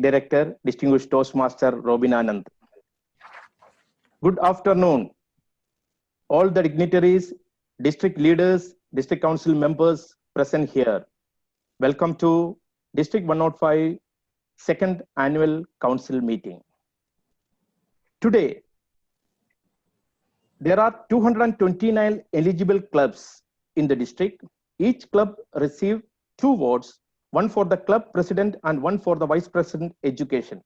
Director, Distinguished Toastmaster Robin Anand. Good afternoon, all the dignitaries, district leaders, district council members present here. Welcome to District 105 second annual council meeting. Today, there are 229 eligible clubs in the district. Each club received 2 votes, one for the club president and one for the vice president education.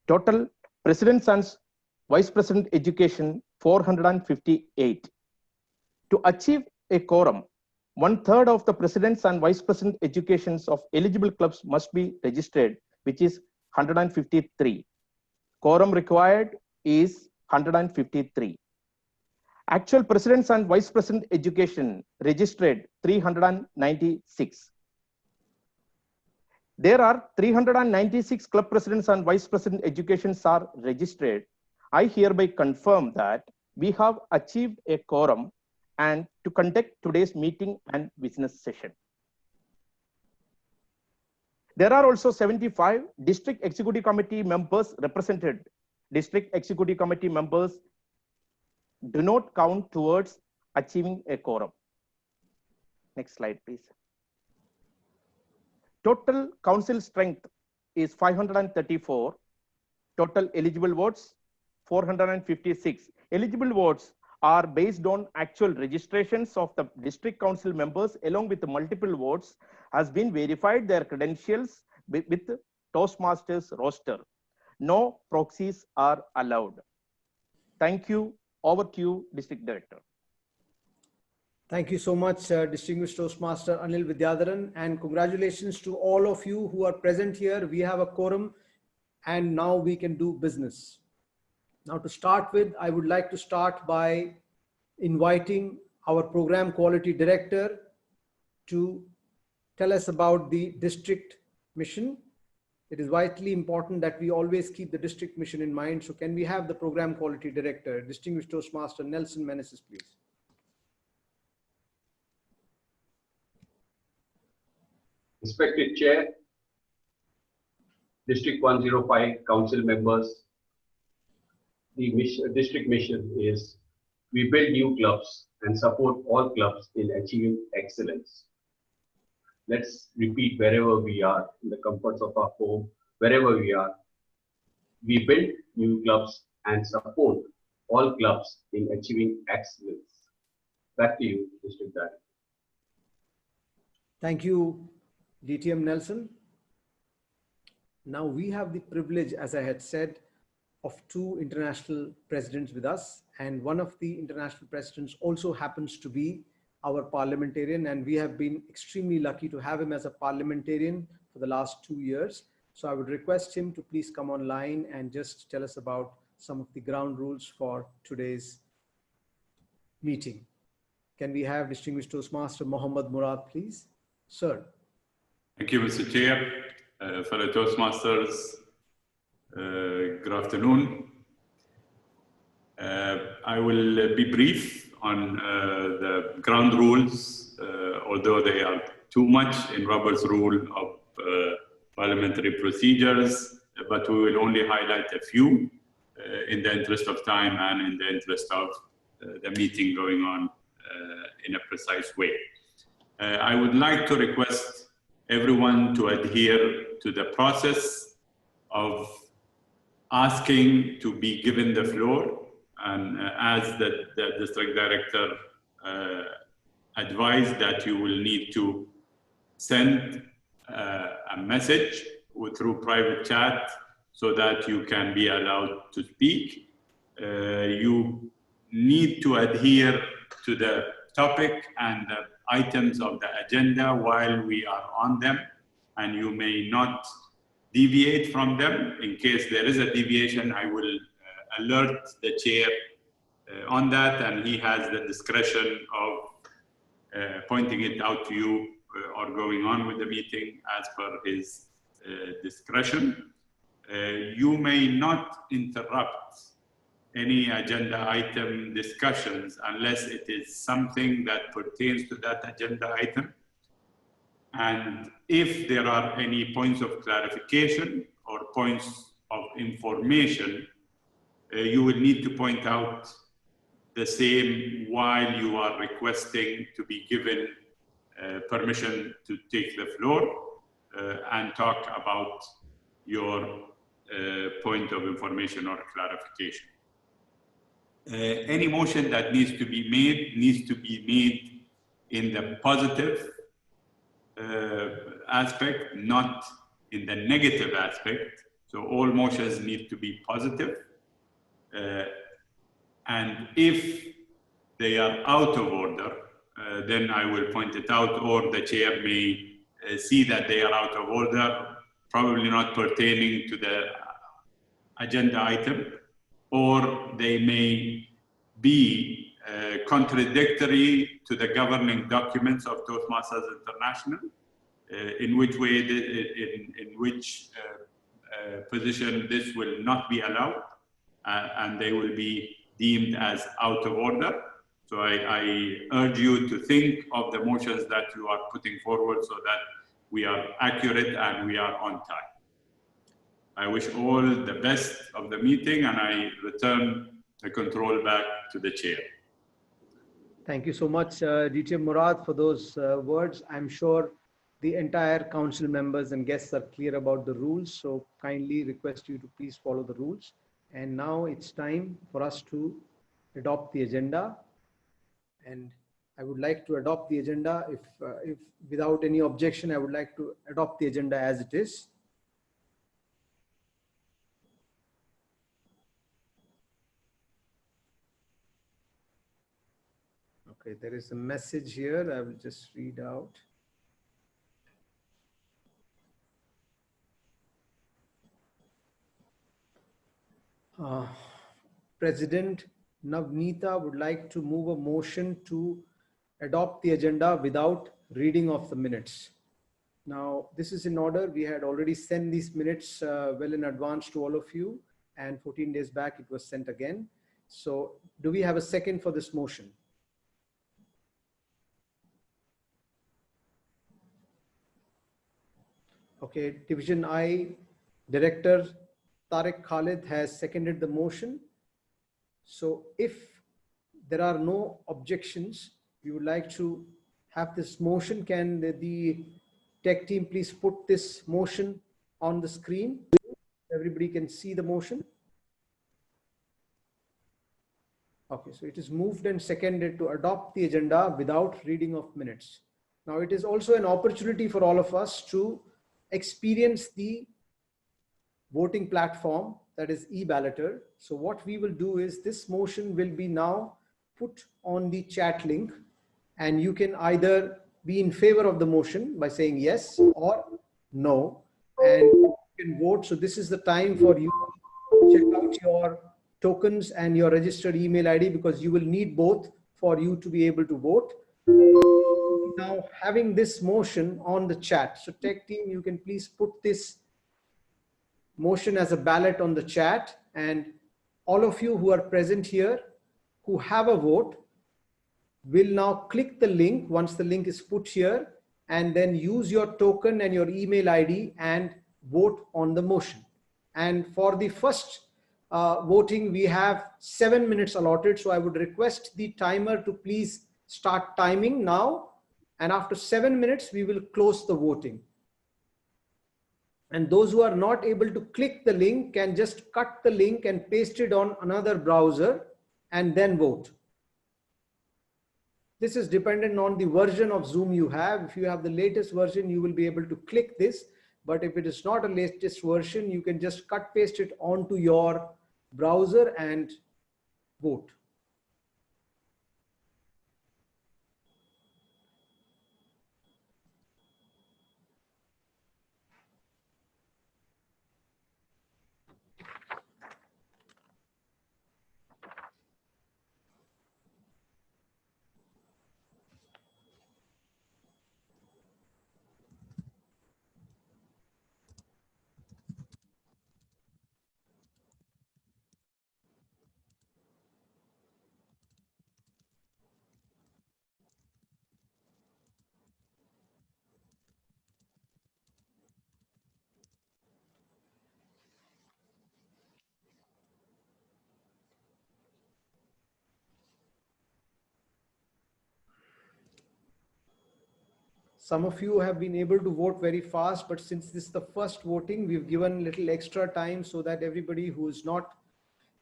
Total presidents and vice president education 458. To achieve a quorum, 1/3 of the presidents and vice president educations of eligible clubs must be registered, which is 153. Quorum required is 153. Actual presidents and vice president education registered 396. There are 396 club presidents and vice president educations are registered. I hereby confirm that we have achieved a quorum and to conduct today's meeting and business session. There are also 75 district executive committee members represented. District executive committee members do not count towards achieving a quorum. Next slide, please. Total council strength is 534. Total eligible votes 456. Eligible votes are based on actual registrations of the district council members along with the multiple votes has been verified their credentials with Toastmasters roster. No proxies are allowed. Thank you. Over to you, District Director. Thank you so much, Distinguished Toastmaster Anil Vidyadharan, and congratulations to all of you who are present here. We have a quorum and now we can do business. Now to start with, I would like to start by inviting our Program Quality Director to tell us about the district mission. It is vitally important that we always keep the district mission in mind. So can we have the Program Quality Director, Distinguished Toastmaster Nelson Meneses, please? Respected Chair, District 105 Council members, the district mission is we build new clubs and support all clubs in achieving excellence. Let's repeat wherever we are, in the comforts of our home, wherever we are. We build new clubs and support all clubs in achieving excellence. Back to you, District Director. Thank you, DTM Nelson. Now we have the privilege, as I had said, of 2 international presidents with us, and one of the international presidents also happens to be our parliamentarian, and we have been extremely lucky to have him as a parliamentarian for the last 2 years. So I would request him to please come online and just tell us about some of the ground rules for today's meeting. Can we have Distinguished Toastmaster Mohammad Murad, please? Sir. Thank you, Mr. Chair. Fellow Toastmasters, good afternoon. I will be brief on the ground rules, although they are too much in Robert's rule of parliamentary procedures, but we will only highlight a few in the interest of time and in the interest of the meeting going on in a precise way. I would like to request everyone to adhere to the process of asking to be given the floor, and as the district director advised that you will need to send a message through private chat so that you can be allowed to speak. You need to adhere to the topic and the items of the agenda while we are on them, and you may not deviate from them. In case there is a deviation, I will alert the chair on that, and he has the discretion of pointing it out to you or going on with the meeting as per his discretion. You may not interrupt any agenda item discussions unless it is something that pertains to that agenda item. And if there are any points of clarification or points of information, you will need to point out the same while you are requesting to be given permission to take the floor and talk about your point of information or clarification. Any motion that needs to be made in the positive aspect, not in the negative aspect. So all motions need to be positive. And if they are out of order, then I will point it out, or the chair may see that they are out of order, probably not pertaining to the agenda item, or they may be contradictory to the governing documents of Toastmasters International, in which way, in which position this will not be allowed, and they will be deemed as out of order. So I urge you to think of the motions that you are putting forward so that we are accurate and we are on time. I wish all the best of the meeting, and I return the control back to the chair. Thank you so much, DTM Murad, for those words. I'm sure the entire council members and guests are clear about the rules, so kindly request you to please follow the rules. And now it's time for us to adopt the agenda. And I would like to adopt the agenda. If without any objection, I would like to adopt the agenda as it is. Okay, there is a message here. I will just read out. President Navneeta would like to move a motion to adopt the agenda without reading of the minutes. Now, this is in order. We had already sent these minutes well in advance to all of you, and 14 days back it was sent again. So do we have a second for this motion? Okay, Division I, Director Tariq Khalid has seconded the motion. So if there are no objections, we would like to have this motion. Can the tech team please put this motion on the screen? Everybody can see the motion. Okay, so it is moved and seconded to adopt the agenda without reading of minutes. Now it is also an opportunity for all of us to experience the voting platform, that is e-balloter. So what we will do is this motion will be now put on the chat link, and you can either be in favor of the motion by saying yes or no, and you can vote. So this is the time for you to check out your tokens and your registered email ID, because you will need both for you to be able to vote. Now having this motion on the chat. So tech team, you can please put this motion as a ballot on the chat, and all of you who are present here who have a vote will now click the link once the link is put here, and then use your token and your email ID and vote on the motion. And for the first voting, we have 7 minutes allotted. So I would request the timer to please start timing now. And after 7 minutes, we will close the voting. And those who are not able to click the link can just cut the link and paste it on another browser and then vote. This is dependent on the version of Zoom you have. If you have the latest version, you will be able to click this. But if it is not a latest version, you can just cut paste it onto your browser and vote. Some of you have been able to vote very fast, but since this is the first voting, we've given little extra time so that everybody who is not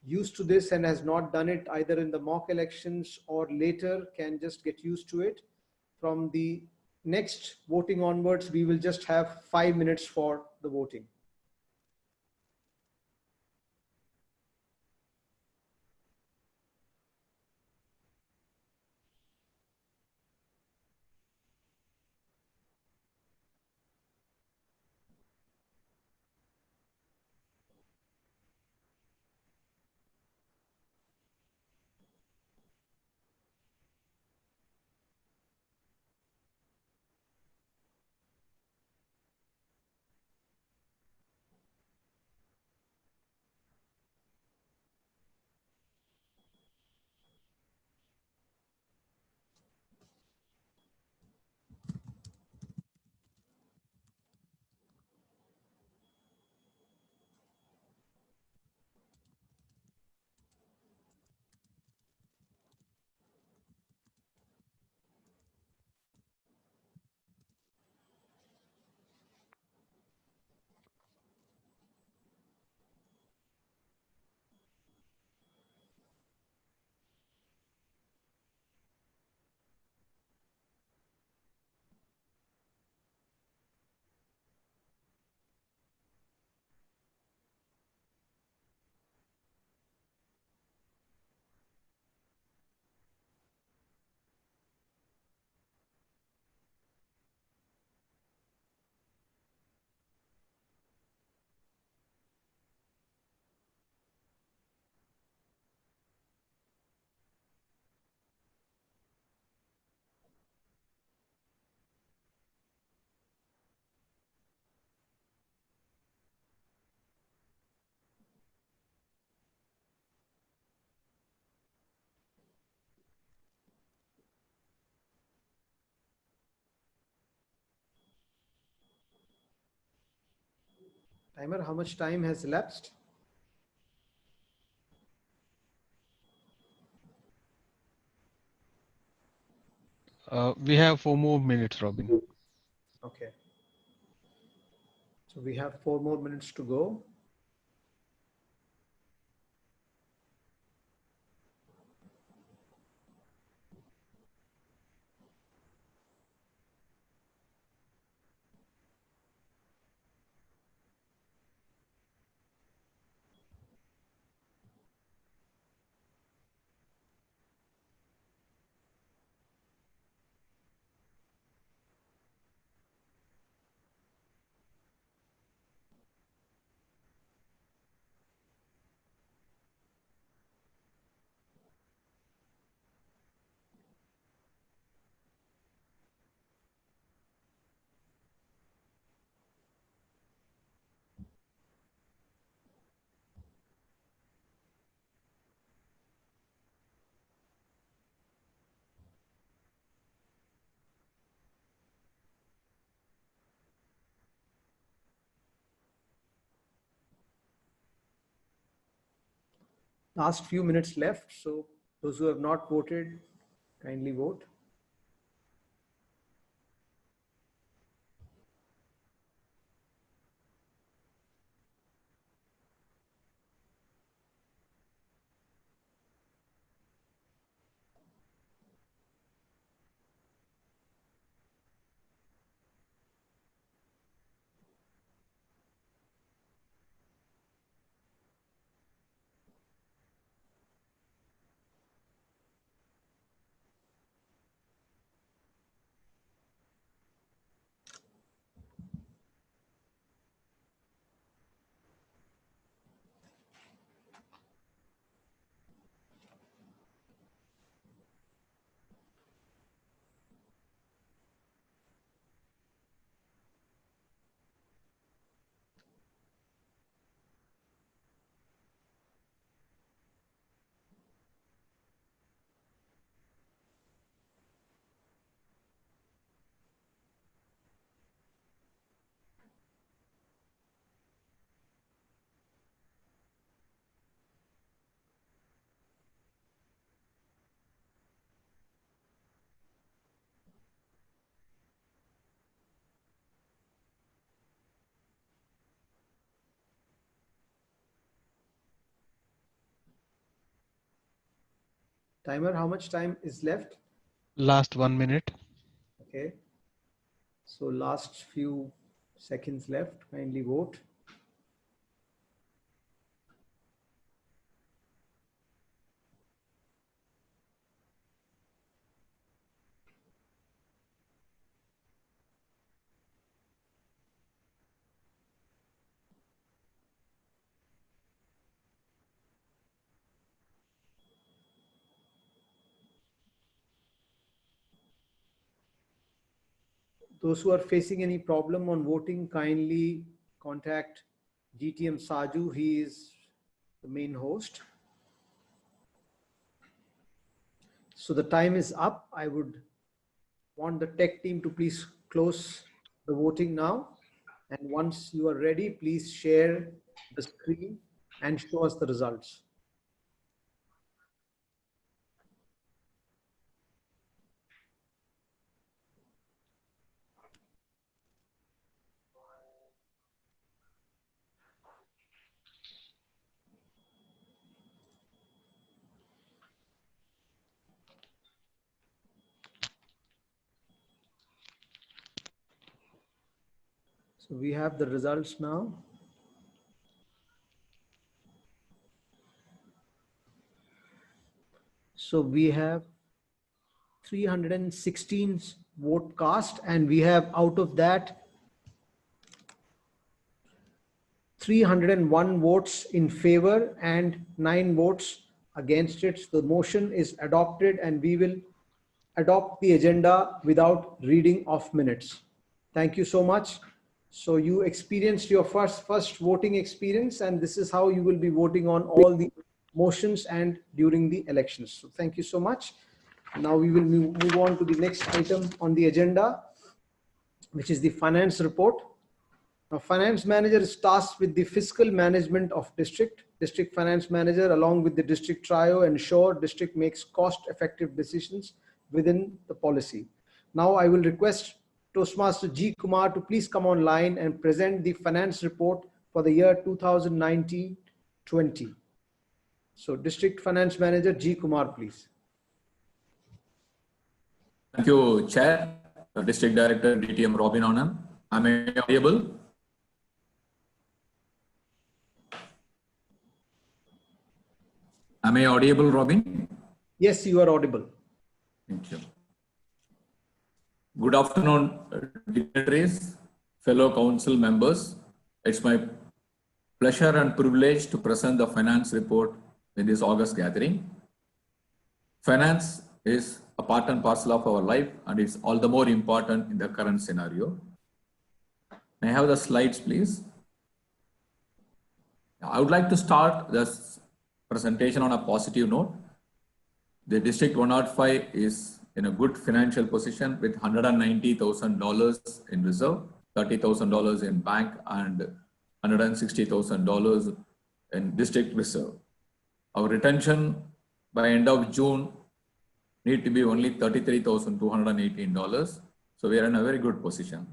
used to this and has not done it either in the mock elections or later can just get used to it. From the next voting onwards, we will just have 5 minutes for the voting. Timer, how much time has elapsed? We have 4 more minutes, Robin. Okay. So we have 4 more minutes to go. Last few minutes left. So those who have not voted, kindly vote. Timer, how much time is left? Last 1 minute. Okay. So last few seconds left. Kindly vote. Those who are facing any problem on voting, kindly contact GTM Saju. He is the main host. So the time is up. I would want the tech team to please close the voting now. And once you are ready, please share the screen and show us the results. So we have the results now. So we have 316 vote cast, and we have out of that 301 votes in favor and 9 votes against it. So the motion is adopted, and we will adopt the agenda without reading of minutes. Thank you so much. So you experienced your first voting experience, and this is how you will be voting on all the motions and during the elections. So thank you so much. Now we will move on to the next item on the agenda, which is the finance report. Now, finance manager is tasked with the fiscal management of district. District finance manager, along with the district trio, ensure district makes cost-effective decisions within the policy. Now I will request Toastmaster G. Kumar to please come online and present the finance report for the year 2019-20. So District Finance Manager G. Kumar, please. Thank you, Chair. District Director DTM Robin Anand. Am I audible? Am I audible, Robin? Yes, you are audible. Thank you. Good afternoon, dignitaries, fellow council members. It's my pleasure and privilege to present the finance report in this August gathering. Finance is a part and parcel of our life, and it's all the more important in the current scenario. May I have the slides, please? I would like to start this presentation on a positive note. The District 105 is in a good financial position with $190,000 in reserve, $30,000 in bank, and $160,000 in district reserve. Our retention by end of June need to be only $33,218. So we are in a very good position.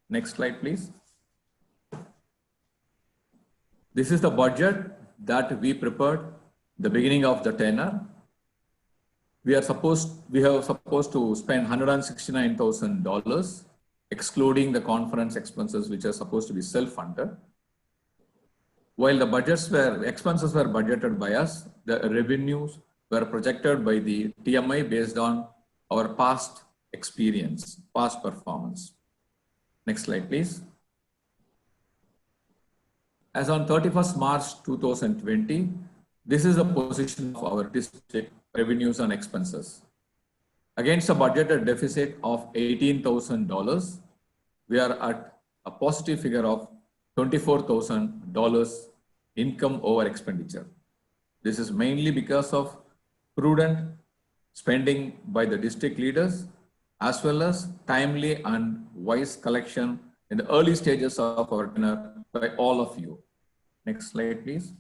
Next slide, please. This is the budget that we prepared the beginning of the tenure. We are supposed to spend $169,000, excluding the conference expenses, which are supposed to be self-funded. While the expenses were budgeted by us, the revenues were projected by the TMI based on our past experience, past performance. Next slide, please. As on 31st March 2020, this is the position of our district revenues and expenses. Against a budgeted deficit of $18,000, we are at a positive figure of $24,000 income over expenditure. This is mainly because of prudent spending by the district leaders, as well as timely and wise collection in the early stages of our tenure by all of you. Next slide, please.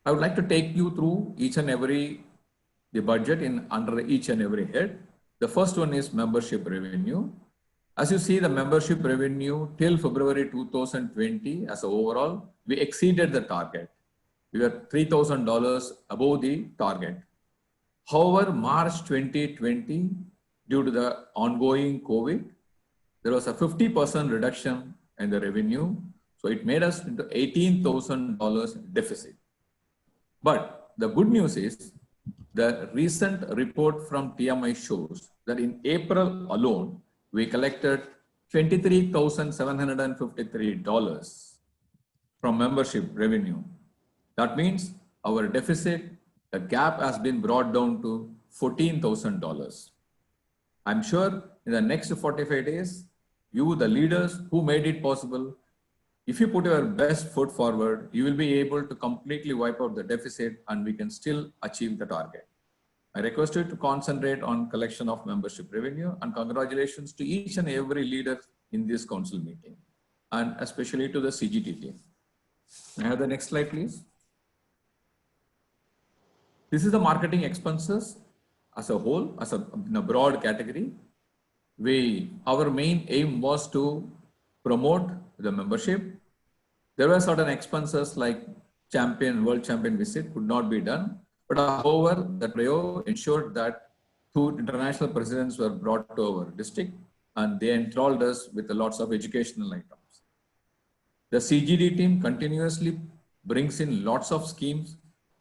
I would like to take you through each and every the budget under each and every head. The first one is membership revenue. As you see, the membership revenue till February 2020 as a overall, we exceeded the target. we were $3,000 above the target. However, March 2020, due to the ongoing COVID, there was a 50% reduction in the revenue. So it made us into $18,000 deficit. But the good news is the recent report from TMI shows that in April alone, we collected $23,753 from membership revenue. That means our deficit, the gap has been brought down to $14,000. I'm sure in the next 45 days, you, the leaders who made it possible, if you put your best foot forward, you will be able to completely wipe out the deficit and we can still achieve the target. I request you to concentrate on collection of membership revenue, and congratulations to each and every leader in this council meeting, and especially to the CGT team. May I have the next slide, please? This is the marketing expenses as a whole, in a broad category. Our main aim was to promote the membership. There were certain expenses like world champion visit could not be done. But however, the trio ensured that 2 international presidents were brought to our district and they enthralled us with lots of educational items. The CGD team continuously brings in lots of schemes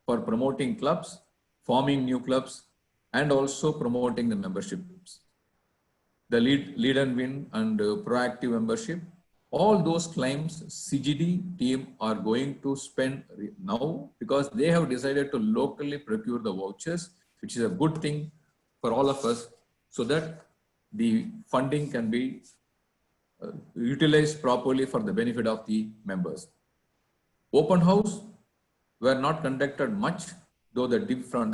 for promoting clubs, forming new clubs, and also promoting the memberships. The lead and win and proactive membership, all those claims CGD team are going to spend now because they have decided to locally procure the vouchers, which is a good thing for all of us so that the funding can be utilized properly for the benefit of the members. Open house were not conducted much, though there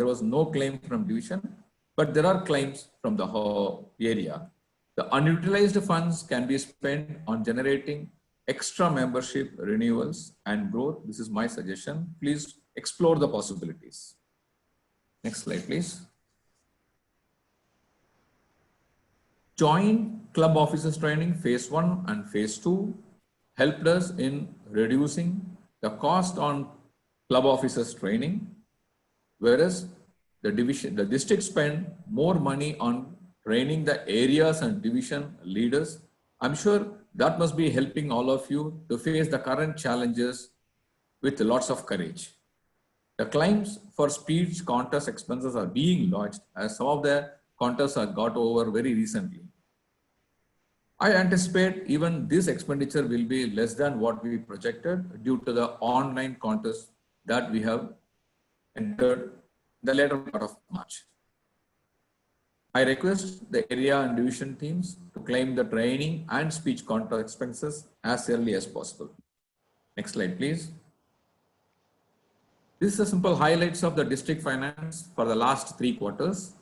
was no claim from division, but there are claims from the whole area. The unutilized funds can be spent on generating extra membership renewals and growth. This is my suggestion. Please explore the possibilities. Next slide, please. Joint club officers training phase 1 and phase 2 helped us in reducing the cost on club officers training, whereas the district spent more money on training the areas and division leaders. I'm sure that must be helping all of you to face the current challenges with lots of courage. The claims for speech contest expenses are being lodged as some of the contests are got over very recently. I anticipate even this expenditure will be less than what we projected due to the online contest that we have entered the later part of March. I request the area and division teams to claim the training and speech contest expenses as early as possible. Next slide, please. This is a simple highlights of the district finance for the last 3 quarters.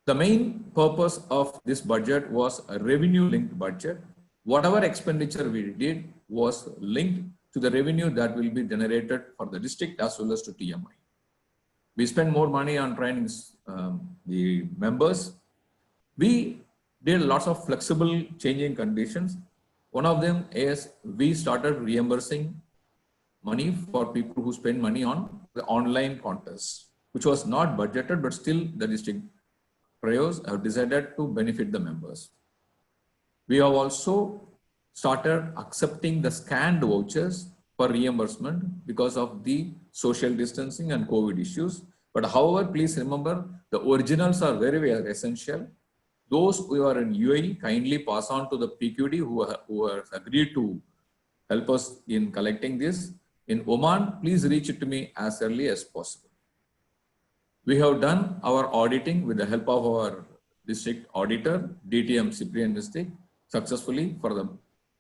The main purpose of this budget was a revenue-linked budget. Whatever expenditure we did was linked to the revenue that will be generated for the district as well as to TMI. We spend more money on training the members. We did lots of flexible changing conditions. One of them is we started reimbursing money for people who spend money on the online contests, which was not budgeted, but still the district priors have decided to benefit the members. We have also started accepting the scanned vouchers for reimbursement because of the social distancing and COVID issues. But however, please remember the originals are very, very essential. Those who are in UAE kindly pass on to the PQD who have agreed to help us in collecting this. In Oman, please reach it to me as early as possible. We have done our auditing with the help of our district auditor, DTM Cyprian District, successfully for the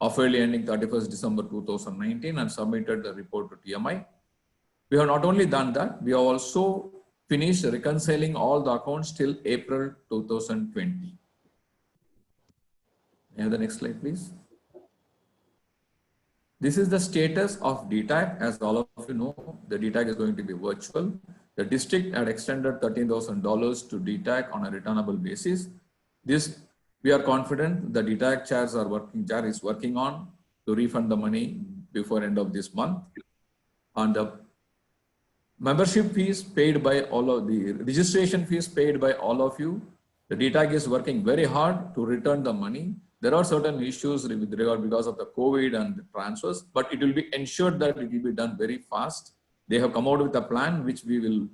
half-yearly ending 31st December 2019 and submitted the report to TMI. We have not only done that, we have also finished reconciling all the accounts till April 2020. May I have the next slide, please? This is the status of DTAC. As all of you know, the DTAC is going to be virtual. The district had extended $13,000 to DTAC on a returnable basis. This, we are confident the DTAC chair is working on to refund the money before end of this month. And the membership fees paid by all of the registration fees paid by all of you. The DTAC is working very hard to return the money. There are certain issues with regard because of the COVID and the transfers, but it will be ensured that it will be done very fast. They have come out with a plan which we will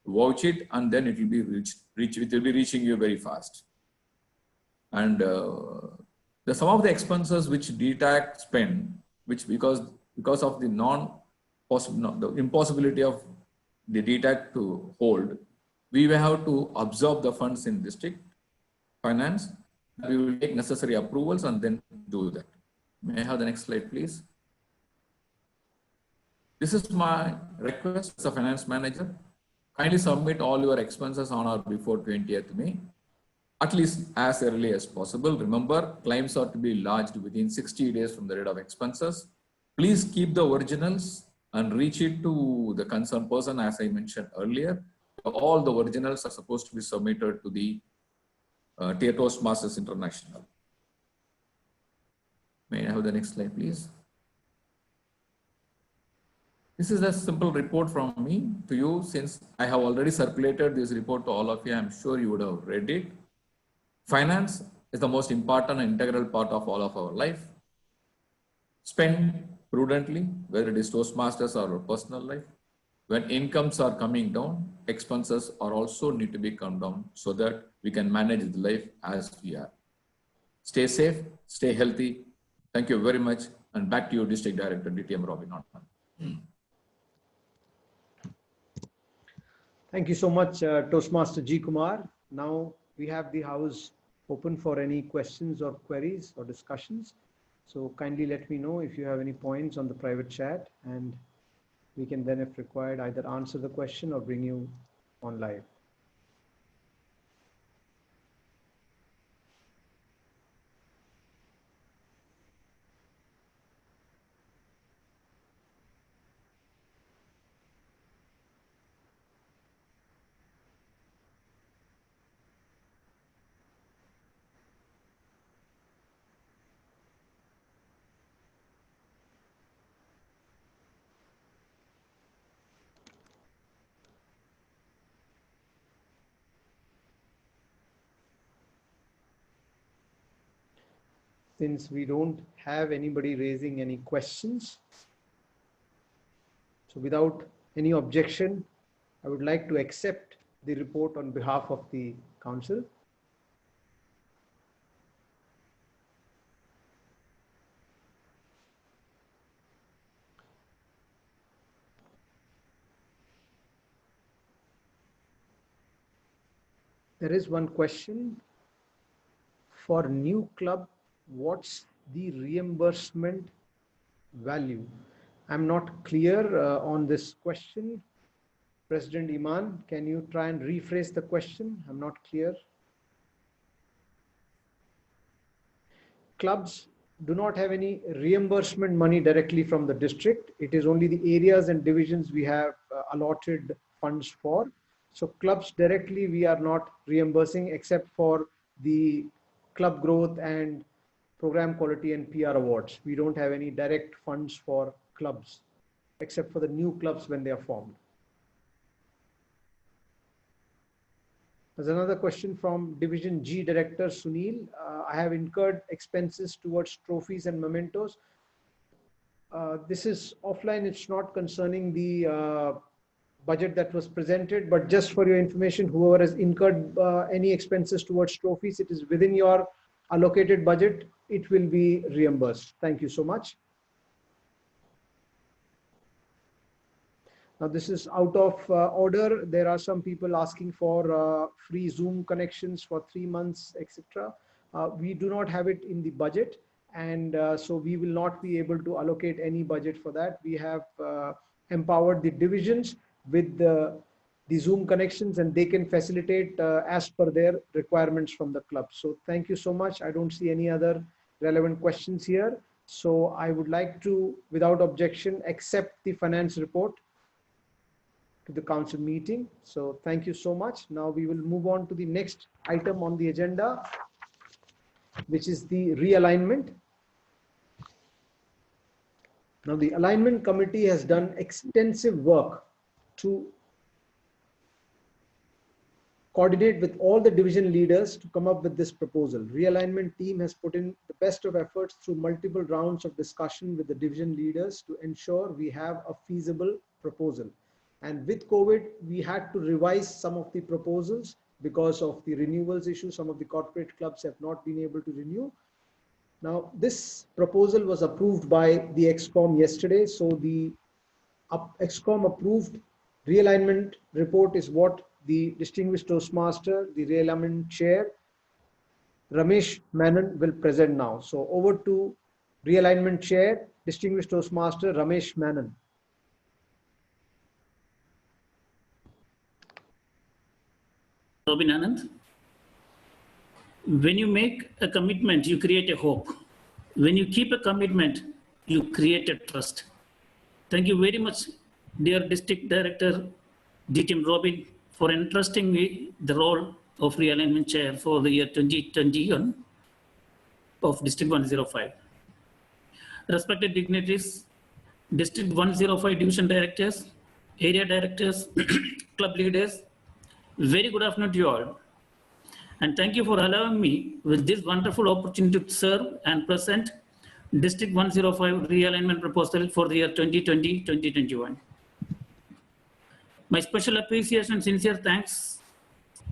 vouch it, and then it will be it will be reaching you very fast. And some of the expenses which DTAC spend, which because of the the impossibility of the DTAC to hold, we will have to absorb the funds in district finance. We will take necessary approvals and then do that. May I have the next slide, please? This is my request as a finance manager. Kindly submit all your expenses on or before 20th May, at least as early as possible. Remember, claims are to be lodged within 60 days from the date of expenses. Please keep the originals and reach it to the concerned person, as I mentioned earlier. All the originals are supposed to be submitted to the Toastmasters International. May I have the next slide, please? This is a simple report from me to you. Since I have already circulated this report to all of you, I'm sure you would have read it. Finance is the most important and integral part of all of our life. Spend prudently, whether it is Toastmasters or our personal life. When incomes are coming down, expenses are also need to be come down so that we can manage the life as we are. Stay safe, stay healthy. Thank you very much. And back to you, District Director, DTM Robin Norton. Thank you so much, Toastmaster G. Kumar. Now we have the house open for any questions or queries or discussions. So kindly let me know if you have any points on the private chat, and we can then, if required, either answer the question or bring you on live. Since we don't have anybody raising any questions, so without any objection, I would like to accept the report on behalf of the council. There is one question. For new club, what's the reimbursement value? I'm not clear on this question. President Iman, can you try and rephrase the question? I'm not clear. Clubs do not have any reimbursement money directly from the district. It is only the areas and divisions we have allotted funds for. So clubs directly we are not reimbursing except for the club growth and program quality and PR awards. We don't have any direct funds for clubs except for the new clubs when they are formed. There's another question from Division G Director Sunil. I have incurred expenses towards trophies and mementos. This is offline. It's not concerning the budget that was presented, but just for your information, whoever has incurred any expenses towards trophies, it is within your allocated budget. It will be reimbursed. Thank you so much. Now this is out of order. There are some people asking for free Zoom connections for 3 months, etc. We do not have it in the budget, and so we will not be able to allocate any budget for that. We have empowered the divisions with the Zoom connections, and they can facilitate as per their requirements from the club. So thank you so much. I don't see any other relevant questions here. So I would like to, without objection, accept the finance report to the council meeting. So thank you so much. Now we will move on to the next item on the agenda, which is the realignment. Now the alignment committee has done extensive work to coordinate with all the division leaders to come up with this proposal. Realignment team has put in the best of efforts through multiple rounds of discussion with the division leaders to ensure we have a feasible proposal. And with COVID, we had to revise some of the proposals because of the renewals issue. Some of the corporate clubs have not been able to renew. Now, this proposal was approved by the ExCom yesterday. So the ExCom approved realignment report is what the distinguished Toastmaster, the realignment chair, Ramesh Menon, will present now. So over to realignment chair, distinguished Toastmaster Ramesh Menon. Robin Anand, when you make a commitment, you create a hope. When you keep a commitment, you create a trust. Thank you very much, dear District Director DTM Robin, for entrusting me the role of realignment chair for the year 2021 of District 105. Respected dignitaries, District 105 division directors, area directors, club leaders, very good afternoon to you all. And thank you for allowing me with this wonderful opportunity to serve and present District 105 realignment proposal for the year 2020-2021. My special appreciation and sincere thanks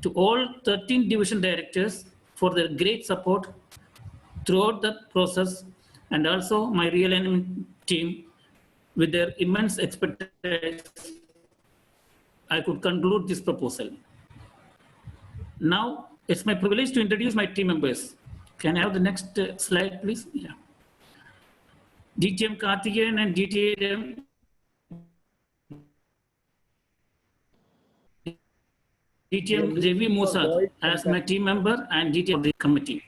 to all 13 division directors for their great support throughout the process, and also my realignment team with their immense expertise. I could conclude this proposal. Now, it's my privilege to introduce my team members. Can I have the next slide, please? Yeah. DTM Karthikeyan and DTM Ravi Musad as my team member and DTM committee.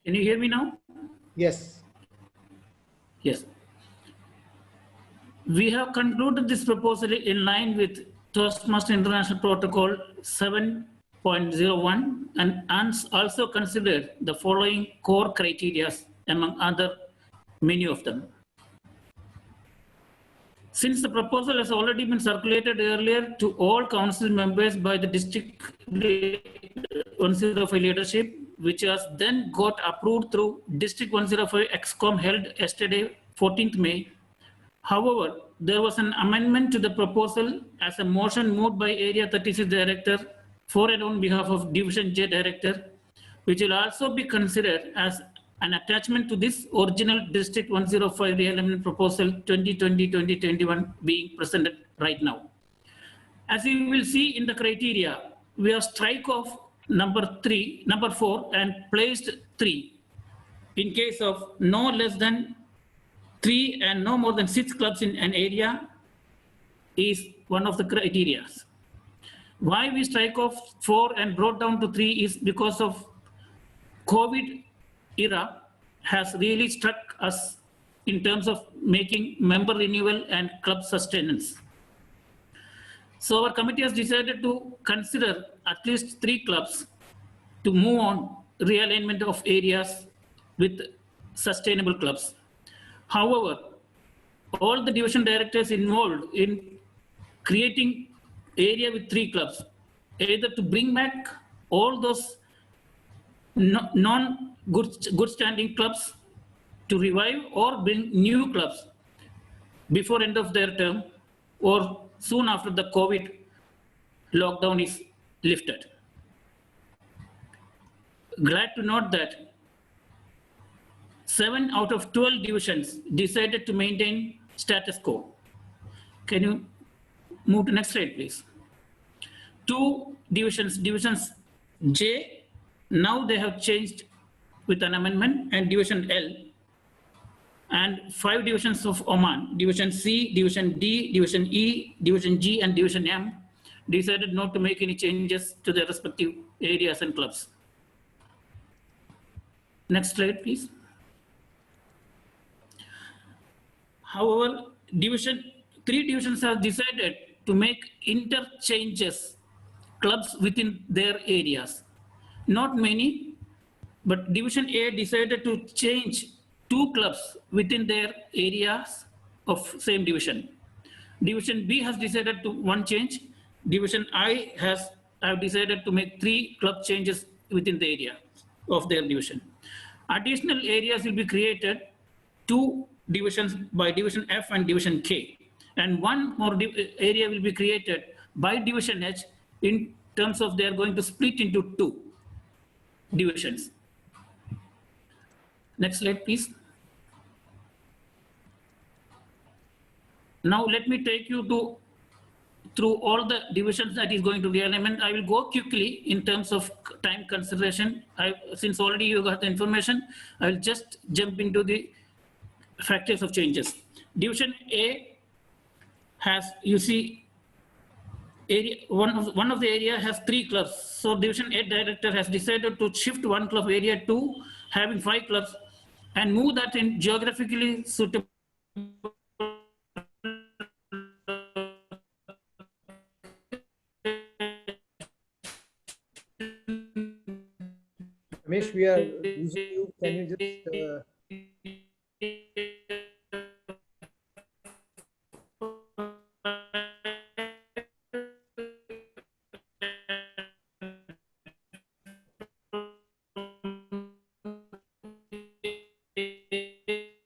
Can you hear me now? Yes. Yes. We have concluded this proposal in line with Toastmaster International Protocol 7.01 and also considered the following core criteria, among other many of them. Since the proposal has already been circulated earlier to all council members by the District 105 leadership, which has then got approved through District 105 ExCom held yesterday, 14th May. However, there was an amendment to the proposal as a motion moved by Area 36 Director for and on behalf of Division J Director, which will also be considered as an attachment to this original District 105 realignment proposal 2020-2021 being presented right now. As you will see in the criteria, we have strike off number 4 and placed 3 in case of no less than 3 and no more than 6 clubs in an area is one of the criteria. Why we strike off 4 and brought down to 3 is because of COVID era has really struck us in terms of making member renewal and club sustenance. So our committee has decided to consider at least 3 clubs to move on realignment of areas with sustainable clubs. However, all the division directors involved in creating area with 3 clubs, either to bring back all those non-good standing clubs to revive or bring new clubs before end of their term or soon after the COVID lockdown is lifted. Glad to note that 7 out of 12 divisions decided to maintain status quo. Can you move to next slide, please? 2 divisions, divisions J, now they have changed with an amendment, and division L, and 5 divisions of Oman, division C, division D, division E, division G, and division M decided not to make any changes to their respective areas and clubs. Next slide, please. However, 3 divisions have decided to make interchanges clubs within their areas. Not many, but Division A decided to change 2 clubs within their areas of same division. Division B has decided to 1 change. Division I have decided to make 3 club changes within the area of their division. Additional areas will be created, 2 divisions by Division F and Division K, and 1 more area will be created by Division H in terms of they are going to split into 2 divisions. Next slide, please. Now let me take you through all the divisions that is going to realignment. I will go quickly in terms of time consideration. Since already you got the information, I will just jump into the factors of changes. Division A has, you see, area, one of the area has 3 clubs. So Division A director has decided to shift 1 club area to having 5 clubs and move that in geographically suitable. Ramesh, we are losing you. Can you just...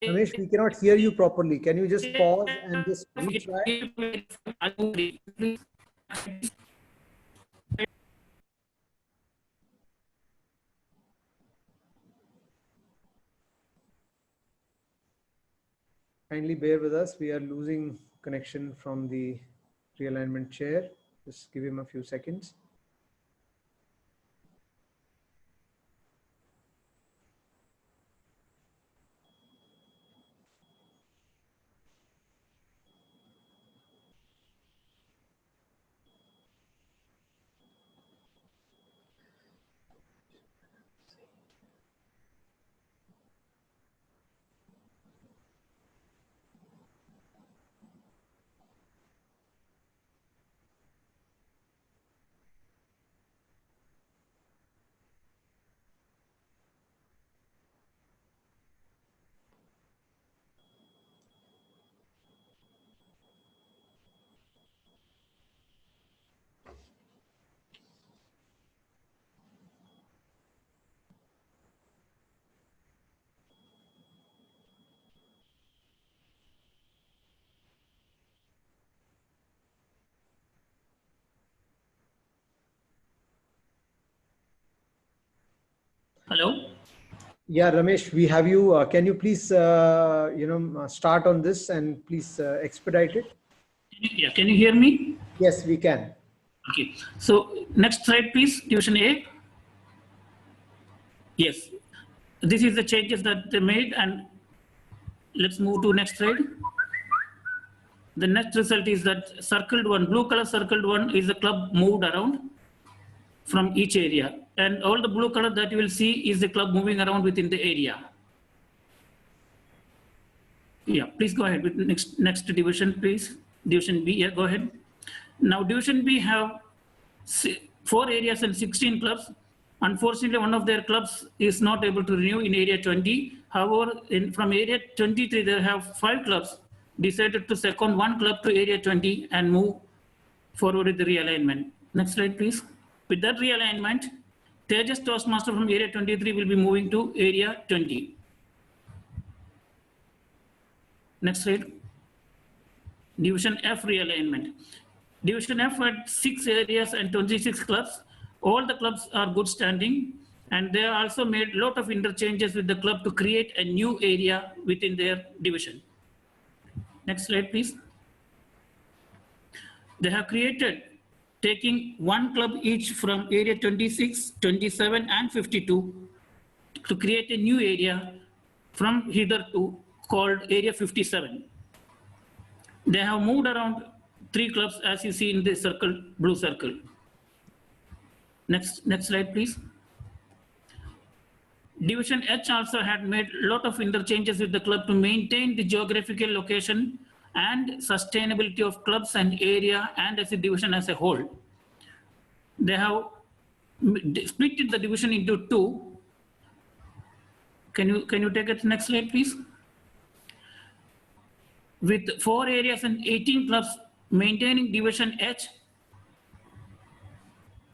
Ramesh, we cannot hear you properly. Can you just pause and just retry? Kindly bear with us. We are losing connection from the realignment chair. Just give him a few seconds. Hello? Yeah, Ramesh, we have you. Can you please, start on this and please expedite it? Yeah, can you hear me? Yes, we can. Okay, so next slide, please, Division A. Yes, this is the changes that they made, and let's move to next slide. The next result is that circled one, blue color circled one is the club moved around from each area. And all the blue color that you will see is the club moving around within the area. Yeah, please go ahead with next division, please. Division B, yeah, go ahead. Now Division B have 4 areas and 16 clubs. Unfortunately, one of their clubs is not able to renew in area 20. However, from area 23, they have 5 clubs decided to second 1 club to area 20 and move forward with the realignment. Next slide, please. With that realignment, Tejas Toastmaster from area 23 will be moving to area 20. Next slide. Division F realignment. Division F had 6 areas and 26 clubs. All the clubs are good standing, and they also made a lot of interchanges with the club to create a new area within their division. Next slide, please. They have created, taking 1 club each from area 26, 27, and 52 to create a new area from hitherto called area 57. They have moved around 3 clubs as you see in the circle, blue circle. Next slide, please. Division H also had made a lot of interchanges with the club to maintain the geographical location and sustainability of clubs and area and as a division as a whole. they have split the division into two. Can you take it to the next slide, please? With 4 areas and 18 clubs maintaining division H,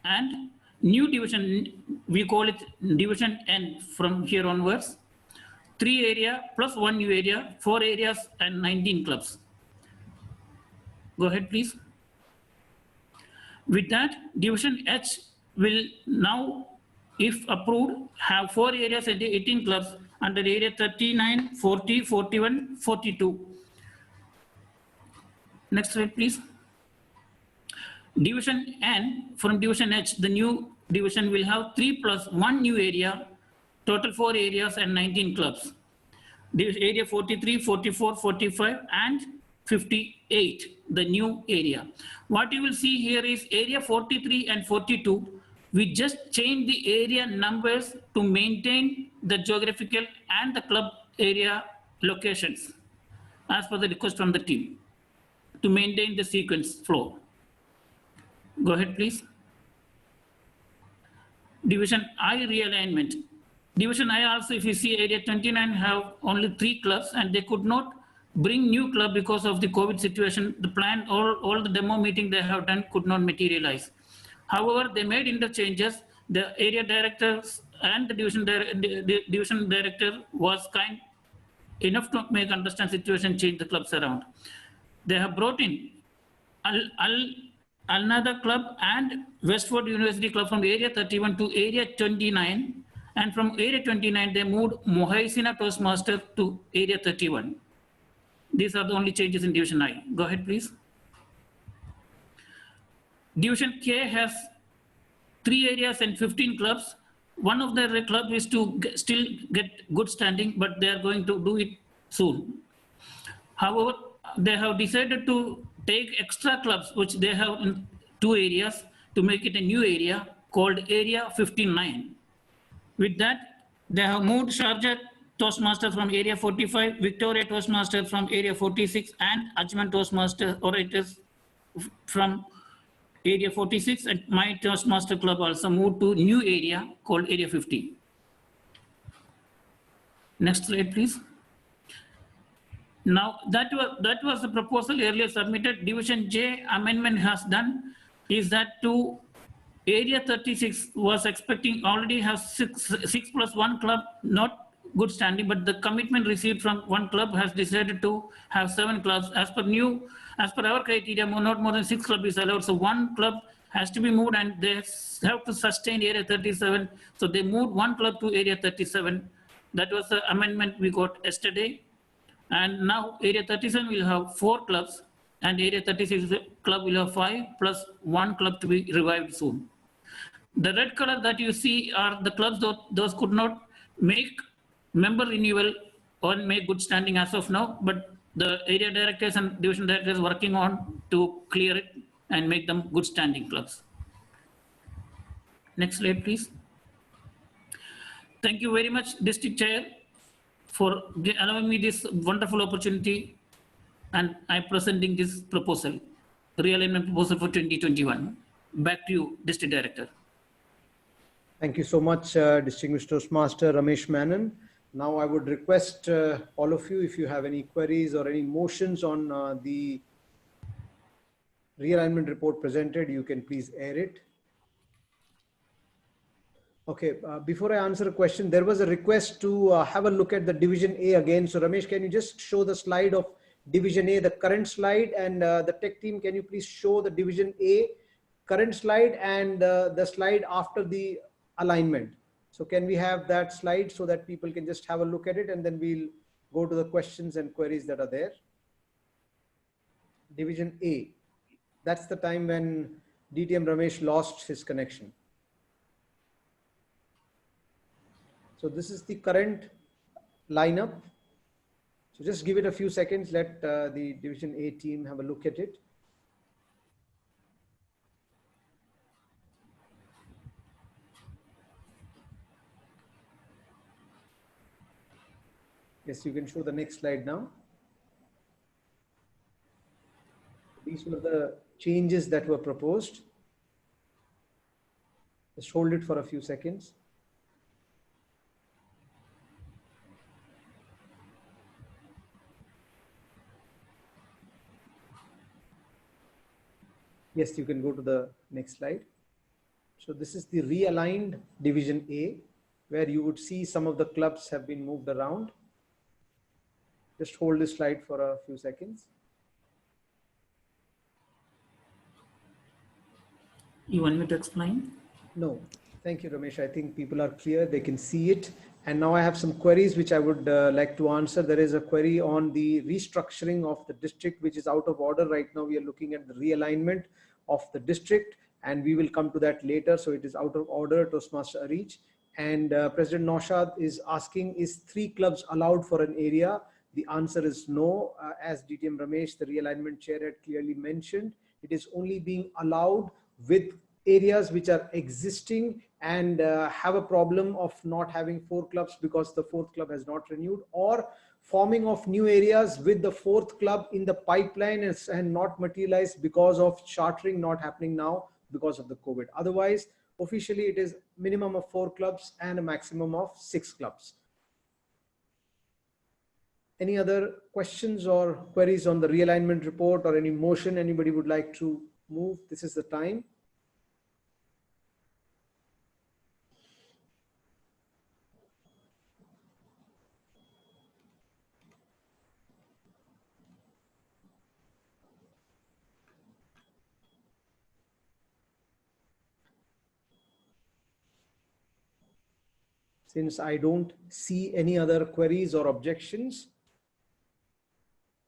and new division, we call it division N from here onwards. 3 area plus 1 new area, 4 areas and 19 clubs. Go ahead, please. With that, division H will now, if approved, have 4 areas and 18 clubs under area 39, 40, 41, 42. Next slide, please. Division N from division H, the new division will have 3 plus 1 new area, total 4 areas and 19 clubs. Area 43, 44, 45 and 58, the new area. What you will see here is area 43 and 42. We just change the area numbers to maintain the geographical and the club area locations as per the request from the team to maintain the sequence flow. Go ahead, please. Division I realignment. Division I also, if you see area 29 have only 3 clubs and they could not bring new club because of the COVID situation. The plan, all the demo meeting they have done could not materialize. However, they made interchanges. The area directors and the division director was kind enough to make understand situation, change the clubs around. They have brought in another club and Westford University Club from area 31 to area 29, and from area 29 they moved Mohaisina Toastmaster to area 31. These are the only changes in division I. Go ahead, please. Division K has 3 areas and 15 clubs. One of the clubs is to still get good standing, but they are going to do it soon. However, they have decided to take extra clubs, which they have in 2 areas, to make it a new area called Area 59. With that, they have moved Sharjah Toastmaster from Area 45, Victoria Toastmaster from Area 46, and Ajman Toastmaster orators from Area 46, and my Toastmaster Club also moved to new area called Area 50. Next slide, please. Now, that was the proposal earlier submitted. Division J amendment has done is that to area 36 was expecting already has 6 plus 1 club, not good standing, but the commitment received from 1 club has decided to have 7 clubs. As per our criteria, not more than 6 clubs is allowed. So 1 club has to be moved and they have to sustain area 37. So they moved 1 club to area 37. That was the amendment we got yesterday. And now area 37 will have 4 clubs and area 36 club will have 5 plus 1 club to be revived soon. The red color that you see are the clubs those could not make member renewal or make good standing as of now, but the area directors and division directors working on to clear it and make them good standing clubs. Next slide, please. Thank you very much, District Chair, for allowing me this wonderful opportunity, and I'm presenting this proposal, realignment proposal for 2021. Back to you, District Director. Thank you so much, Distinguished Toastmaster Ramesh Menon. Now I would request all of you, if you have any queries or any motions on the realignment report presented, you can please air it. Okay, before I answer a question, there was a request to have a look at the Division A again. So Ramesh, can you just show the slide of Division A, the current slide, and the tech team, can you please show the Division A current slide and the slide after the alignment? So can we have that slide so that people can just have a look at it, and then we'll go to the questions and queries that are there. Division A, that's the time when DTM Ramesh lost his connection. So this is the current lineup. So just give it a few seconds, let the Division A team have a look at it. Yes, you can show the next slide now. These were the changes that were proposed. Just hold it for a few seconds. Yes, you can go to the next slide. So this is the realigned Division A, where you would see some of the clubs have been moved around. Just hold this slide for a few seconds. You want me to explain? No, thank you, Ramesh. I think people are clear, they can see it. And now I have some queries which I would like to answer. There is a query on the restructuring of the district, which is out of order. Right now, we are looking at the realignment of the district, and we will come to that later. So it is out of order, Toastmaster Arich. And President Naushad is asking, is 3 clubs allowed for an area? The answer is no. As DTM Ramesh, the realignment chair, had clearly mentioned, it is only being allowed with areas which are existing and have a problem of not having 4 clubs because the 4th club has not renewed, or forming of new areas with the 4th club in the pipeline and not materialized because of chartering not happening now because of the COVID. Otherwise, officially it is minimum of 4 clubs and a maximum of 6 clubs. Any other questions or queries on the realignment report, or any motion anybody would like to move? This is the time. Since I don't see any other queries or objections,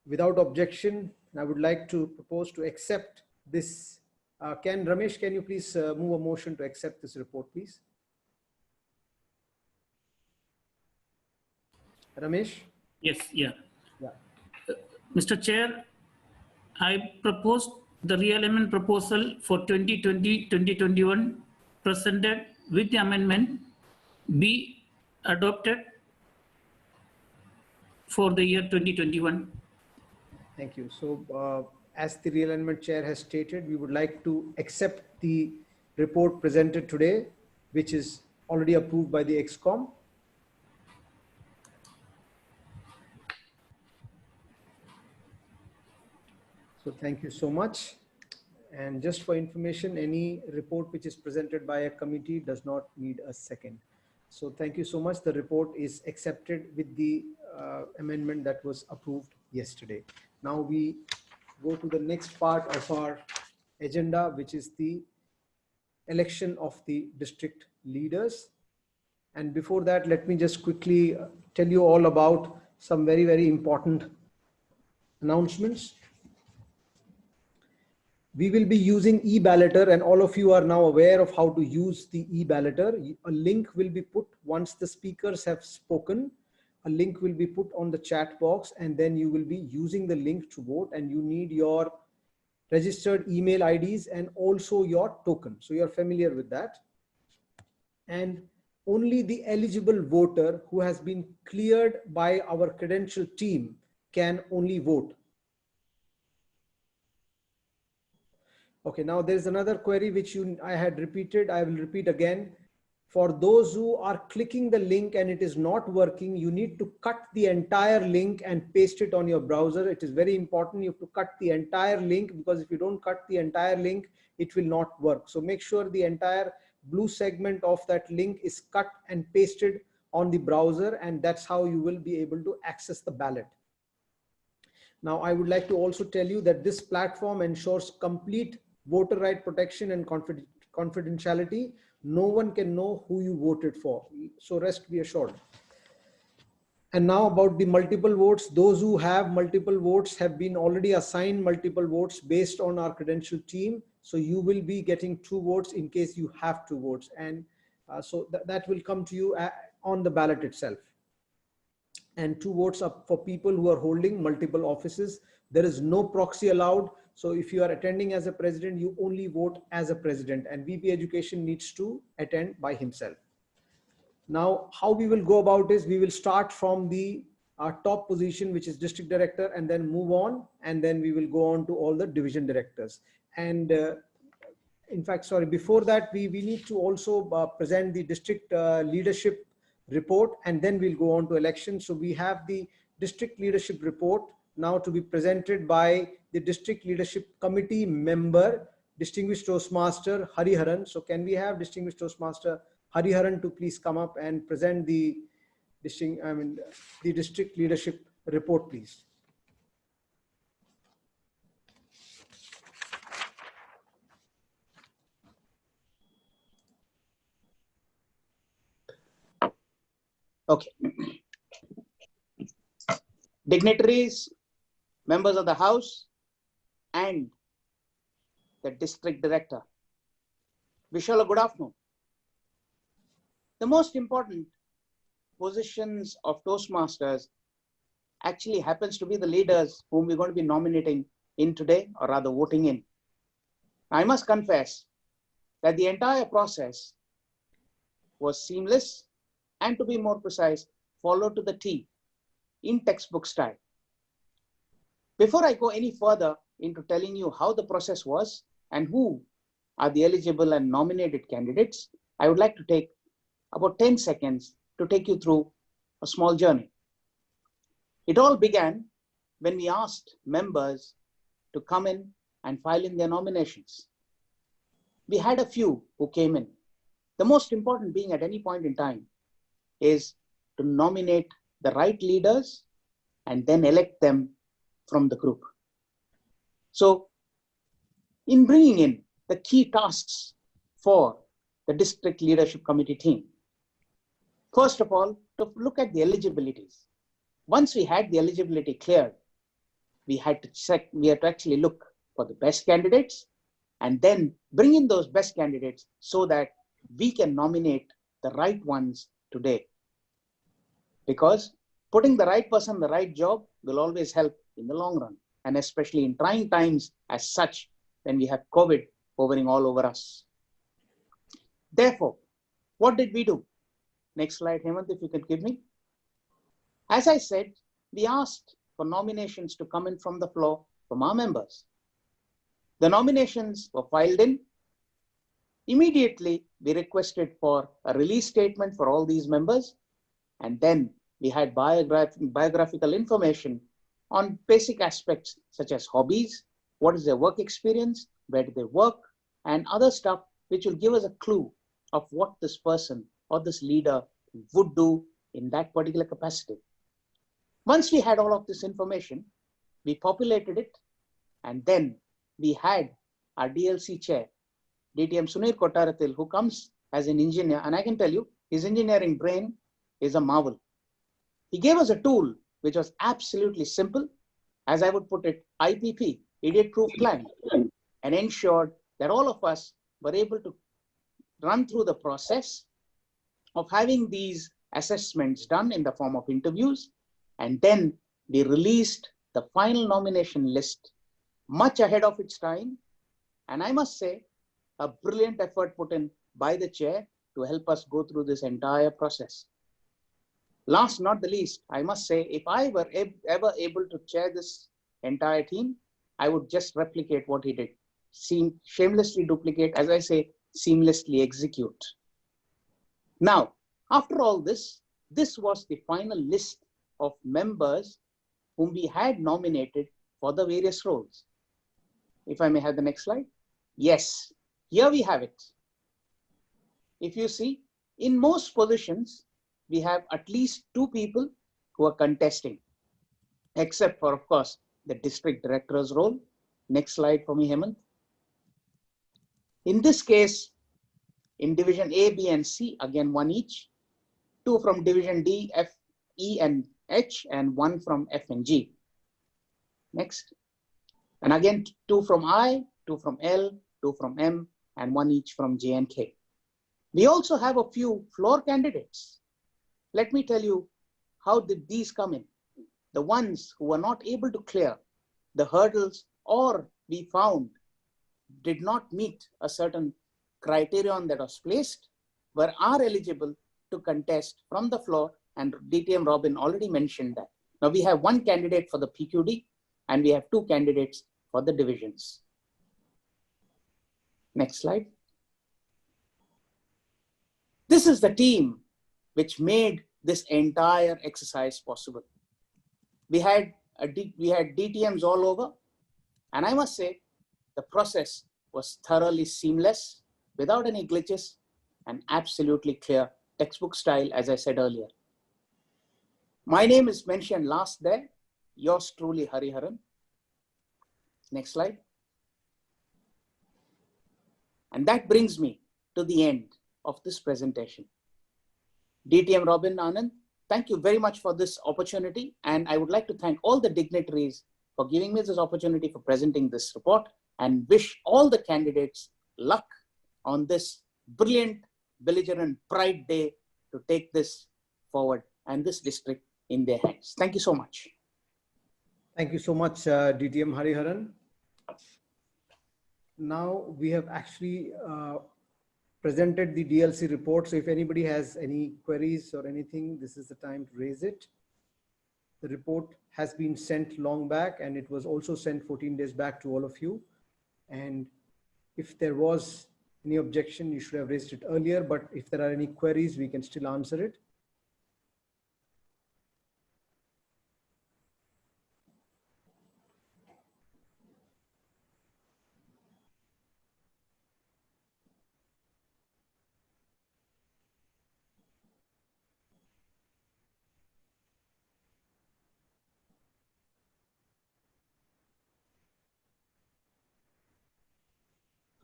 without objection, I would like to propose to accept this. Ramesh, can you please move a motion to accept this report, please? Ramesh? Yes, yeah. Yeah. Mr. Chair, I propose the realignment proposal for 2020-2021 presented with the amendment be adopted for the year 2021. Thank you. So as the realignment chair has stated, we would like to accept the report presented today, which is already approved by the ExCom. So thank you so much. And just for information, any report which is presented by a committee does not need a second. So thank you so much. The report is accepted with the amendment that was approved yesterday. Now we go to the next part of our agenda, which is the election of the district leaders. And before that, let me just quickly tell you all about some very, very important announcements. We will be using e-balloter, and all of you are now aware of how to use the e-balloter. A link will be put once the speakers have spoken. A link will be put on the chat box, and then you will be using the link to vote, and you need your registered email IDs and also your token. So you're familiar with that. And only the eligible voter who has been cleared by our credential team can only vote. Okay, now there's another query which I had repeated. I will repeat again. For those who are clicking the link and it is not working, you need to cut the entire link and paste it on your browser. It is very important. You have to cut the entire link, because if you don't cut the entire link, it will not work. So make sure the entire blue segment of that link is cut and pasted on the browser, and that's how you will be able to access the ballot. Now, I would like to also tell you that this platform ensures complete voter right protection and confidentiality. No one can know who you voted for, so rest be assured. And now about the multiple votes. Those who have multiple votes have been already assigned multiple votes based on our credential team. So you will be getting 2 votes in case you have 2 votes. And so that will come to you on the ballot itself. And 2 votes up for people who are holding multiple offices. There is no proxy allowed. So if you are attending as a president, you only vote as a president, and VP Education needs to attend by himself. Now, how we will go about is we will start from the top position, which is district director, and then move on, and then we will go on to all the division directors. And in fact, sorry, before that, we need to also present the district leadership report, and then we'll go on to elections. So we have the district leadership report now to be presented by the district leadership committee member, Distinguished Toastmaster Hariharan. So can we have Distinguished Toastmaster Hariharan to please come up and present the district leadership report, please. Okay. Dignitaries, members of the House, and the district director. Wish you all a good afternoon. The most important positions of Toastmasters actually happens to be the leaders whom we're going to be nominating in today, or rather voting in. I must confess that the entire process was seamless, and to be more precise, followed to the T in textbook style. Before I go any further into telling you how the process was and who are the eligible and nominated candidates, I would like to take about 10 seconds to take you through a small journey. It all began when we asked members to come in and file in their nominations. We had a few who came in. The most important being at any point in time is to nominate the right leaders and then elect them from the group. So in bringing in the key tasks for the district leadership committee team, first of all, to look at the eligibilities. Once we had the eligibility cleared, we had to actually look for the best candidates and then bring in those best candidates so that we can nominate the right ones today. Because putting the right person in the right job will always help in the long run, and especially in trying times as such when we have COVID hovering all over us. Therefore, what did we do? Next slide, Hemant, if you could give me. As I said, we asked for nominations to come in from the floor from our members. The nominations were filed in. Immediately, we requested for a release statement for all these members. And then we had biographical information on basic aspects such as hobbies, what is their work experience, where do they work, and other stuff which will give us a clue of what this person or this leader would do in that particular capacity. Once we had all of this information, we populated it, and then we had our DLC chair, DTM Sunir Kottarathil, who comes as an engineer, and I can tell you, his engineering brain is a marvel. He gave us a tool which was absolutely simple, as I would put it, IPP, idiot-proof plan, and ensured that all of us were able to run through the process of having these assessments done in the form of interviews, and then we released the final nomination list much ahead of its time. And I must say, a brilliant effort put in by the chair to help us go through this entire process. Last not the least, I must say, if I were ever able to chair this entire team, I would just replicate what he did. Shamelessly duplicate, as I say, seamlessly execute. Now, after all this, this was the final list of members whom we had nominated for the various roles. If I may have the next slide. Yes, here we have it. If you see, in most positions, we have at least 2 people who are contesting, except for, of course, the district director's role. Next slide for me, Hemant. In this case, in division A, B, and C, again 1 each, 2 from division D, F, E, and H, and 1 from F and G. Next. And again, 2 from I, 2 from L, 2 from M, and 1 each from J and K. We also have a few floor candidates. Let me tell you, how did these come in? The ones who were not able to clear the hurdles, or we found did not meet a certain criterion that was placed, are eligible to contest from the floor, and DTM Robin already mentioned that. Now we have 1 candidate for the PQD, and we have 2 candidates for the divisions. Next slide. This is the team which made this entire exercise possible. We had DTMs all over, and I must say the process was thoroughly seamless, without any glitches, and absolutely clear, textbook style, as I said earlier. My name is mentioned last there, yours truly, Hariharan. Next slide. And that brings me to the end of this presentation. DTM Robin Anand, thank you very much for this opportunity. And I would like to thank all the dignitaries for giving me this opportunity for presenting this report, and wish all the candidates luck on this brilliant belligerent pride day to take this forward and this district in their hands. Thank you so much. Thank you so much, DTM Hariharan. Now we have actually presented the DLC report. So if anybody has any queries or anything, this is the time to raise it. The report has been sent long back, and it was also sent 14 days back to all of you. And if there was any objection, you should have raised it earlier, but if there are any queries, we can still answer it.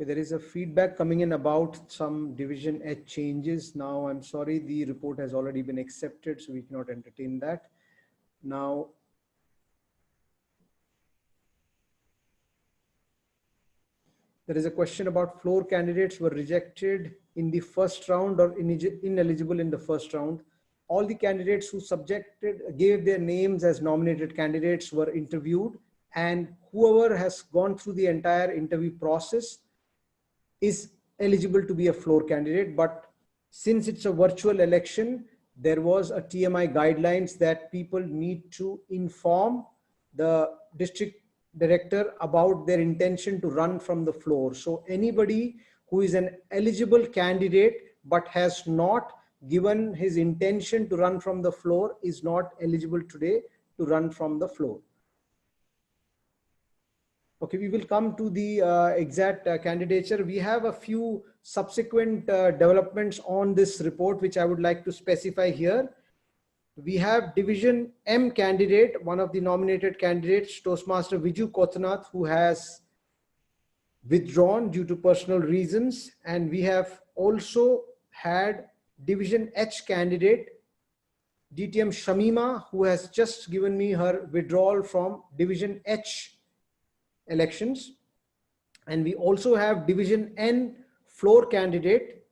There is a feedback coming in about some Division H changes. Now, I'm sorry, the report has already been accepted, so we cannot entertain that. Now, there is a question about floor candidates were rejected in the first round or ineligible in the first round. All the candidates who gave their names as nominated candidates were interviewed, and whoever has gone through the entire interview process is eligible to be a floor candidate. But since it's a virtual election, there was a TMI guidelines that people need to inform the district director about their intention to run from the floor. So anybody who is an eligible candidate but has not given his intention to run from the floor is not eligible today to run from the floor. Okay, we will come to the exact candidature. We have a few subsequent developments on this report, which I would like to specify here. We have Division M candidate, one of the nominated candidates, Toastmaster Viju Kotanath, who has withdrawn due to personal reasons. And we have also had Division H candidate, DTM Shamima, who has just given me her withdrawal from Division H elections. And we also have Division N floor candidate,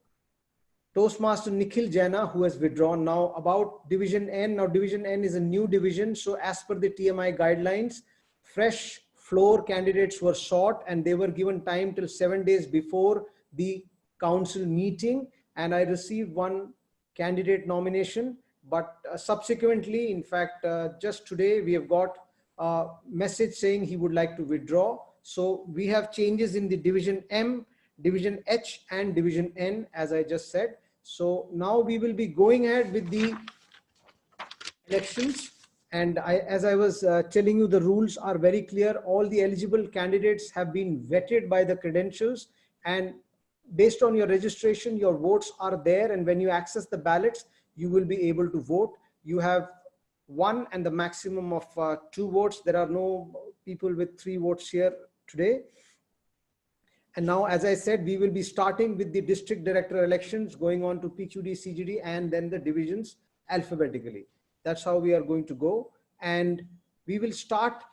Toastmaster Nikhil Jaina, who has withdrawn. Now about Division N, now Division N is a new division. So as per the TMI guidelines, fresh floor candidates were sought, and they were given time till 7 days before the council meeting. And I received one candidate nomination, but subsequently, in fact, just today, we have got a message saying he would like to withdraw. So we have changes in the Division M, Division H, and Division N, as I just said. So now we will be going ahead with the elections. And as I was telling you, the rules are very clear. All the eligible candidates have been vetted by the credentials, and based on your registration, your votes are there. And when you access the ballots, you will be able to vote. You have one and the maximum of 2 votes. There are no people with 3 votes here today. And now, as I said, we will be starting with the district director elections, going on to PQD, CGD, and then the divisions alphabetically. That's how we are going to go. And we will start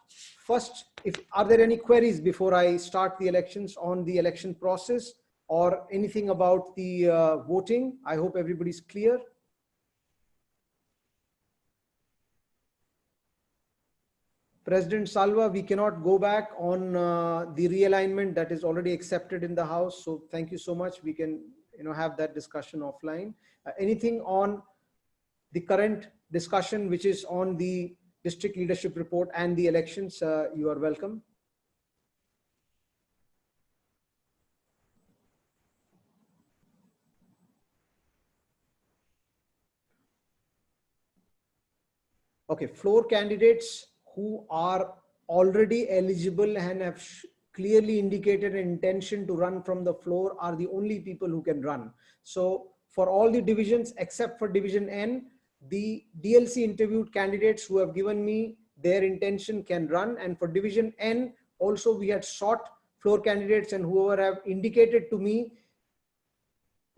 first. Are there any queries before I start the elections on the election process or anything about the voting? I hope everybody's clear. President Salva, we cannot go back on the realignment that is already accepted in the House. So thank you so much. We can have that discussion offline. Anything on the current discussion, which is on the district leadership report and the elections, you are welcome. Okay, floor candidates who are already eligible and have clearly indicated an intention to run from the floor are the only people who can run. So for all the divisions except for division N, the DLC interviewed candidates who have given me their intention can run. And for division N, also we had sought floor candidates, and whoever have indicated to me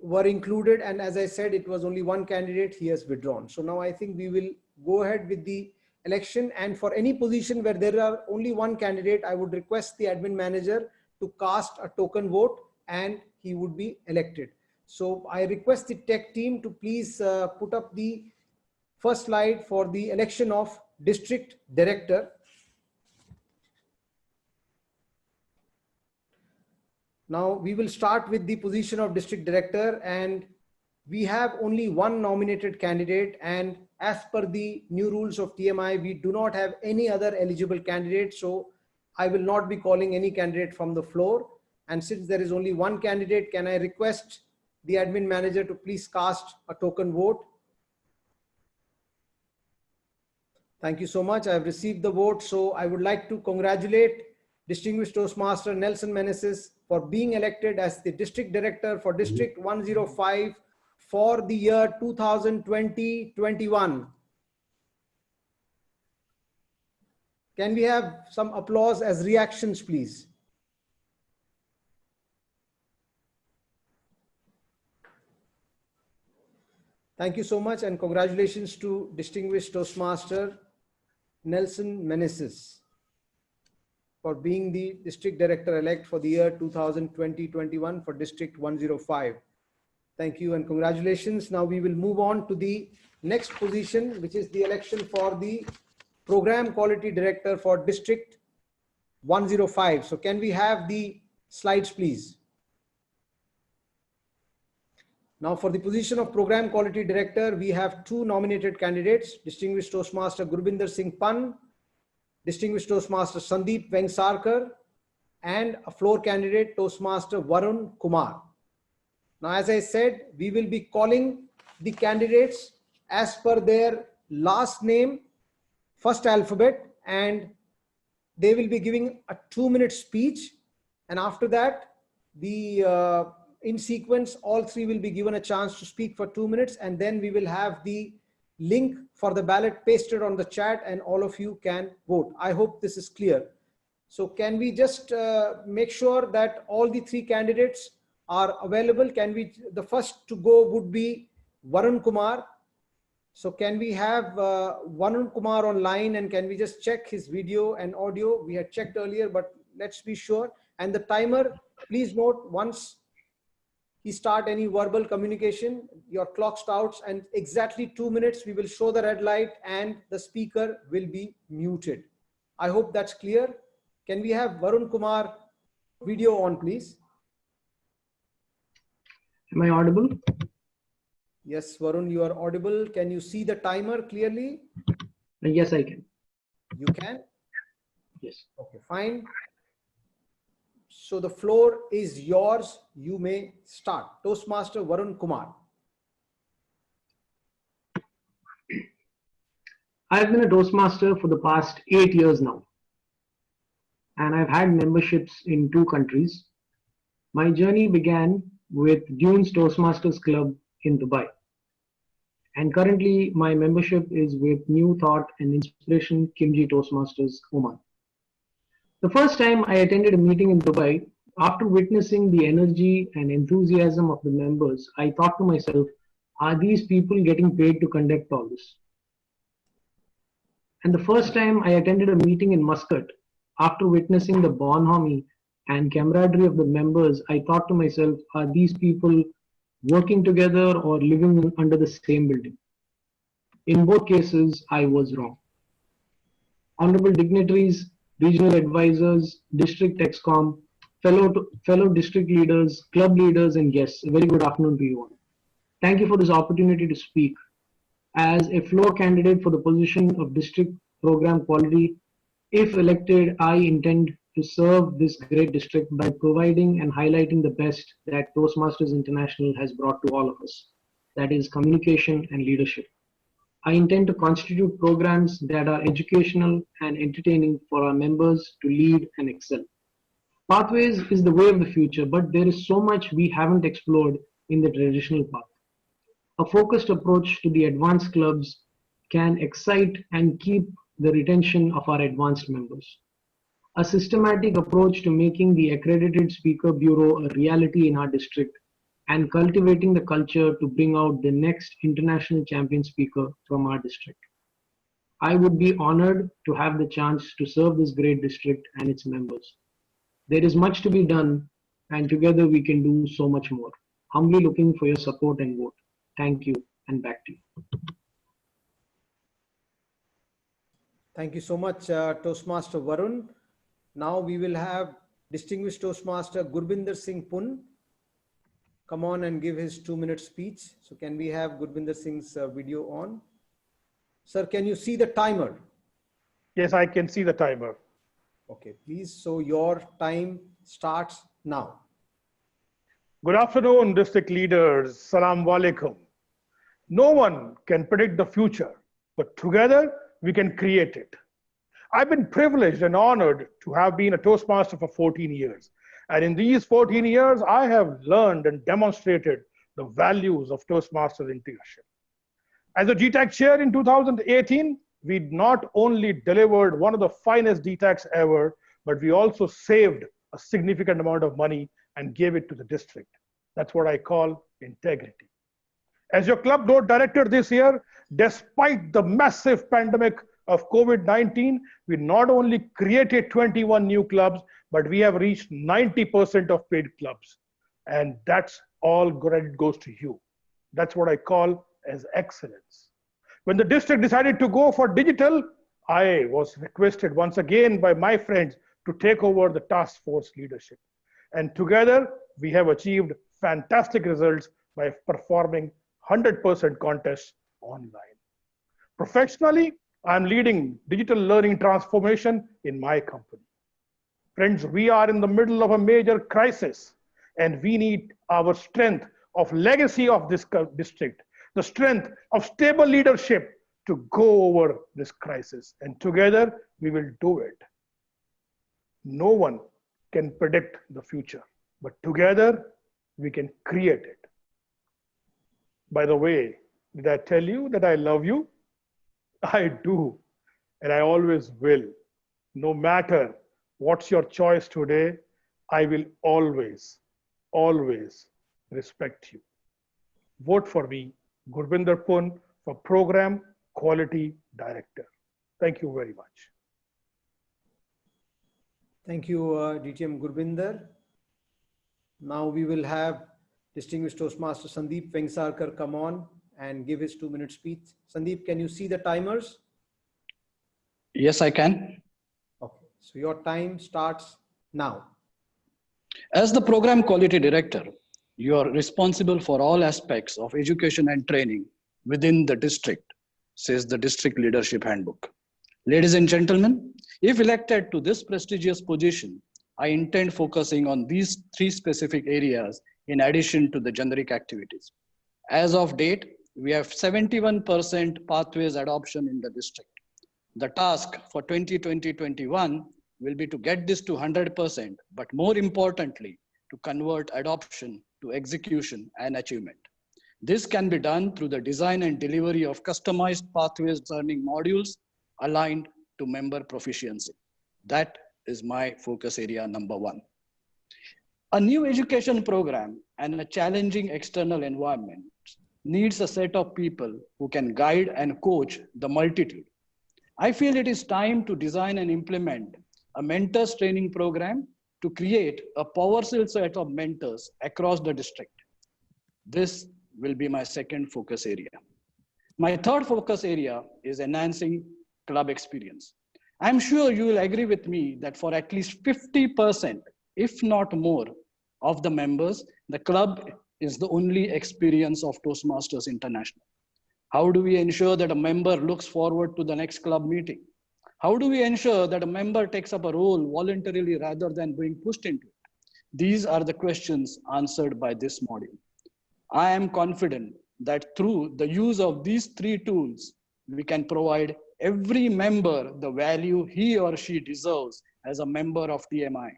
were included. And as I said, it was only one candidate, he has withdrawn. So now I think we will go ahead with the election. And for any position where there are only one candidate, I would request the admin manager to cast a token vote and he would be elected. So I request the tech team to please put up the first slide for the election of district director. Now we will start with the position of district director, and we have only one nominated candidate, and as per the new rules of TMI, we do not have any other eligible candidate. So I will not be calling any candidate from the floor. And since there is only one candidate, can I request the admin manager to please cast a token vote? Thank you so much. I have received the vote. So I would like to congratulate Distinguished Toastmaster Nelson Meneses for being elected as the District Director for District 105 for the year 2020-21. Can we have some applause as reactions, please? Thank you so much, and congratulations to Distinguished Toastmaster Nelson Meneses for being the District Director-elect for the year 2020-21 for District 105. Thank you and congratulations. Now we will move on to the next position, which is the election for the Program Quality Director for District 105. So can we have the slides, please? Now for the position of Program Quality Director, we have two nominated candidates, Distinguished Toastmaster Gurbinder Singh Pann, Distinguished Toastmaster Sandeep Vengsarkar, and a floor candidate, Toastmaster Varun Kumar. Now, as I said, we will be calling the candidates as per their last name, first alphabet, and they will be giving a 2-minute speech. And after that, in sequence, all three will be given a chance to speak for 2 minutes, and then we will have the link for the ballot pasted on the chat and all of you can vote. I hope this is clear. So can we just make sure that all the three candidates are available? Can we, the first to go would be Varun Kumar. So can we have Varun Kumar online, and can we just check his video and audio? We had checked earlier, but let's be sure. And the timer, please note, once he start any verbal communication, your clock starts, and exactly 2 minutes, we will show the red light and the speaker will be muted. I hope that's clear. Can we have Varun Kumar video on, please? Am I audible? Yes, Varun, you are audible. Can you see the timer clearly? Yes, I can. You can? Yes. Okay, fine. So the floor is yours. You may start. Toastmaster Varun Kumar. I've been a Toastmaster for the past 8 years now, and I've had memberships in 2 countries. My journey began with Dunes Toastmasters Club in Dubai, and currently my membership is with New Thought and Inspiration Kimchi Toastmasters Oman. The first time I attended a meeting in Dubai, after witnessing the energy and enthusiasm of the members, I thought to myself, are these people getting paid to conduct all this? And the first time I attended a meeting in Muscat, after witnessing the bonhomie and camaraderie of the members, I thought to myself, are these people working together or living under the same building? In both cases, I was wrong. Honorable dignitaries, regional advisors, district excom, fellow district leaders, club leaders, and guests, a very good afternoon to you all. Thank you for this opportunity to speak. As a floor candidate for the position of District Program Quality, if elected, I intend to serve this great district by providing and highlighting the best that Toastmasters International has brought to all of us, that is communication and leadership. I intend to constitute programs that are educational and entertaining for our members to lead and excel. Pathways is the way of the future, but there is so much we haven't explored in the traditional path. A focused approach to the advanced clubs can excite and keep the retention of our advanced members. A systematic approach to making the accredited speaker bureau a reality in our district and cultivating the culture to bring out the next international champion speaker from our district. I would be honored to have the chance to serve this great district and its members. There is much to be done, and together we can do so much more. Humbly looking for your support and vote. Thank you, and back to you. Thank you so much, Toastmaster Varun. Now we will have distinguished Toastmaster Gurbinder Singh Pun come on and give his 2-minute speech. So can we have Gurbinder Singh's video on? Sir, can you see the timer? Yes, I can see the timer. Okay, please. So your time starts now. Good afternoon, district leaders. Salam Walaikum. No one can predict the future, but together we can create it. I've been privileged and honored to have been a Toastmaster for 14 years. And in these 14 years, I have learned and demonstrated the values of Toastmasters integration. As a GTAC chair in 2018, we not only delivered one of the finest DTACs ever, but we also saved a significant amount of money and gave it to the district. That's what I call integrity. As your club board director this year, despite the massive pandemic of COVID-19, we not only created 21 new clubs, but we have reached 90% of paid clubs. And that's all credit goes to you. That's what I call as excellence. When the district decided to go for digital, I was requested once again by my friends to take over the task force leadership. And together, we have achieved fantastic results by performing 100% contests online. Professionally, I'm leading digital learning transformation in my company. Friends, we are in the middle of a major crisis, and we need our strength of legacy of this district, the strength of stable leadership to go over this crisis. And together, we will do it. No one can predict the future, but together, we can create it. By the way, did I tell you that I love you? I do, and I always will. No matter what's your choice today, I will always, always respect you. Vote for me, Gurbinder Pun, for Program Quality Director. Thank you very much. Thank you, DTM Gurbinder. Now we will have distinguished Toastmaster Sandeep Vengsarkar come on and give his 2-minute speech. Sandeep, can you see the timers? Yes, I can. Okay, so your time starts now. As the program quality director, you are responsible for all aspects of education and training within the district, says the district leadership handbook. Ladies and gentlemen, if elected to this prestigious position, I intend focusing on these 3 specific areas in addition to the generic activities. As of date, we have 71% pathways adoption in the district. The task for 2020-21 will be to get this to 100%, but more importantly, to convert adoption to execution and achievement. This can be done through the design and delivery of customized pathways learning modules aligned to member proficiency. That is my focus area number 1. A new education program and a challenging external environment needs a set of people who can guide and coach the multitude. I feel it is time to design and implement a mentors training program to create a powerful set of mentors across the district. This will be my second focus area. My third focus area is enhancing club experience. I'm sure you will agree with me that for at least 50%, if not more, of the members, the club is the only experience of Toastmasters International. How do we ensure that a member looks forward to the next club meeting? How do we ensure that a member takes up a role voluntarily rather than being pushed into it? These are the questions answered by this module. I am confident that through the use of these 3 tools, we can provide every member the value he or she deserves as a member of TMI.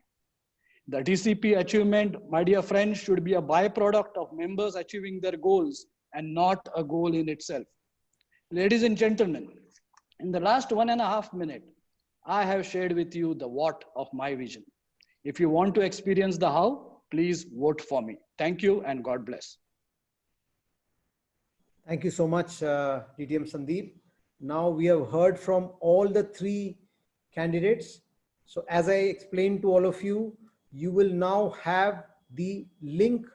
The DCP achievement, my dear friends, should be a byproduct of members achieving their goals and not a goal in itself. Ladies and gentlemen, in the last 1.5 minutes, I have shared with you the what of my vision. If you want to experience the how, please vote for me. Thank you and God bless. Thank you so much, DTM Sandeep. Now we have heard from all the three candidates. So as I explained to all of you, you will now have the link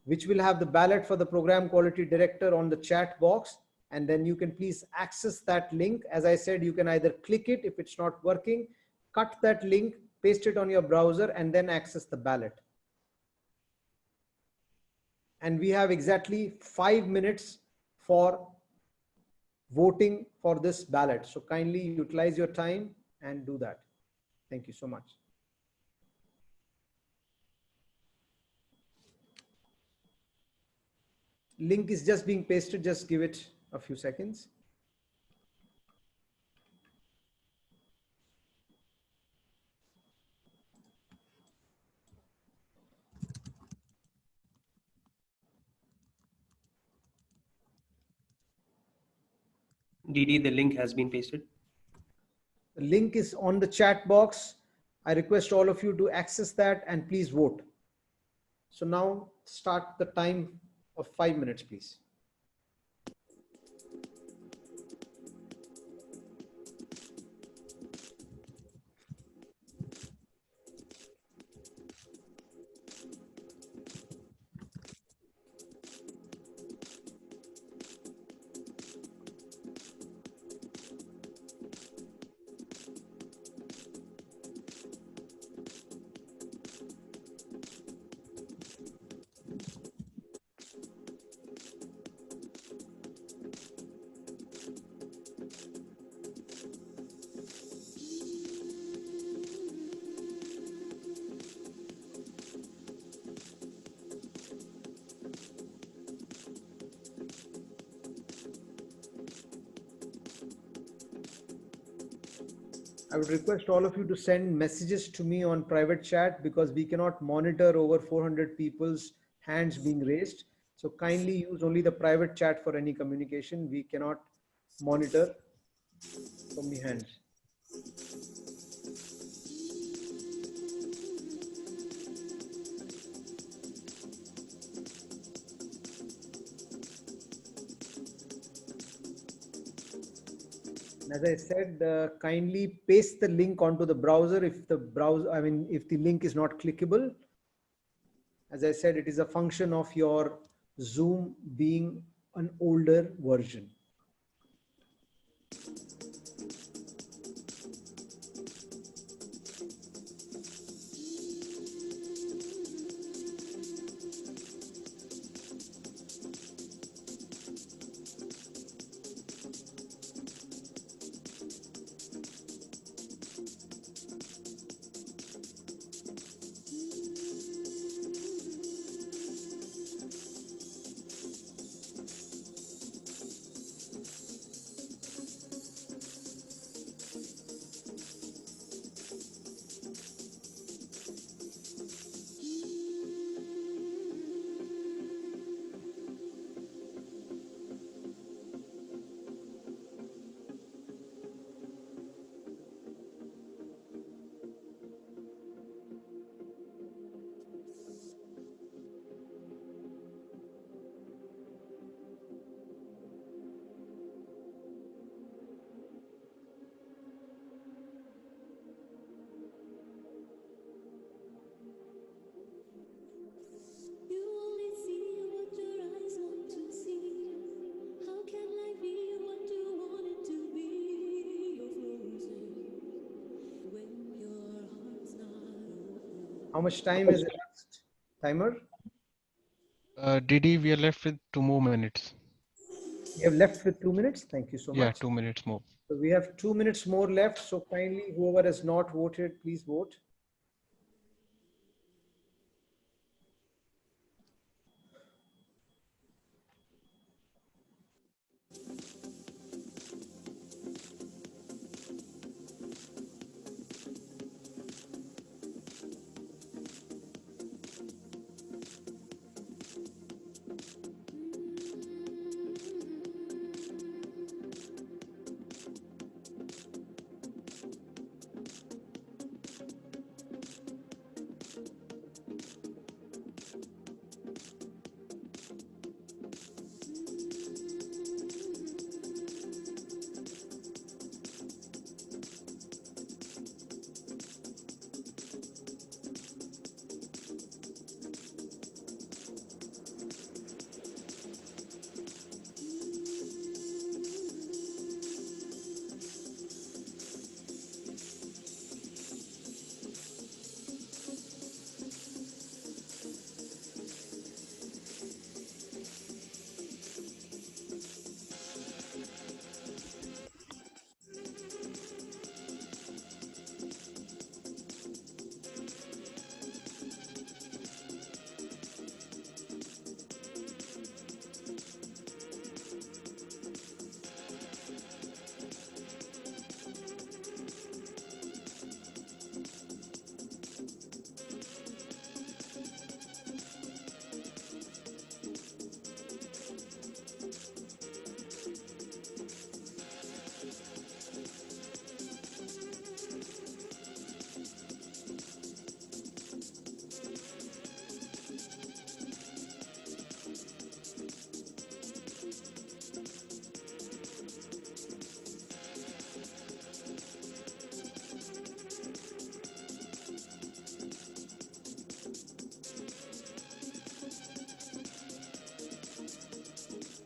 which will have the ballot for the program quality director on the chat box. And then you can please access that link. As I said, you can either click it if it's not working, cut that link, paste it on your browser, and then access the ballot. And we have exactly 5 minutes for voting for this ballot. So kindly utilize your time and do that. Thank you so much. Link is just being pasted. Just give it a few seconds. DD, the link has been pasted. The link is on the chat box. I request all of you to access that and please vote. So now start the time of 5 minutes, please. I would request all of you to send messages to me on private chat because we cannot monitor over 400 people's hands being raised. So kindly use only the private chat for any communication. We cannot monitor from the hands. As I said, kindly paste the link onto the browser if the if the link is not clickable. As I said, it is a function of your Zoom being an older version. How much time is elapsed? Timer? DD, we are left with 2 more minutes. You have left with 2 minutes. Thank you so much. Yeah, 2 minutes more. So we have 2 minutes more left. So kindly, whoever has not voted, please vote.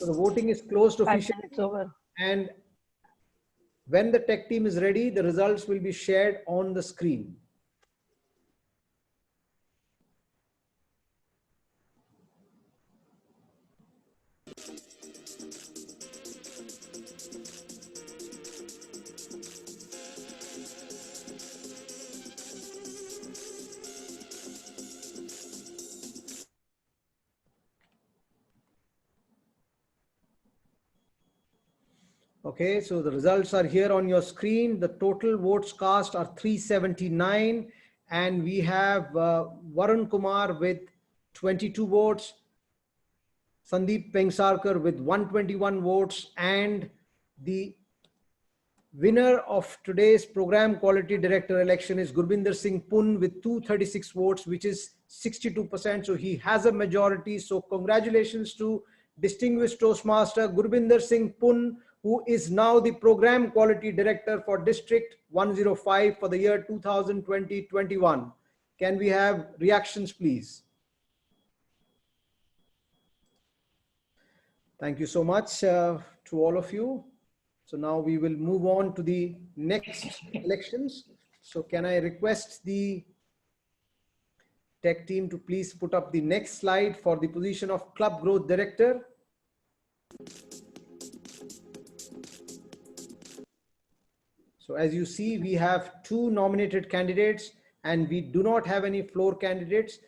So the voting is closed officially. It's over. And when the tech team is ready, the results will be shared on the screen. Okay, so the results are here on your screen. The total votes cast are 379, and we have Varun Kumar with 22 votes, Sandeep Pengsarkar with 121 votes, and the winner of today's program quality director election is Gurbinder Singh Pun with 236 votes, which is 62%. So he has a majority. So congratulations to distinguished Toastmaster Gurbinder Singh Pun, who is now the program quality director for District 105 for the year 2020-21. Can we have reactions, please? Thank you so much to all of you. So now we will move on to the next elections. So can I request the tech team to please put up the next slide for the position of Club Growth Director. So as you see, we have 2 nominated candidates and we do not have any floor candidates,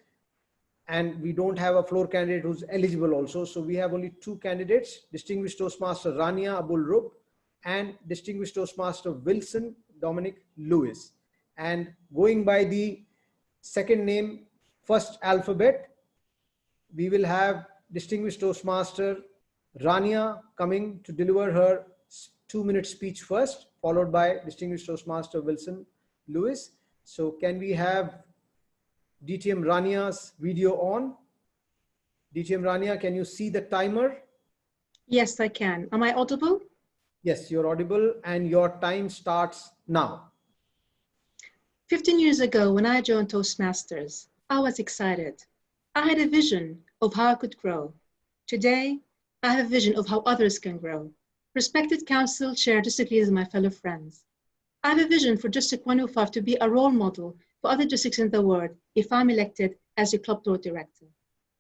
and we don't have a floor candidate who's eligible also. So we have only 2 candidates, Distinguished Toastmaster Rania Abul Rub and Distinguished Toastmaster Wilson Dominic Lewis. And going by the second name, first alphabet, we will have Distinguished Toastmaster Rania coming to deliver her 2-minute speech first, followed by Distinguished Toastmaster Wilson Lewis. So can we have DTM Rania's video on? DTM Rania, can you see the timer? Yes, I can. Am I audible? Yes, you're audible and your time starts now. 15 years ago, when I joined Toastmasters, I was excited. I had a vision of how I could grow. Today, I have a vision of how others can grow. Respected Council Chair, District Leaders, and my fellow friends, I have a vision for District 105 to be a role model for other districts in the world if I'm elected as the Club Growth Director.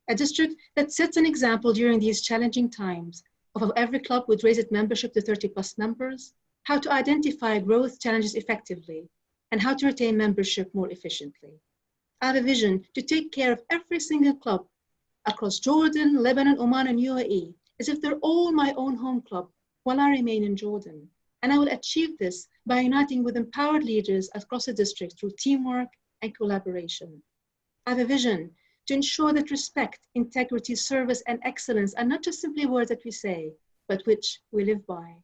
A district that sets an example during these challenging times of how every club would raise its membership to 30+ members, how to identify growth challenges effectively, and how to retain membership more efficiently. I have a vision to take care of every single club across Jordan, Lebanon, Oman, and UAE as if they're all my own home club while I remain in Jordan. And I will achieve this by uniting with empowered leaders across the district through teamwork and collaboration. I have a vision to ensure that respect, integrity, service, and excellence are not just simply words that we say, but which we live by.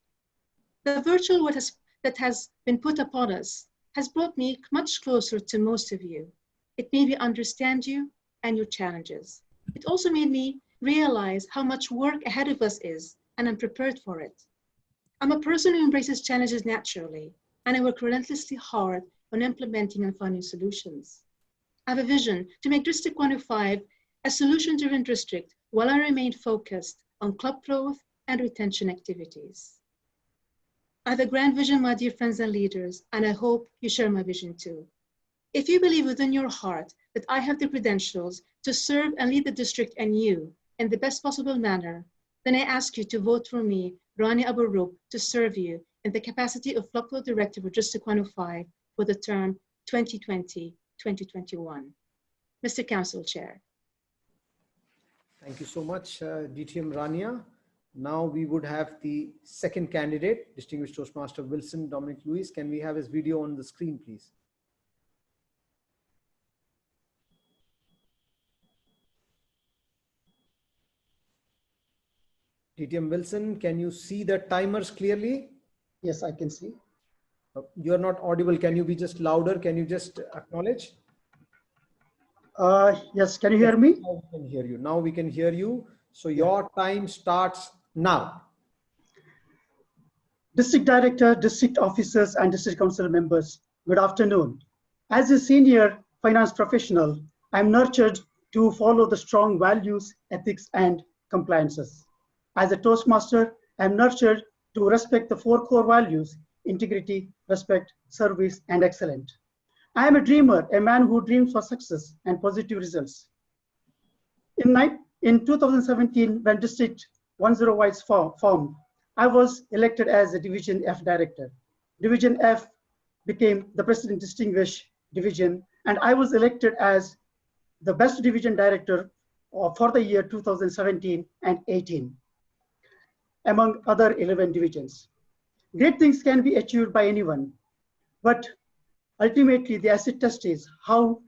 The virtual word that has been put upon us has brought me much closer to most of you. It made me understand you and your challenges. It also made me realize how much work ahead of us is, and I'm prepared for it. I'm a person who embraces challenges naturally, and I work relentlessly hard on implementing and finding solutions. I have a vision to make District 105 a solution-driven district while I remain focused on club growth and retention activities. I have a grand vision, my dear friends and leaders, and I hope you share my vision too. If you believe within your heart that I have the credentials to serve and lead the district and you in the best possible manner, then I ask you to vote for me, Rania Abul Rub, to serve you in the capacity of Club Growth Director for District 105 for the term 2020-2021. Mr. Council Chair. Thank you so much, DTM Rania. Now we would have the second candidate, Distinguished Toastmaster Wilson Dominic Lewis. Can we have his video on the screen, please? DTM Wilson, can you see the timers clearly? Yes, I can see. You're not audible. Can you be just louder? Can you just acknowledge? Yes, can you hear me? Now we can hear you. Now we can hear you. So your time starts now. District Director, District Officers, and District Council members, good afternoon. As a senior finance professional, I'm nurtured to follow the strong values, ethics, and compliances. As a Toastmaster, I am nurtured to respect the four core values: integrity, respect, service, and excellence. I am a dreamer, a man who dreams for success and positive results. In 2017, when District 105 was formed, I was elected as a Division F Director. Division F became the President Distinguished Division, and I was elected as the Best Division Director for the year 2017 and 18, among other 11 divisions. Great things can be achieved by anyone, but ultimately the acid test is how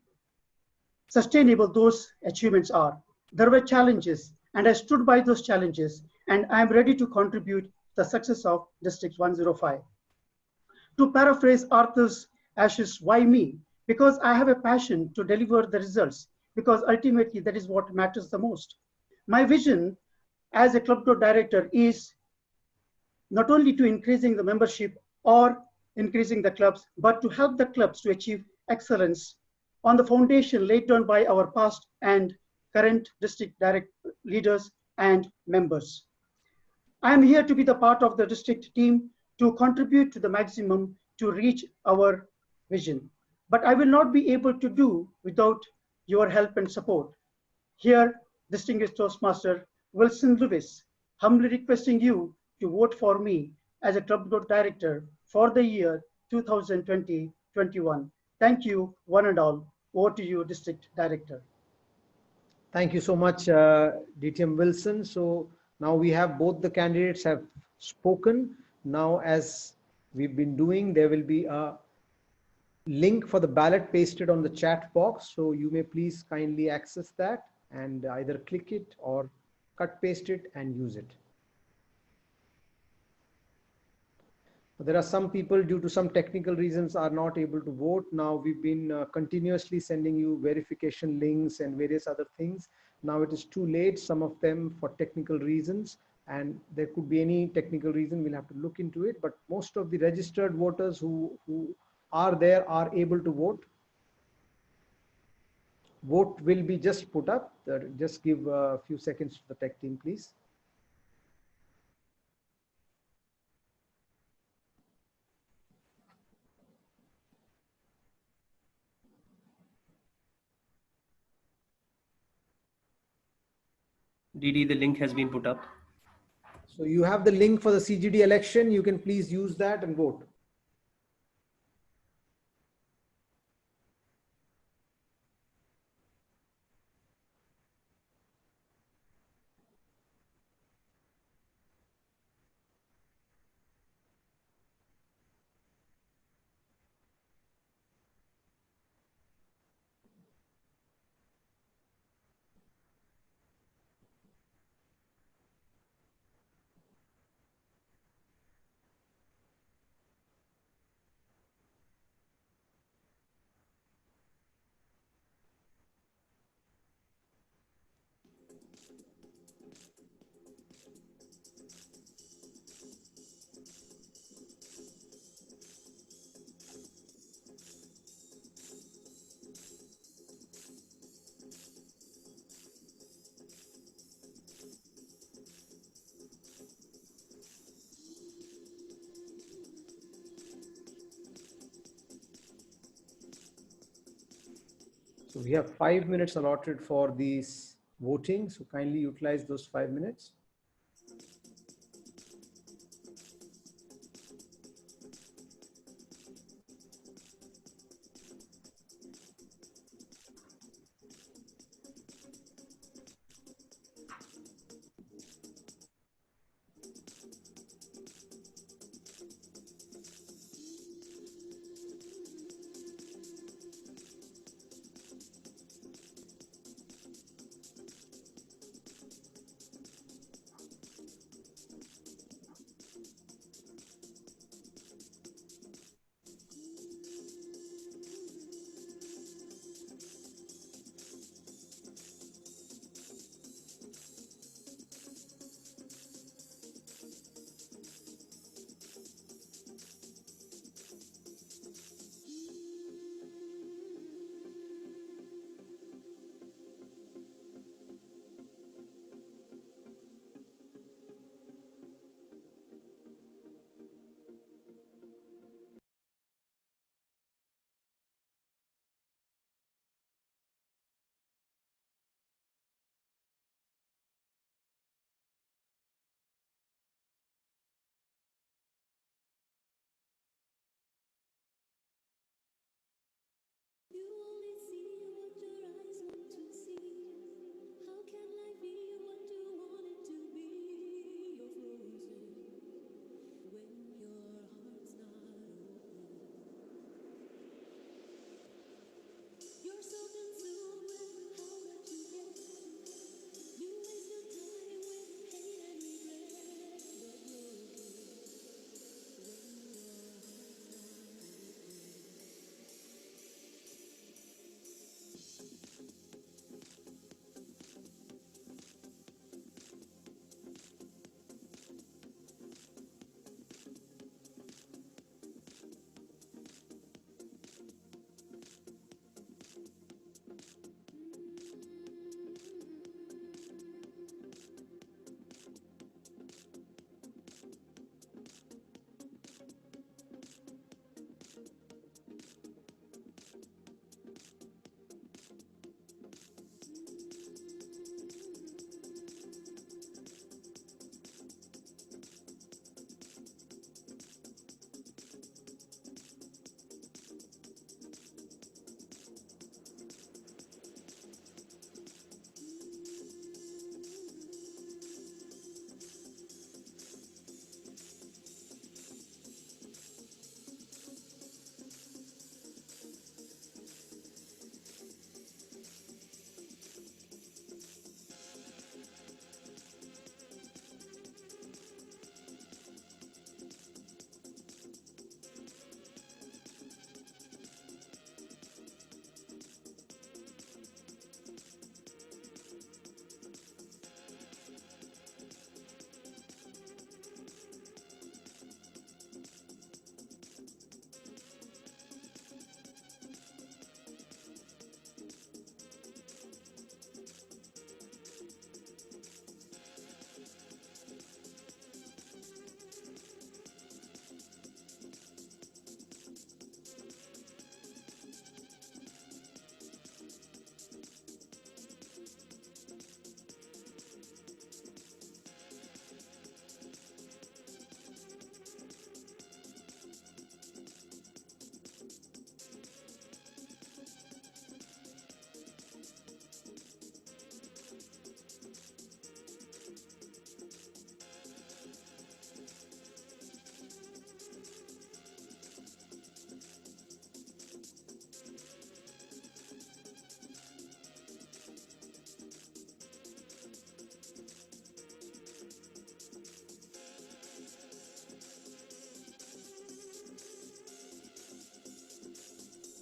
sustainable those achievements are. There were challenges, and I stood by those challenges, and I am ready to contribute to the success of District 105. To paraphrase Arthur Ashe's "Why me?" Because I have a passion to deliver the results, because ultimately that is what matters the most. My vision as a club director is not only to increasing the membership or increasing the clubs, but to help the clubs to achieve excellence on the foundation laid down by our past and current district direct leaders and members. I am here to be the part of the district team to contribute to the maximum to reach our vision. But I will not be able to do without your help and support. Here, distinguished Toastmaster Wilson Lewis, humbly requesting you to vote for me as a club director for the year 2020-21. Thank you, one and all. Over to you, District Director. Thank you so much, DTM Wilson. So now we have both the candidates have spoken. Now, as we've been doing, there will be a link for the ballot pasted on the chat box. So you may please kindly access that and either click it or cut paste it and use it. There are some people, due to some technical reasons, are not able to vote. Now we've been continuously sending you verification links and various other things. Now it is too late, some of them for technical reasons, and there could be any technical reason, we'll have to look into it. But most of the registered voters who are there are able to vote. Vote will be just put up. Just give a few seconds to the tech team, please. DD, the link has been put up. So you have the link for the CGD election. You can please use that and vote. So we have 5 minutes allotted for these voting. So kindly utilize those 5 minutes.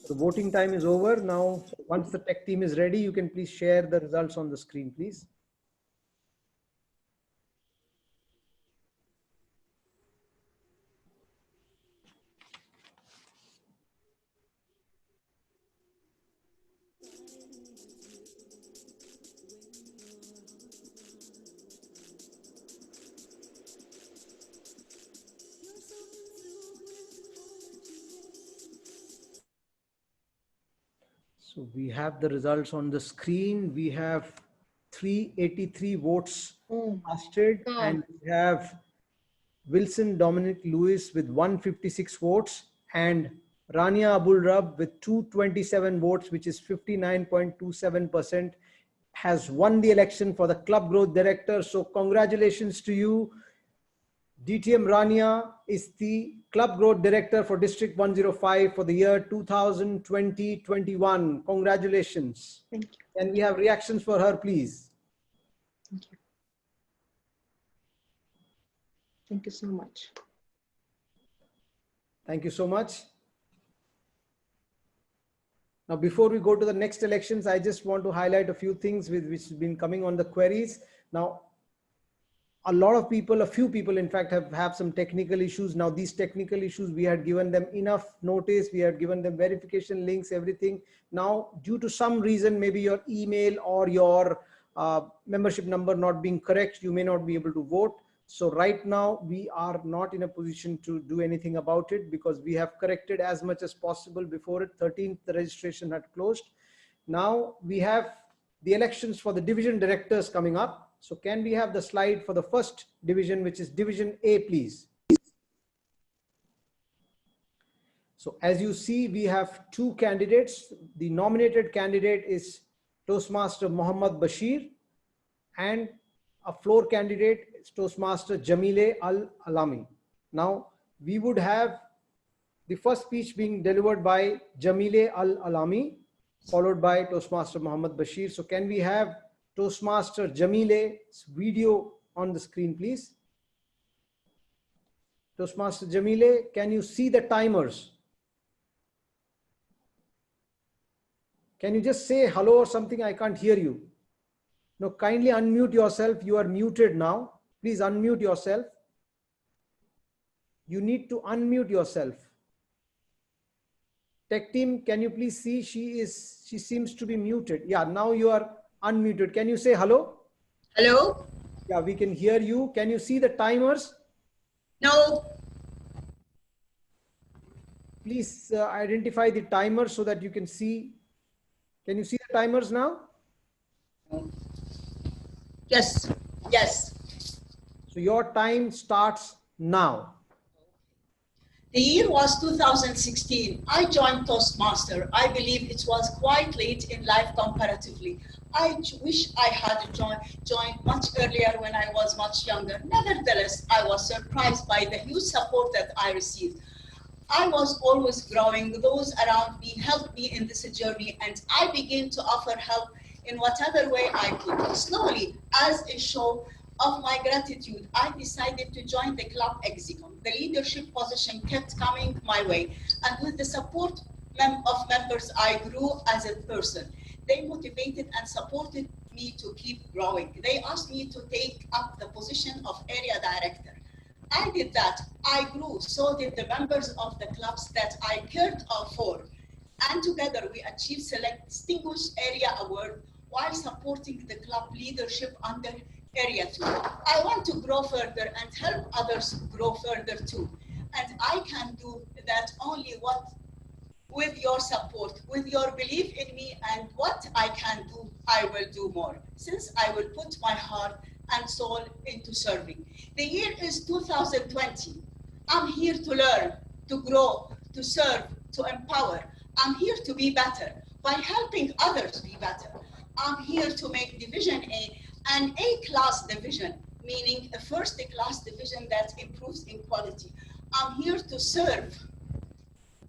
The voting time is over. Now, once the tech team is ready, you can please share the results on the screen, please. So we have the results on the screen. We have 383 votes casted, and we have Wilson Dominic Lewis with 156 votes and Rania Abul Rab with 227 votes, which is 59.27%, has won the election for the Club Growth Director. So congratulations to you. DTM Rania is the Club Growth Director for District 105 for the year 2020-21. Congratulations. Thank you. Can we have reactions for her, please? Thank you. Thank you so much. Thank you so much. Now, before we go to the next elections, I just want to highlight a few things which have been coming on the queries. Now, a lot of people, a few people, in fact, have some technical issues. Now, these technical issues, we had given them enough notice. We had given them verification links, everything. Now, due to some reason, maybe your email or your membership number not being correct, you may not be able to vote. So right now, we are not in a position to do anything about it because we have corrected as much as possible before it. 13th, the registration had closed. Now we have the elections for the division directors coming up. So can we have the slide for the first division, which is Division A, please? So as you see, we have two candidates. The nominated candidate is Toastmaster Muhammad Bashir, and a floor candidate is Toastmaster Jamile Al-Alami. Now, we would have the first speech being delivered by Jamile Al-Alami, followed by Toastmaster Muhammad Bashir. So can we have Toastmaster Jamile's video on the screen, please? Toastmaster Jamile, can you see the timers? Can you just say hello or something? I can't hear you. No, kindly unmute yourself. You are muted now. Please unmute yourself. You need to unmute yourself. Tech team, can you please see? She seems to be muted. Yeah, now you are unmuted. Can you say hello? Hello? Yeah, we can hear you. Can you see the timers? No. Please identify the timer so that you can see. Can you see the timers now? Yes. Yes. So your time starts now. The year was 2016. I joined Toastmaster. I believe it was quite late in life comparatively. I wish I had joined much earlier when I was much younger. Nevertheless, I was surprised by the huge support that I received. I was always growing. Those around me helped me in this journey, and I began to offer help in whatever way I could. Slowly, as a show of my gratitude, I decided to join the club execom. The leadership position kept coming my way, and with the support of members, I grew as a person. They motivated and supported me to keep growing. They asked me to take up the position of area director. I did that. I grew. So did the members of the clubs that I cared for. And together we achieved select distinguished area award while supporting the club leadership under Area 2. I want to grow further and help others grow further too. And I can do that only with your support, with your belief in me, and what I can do, I will do more, since I will put my heart and soul into serving. The year is 2020. I'm here to learn, to grow, to serve, to empower. I'm here to be better by helping others be better. I'm here to make Division A an A-class division, meaning a first-class division that improves in quality. I'm here to serve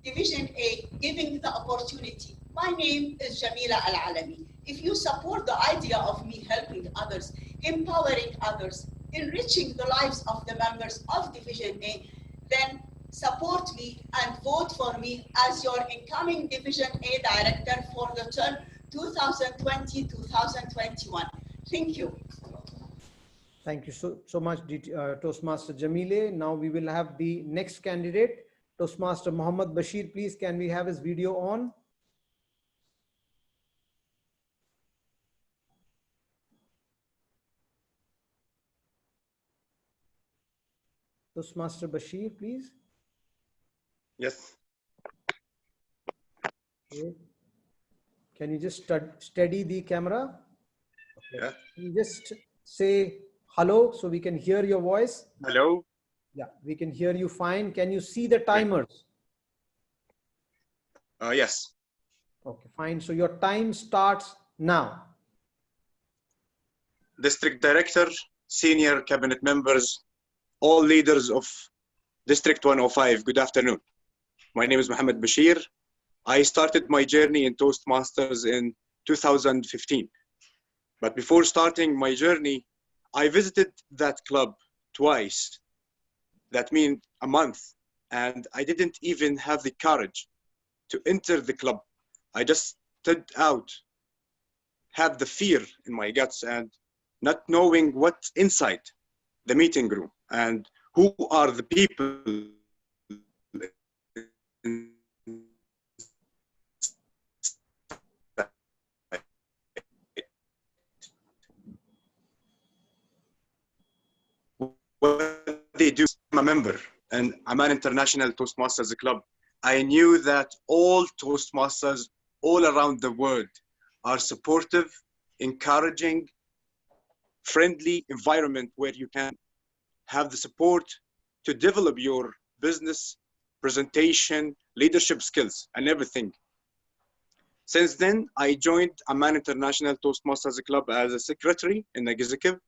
Division A, giving the opportunity. My name is Jamila Al-Alami. If you support the idea of me helping others, empowering others, enriching the lives of the members of Division A, then support me and vote for me as your incoming Division A Director for the term 2020-2021. Thank you. Thank you so much, Toastmaster Jamile. Now we will have the next candidate, Toastmaster Mohammed Bashir. Please, can we have his video on? Toastmaster Bashir, please. Yes. Okay. Can you just steady the camera? Okay. Yeah. Can you just say hello so we can hear your voice? Hello. Yeah, we can hear you fine. Can you see the timers? Yes. Okay, fine. So your time starts now. District Director, senior cabinet members, all leaders of District 105, good afternoon. My name is Mohammed Bashir. I started my journey in Toastmasters in 2015. But before starting my journey, I visited that club twice. That means a month. And I didn't even have the courage to enter the club. I just stood out, had the fear in my guts and not knowing what's inside the meeting room and who are the people what they do. I'm a member and I'm an international Toastmasters club. I knew that all Toastmasters all around the world are supportive, encouraging, friendly environment where you can have the support to develop your business, presentation, leadership skills, and everything. Since then, I joined Amman International Toastmasters Club as a secretary in the executive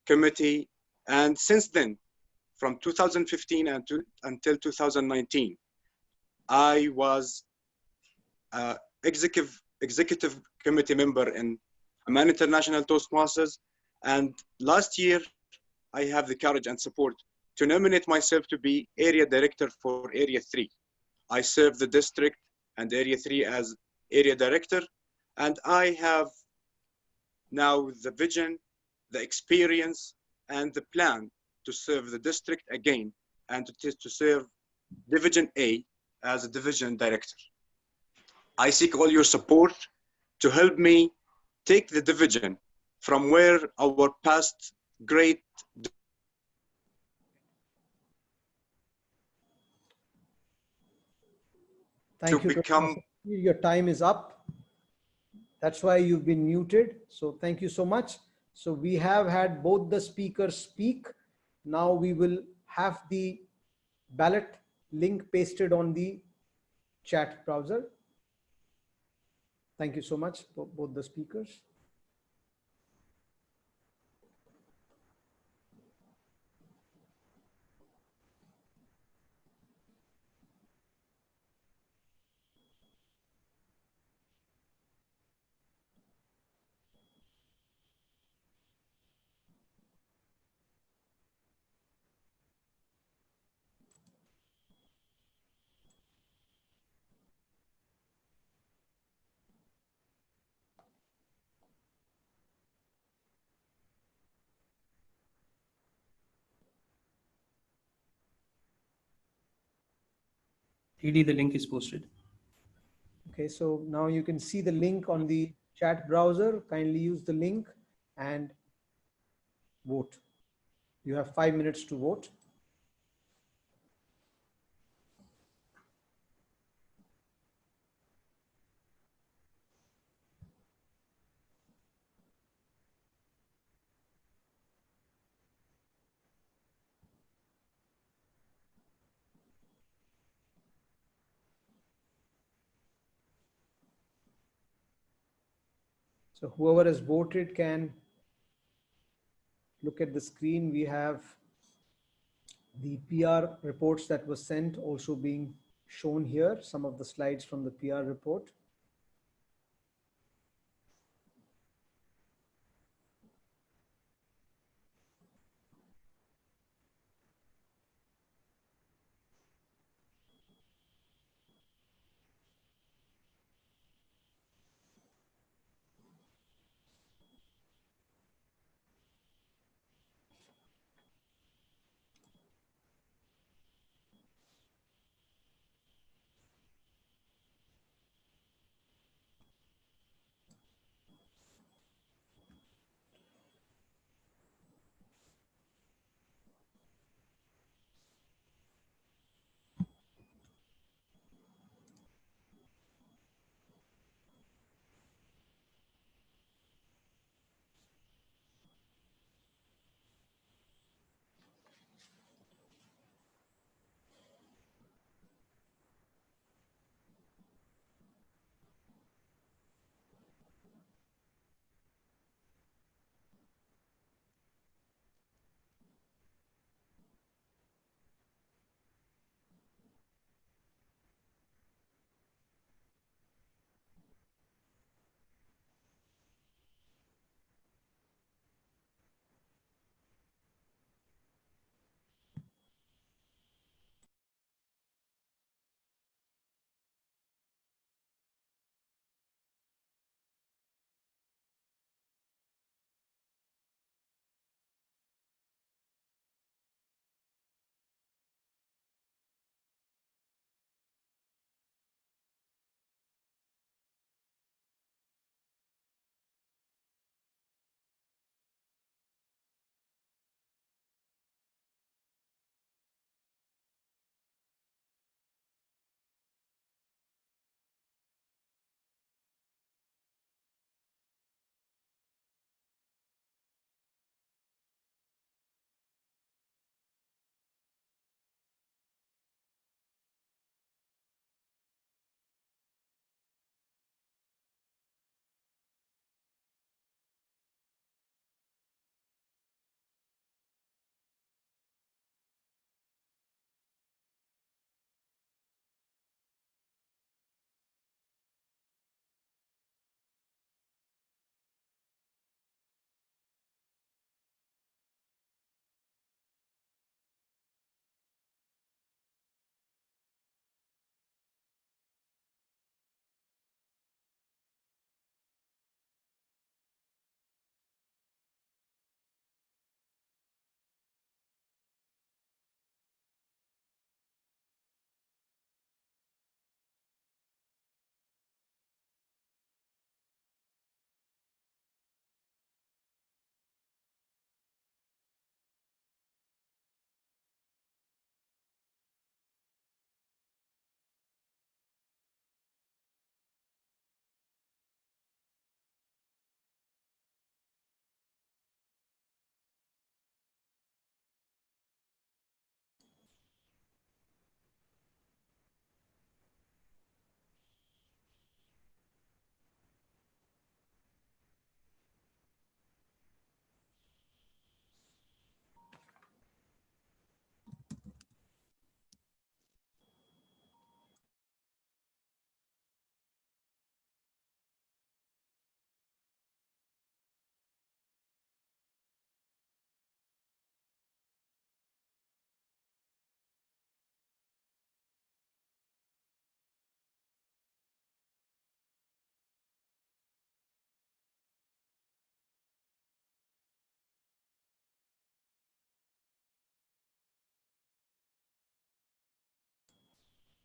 committee. And since then, from 2015 until 2019, I was executive committee member in Amman International Toastmasters. And last year, I have the courage and support to nominate myself to be area director for Area 3. I serve the district and Area 3 as area director, and I have now the vision, the experience, and the plan to serve the district again and to serve Division A as a division director. I seek all your support to help me take the division from where our past great Thank you. Your time is up. That's why you've been muted. So thank you so much. So we have had both the speakers speak. Now we will have the ballot link pasted on the chat browser. Thank you so much for both the speakers. TD, the link is posted. Okay, so now you can see the link on the chat browser. Kindly use the link and vote. You have 5 minutes to vote. So whoever has voted can look at the screen. We have the PR reports that were sent also being shown here. Some of the slides from the PR report.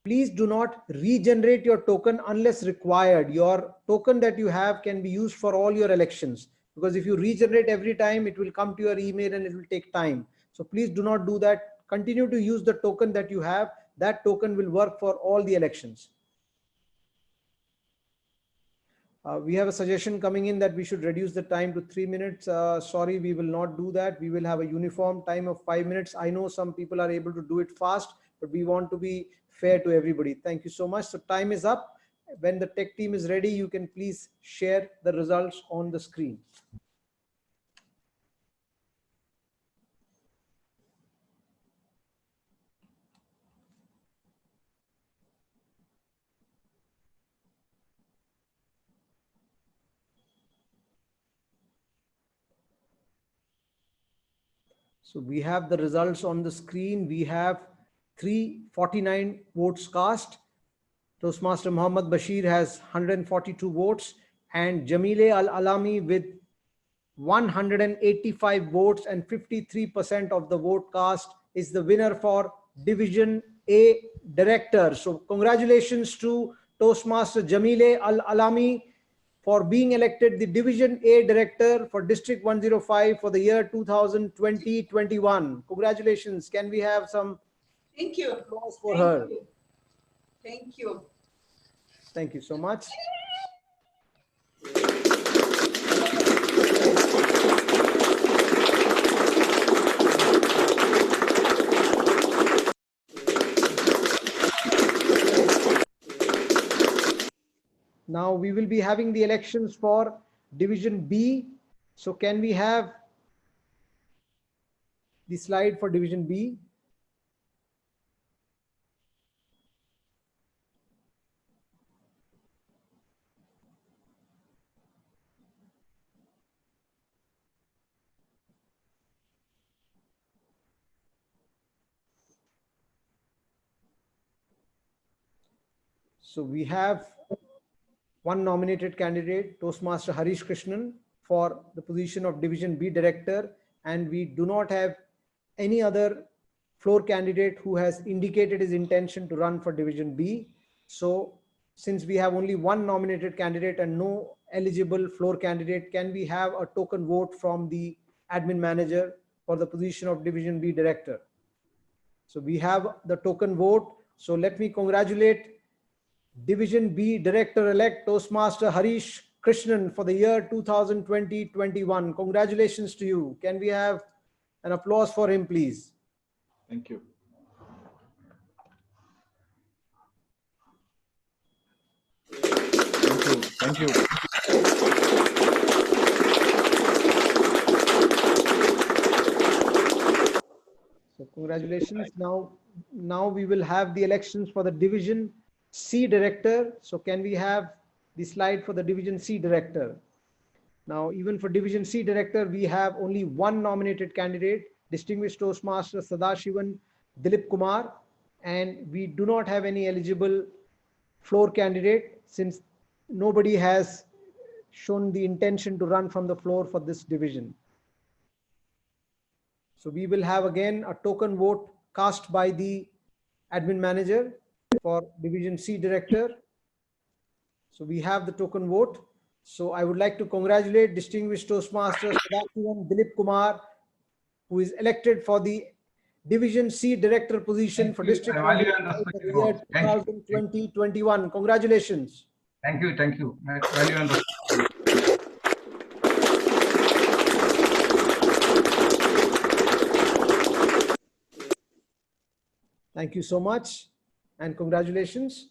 Please do not regenerate your token unless required. Your token that you have can be used for all your elections, because if you regenerate every time, it will come to your email and it will take time. So please do not do that. Continue to use the token that you have. That token will work for all the elections. We have a suggestion coming in that we should reduce the time to 3 minutes. Sorry, we will not do that. We will have a uniform time of 5 minutes. I know some people are able to do it fast, but we want to be fair to everybody. Thank you so much. So time is up. When the tech team is ready, you can please share the results on the screen. So we have the results on the screen. We have 349 votes cast. Toastmaster Muhammad Bashir has 142 votes, and Jamile Al-Alami with 185 votes and 53% of the vote cast is the winner for Division A Director. So congratulations to Toastmaster Jamile Al-Alami for being elected the Division A Director for District 105 for the year 2020-21. Congratulations. Can we have some Thank you. applause for her? Thank you. Thank you so much. Now we will be having the elections for Division B. So can we have the slide for Division B? So we have one nominated candidate, Toastmaster Harish Krishnan, for the position of Division B Director, and we do not have any other floor candidate who has indicated his intention to run for Division B. So since we have only one nominated candidate and no eligible floor candidate, can we have a token vote from the admin manager for the position of Division B Director? So we have the token vote. So let me congratulate Division B Director-elect Toastmaster Harish Krishnan for the year 2020-21. Congratulations to you. Can we have an applause for him, please? Thank you. Thank you. Thank you. So congratulations. Now we will have the elections for the Division C Director. So can we have the slide for the Division C Director? Now, even for Division C Director, we have only one nominated candidate, Distinguished Toastmaster Sadashivan Dilip Kumar, and we do not have any eligible floor candidate since nobody has shown the intention to run from the floor for this division. So we will have again a token vote cast by the admin manager for Division C Director. So we have the token vote. So I would like to congratulate Distinguished Toastmaster Sadashivan Dilip Kumar, who is elected for the Division C Director position for District 2020-21. Congratulations. Thank you. Thank you. Value and respect. Thank you so much and congratulations.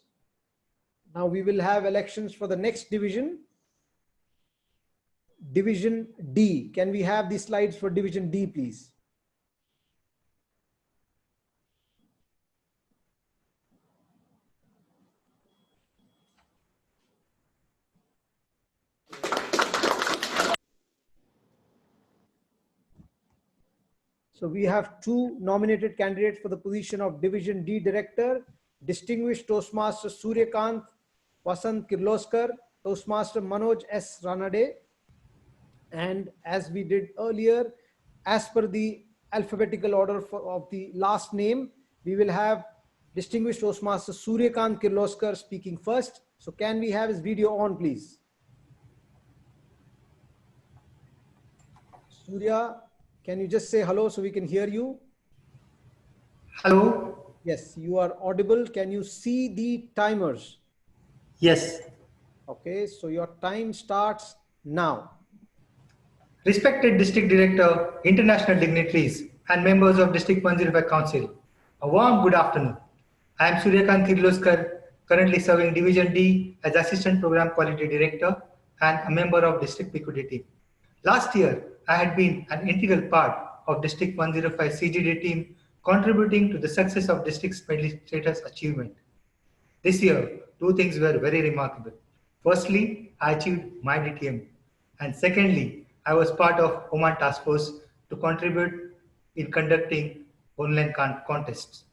Now we will have elections for the next division, Division D. Can we have the slides for Division D, please? So we have two nominated candidates for the position of Division D Director, Distinguished Toastmaster Suryakant Vasant Kirloskar, Toastmaster Manoj S. Ranade. And as we did earlier, as per the alphabetical order of the last name, we will have Distinguished Toastmaster Suryakant Kirloskar speaking first. So can we have his video on, please? Surya, can you just say hello so we can hear you? Hello. Yes, you are audible. Can you see the timers? Yes. Okay, so your time starts now. Respected District Director, international dignitaries, and members of District105 Council, a warm good afternoon. I am Suryakant Kirloskar, currently serving Division D as Assistant Program Quality Director and a member of District PQD team. Last year, I had been an integral part of District105 CGD team, contributing to the success of District's status achievement. This year, two things were very remarkable. Firstly, I achieved my DTM. And secondly, I was part of Oman Task Force to contribute in conducting online contests.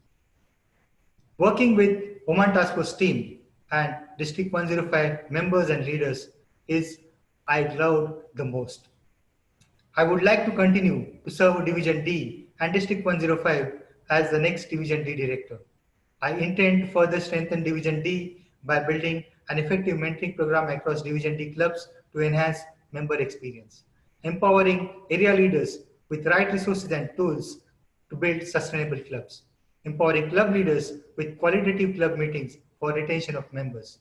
Working with Oman Task Force team and District105 members and leaders is I loved the most. I would like to continue to serve Division D and District105 as the next Division D director. I intend to further strengthen Division D by building an effective mentoring program across Division D clubs to enhance member experience, empowering area leaders with right resources and tools to build sustainable clubs, empowering club leaders with qualitative club meetings for retention of members,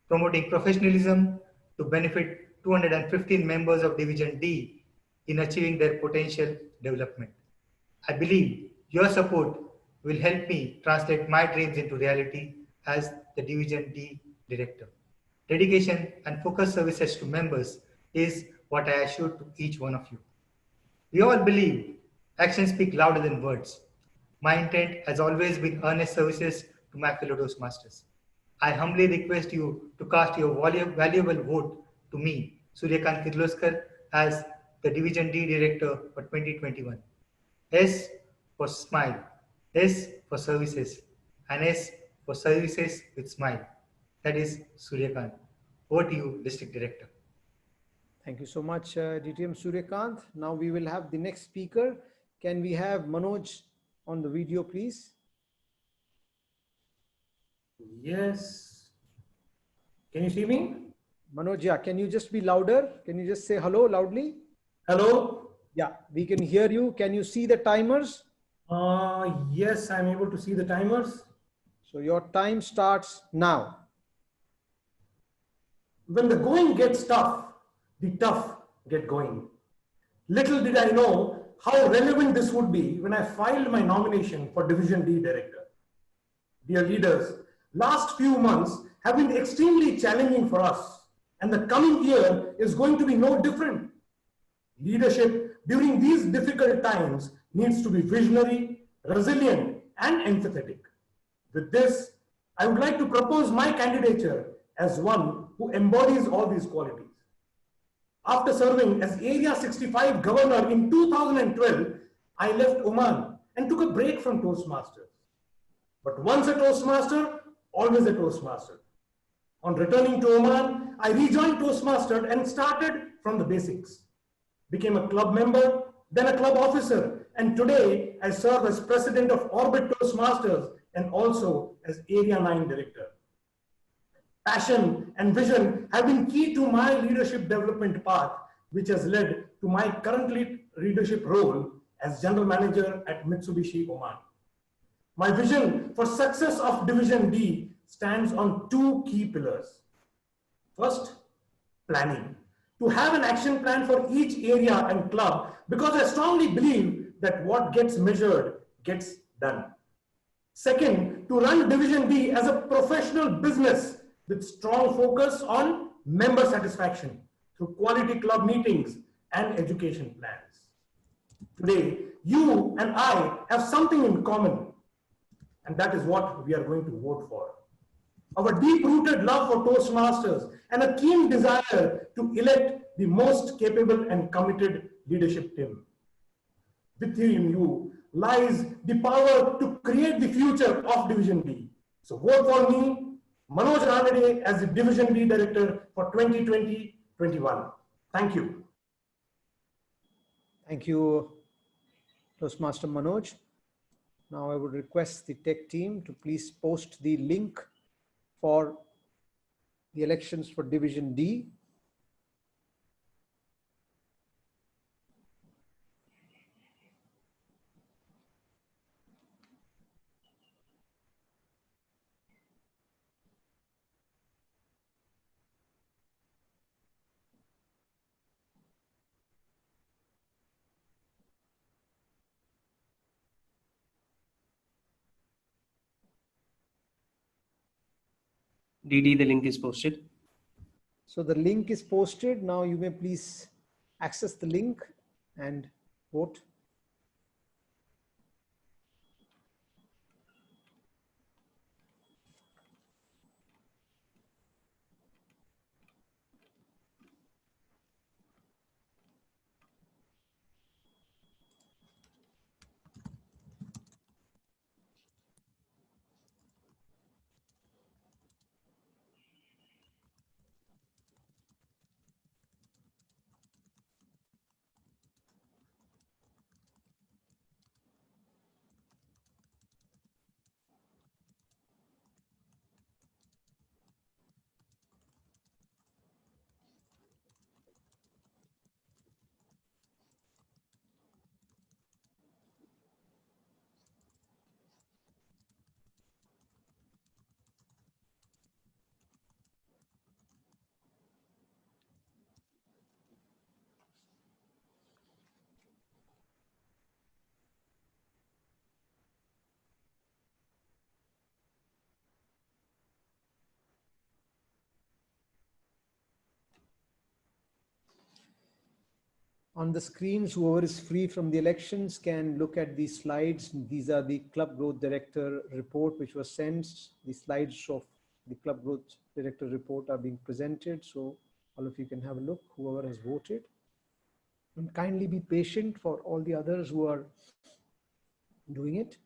promoting professionalism to benefit 215 members of Division D in achieving their potential development. I believe your support will help me translate my dreams into reality as the Division D director. Dedication and focused services to members is what I assure to each one of you. We all believe actions speak louder than words. My intent has always been earnest services to my fellow Toastmasters. I humbly request you to cast your valuable vote to me, Suryakant Kirloskar, as the Division D Director for 2021. S for smile, S for services, and S for services with smile. That is Suryakant. Over to you, District Director. Thank you so much, DTM Suryakant. Now we will have the next speaker. Can we have Manoj on the video, please? Yes. Can you see me? Manoj, yeah, can you just be louder? Can you just say hello loudly? Hello? Yeah, we can hear you. Can you see the timers? Yes, I'm able to see the timers. So your time starts now. When the going gets tough, the tough get going. Little did I know how relevant this would be when I filed my nomination for Division D Director. Dear leaders, last few months have been extremely challenging for us, and the coming year is going to be no different. Leadership during these difficult times needs to be visionary, resilient, and empathetic. With this, I would like to propose my candidature as one who embodies all these qualities. After serving as Area 65 Governor in 2012, I left Oman and took a break from Toastmasters. But once a Toastmaster, always a Toastmaster. On returning to Oman, I rejoined Toastmasters and started from the basics. Became a club member, then a club officer, and today I serve as President of Orbit Toastmasters and also as Area 9 Director. Passion and vision have been key to my leadership development path, which has led to my current leadership role as General Manager at Mitsubishi Oman. My vision for success of Division D stands on two key pillars. First, planning. To have an action plan for each area and club, because I strongly believe that what gets measured gets done. Second, to run Division D as a professional business with strong focus on member satisfaction through quality club meetings and education plans. Today, you and I have something in common, and that is what we are going to vote for. Our deep-rooted love for Toastmasters and a keen desire to elect the most capable and committed leadership team. Within you lies the power to create the future of Division D. So vote for me, Manoj Ranade, as the Division D Director for 2020-21. Thank you. Thank you, Toastmaster Manoj. Now I would request the tech team to please post the link for the elections for Division D. DD, the link is posted. So the link is posted. Now you may please access the link and vote. On the screens, whoever is free from the elections can look at these slides. These are the Club Growth Director report which was sent. The slides of the Club Growth Director report are being presented. So all of you can have a look, whoever has voted. And kindly be patient for all the others who are doing it.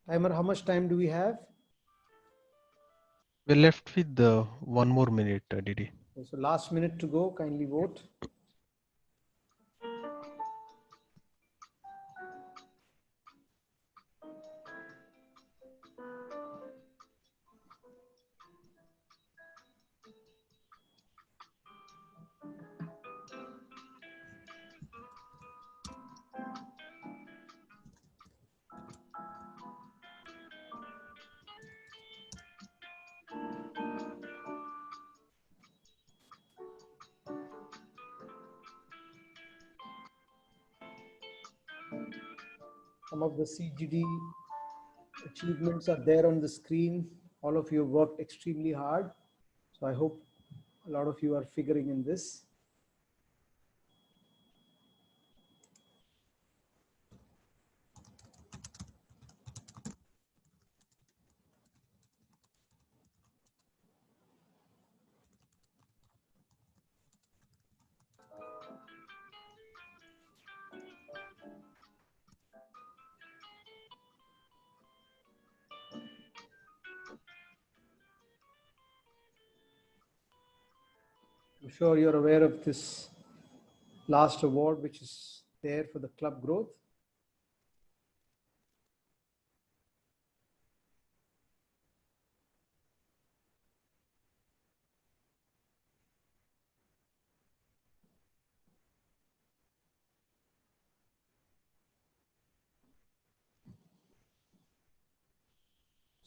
Timer, how much time do we have? We're left with 1 more minute, Didi. So last minute to go, kindly vote. Some of the CGD achievements are there on the screen. All of you have worked extremely hard. So I hope a lot of you are figuring in this. I'm sure you're aware of this last award, which is there for the club growth.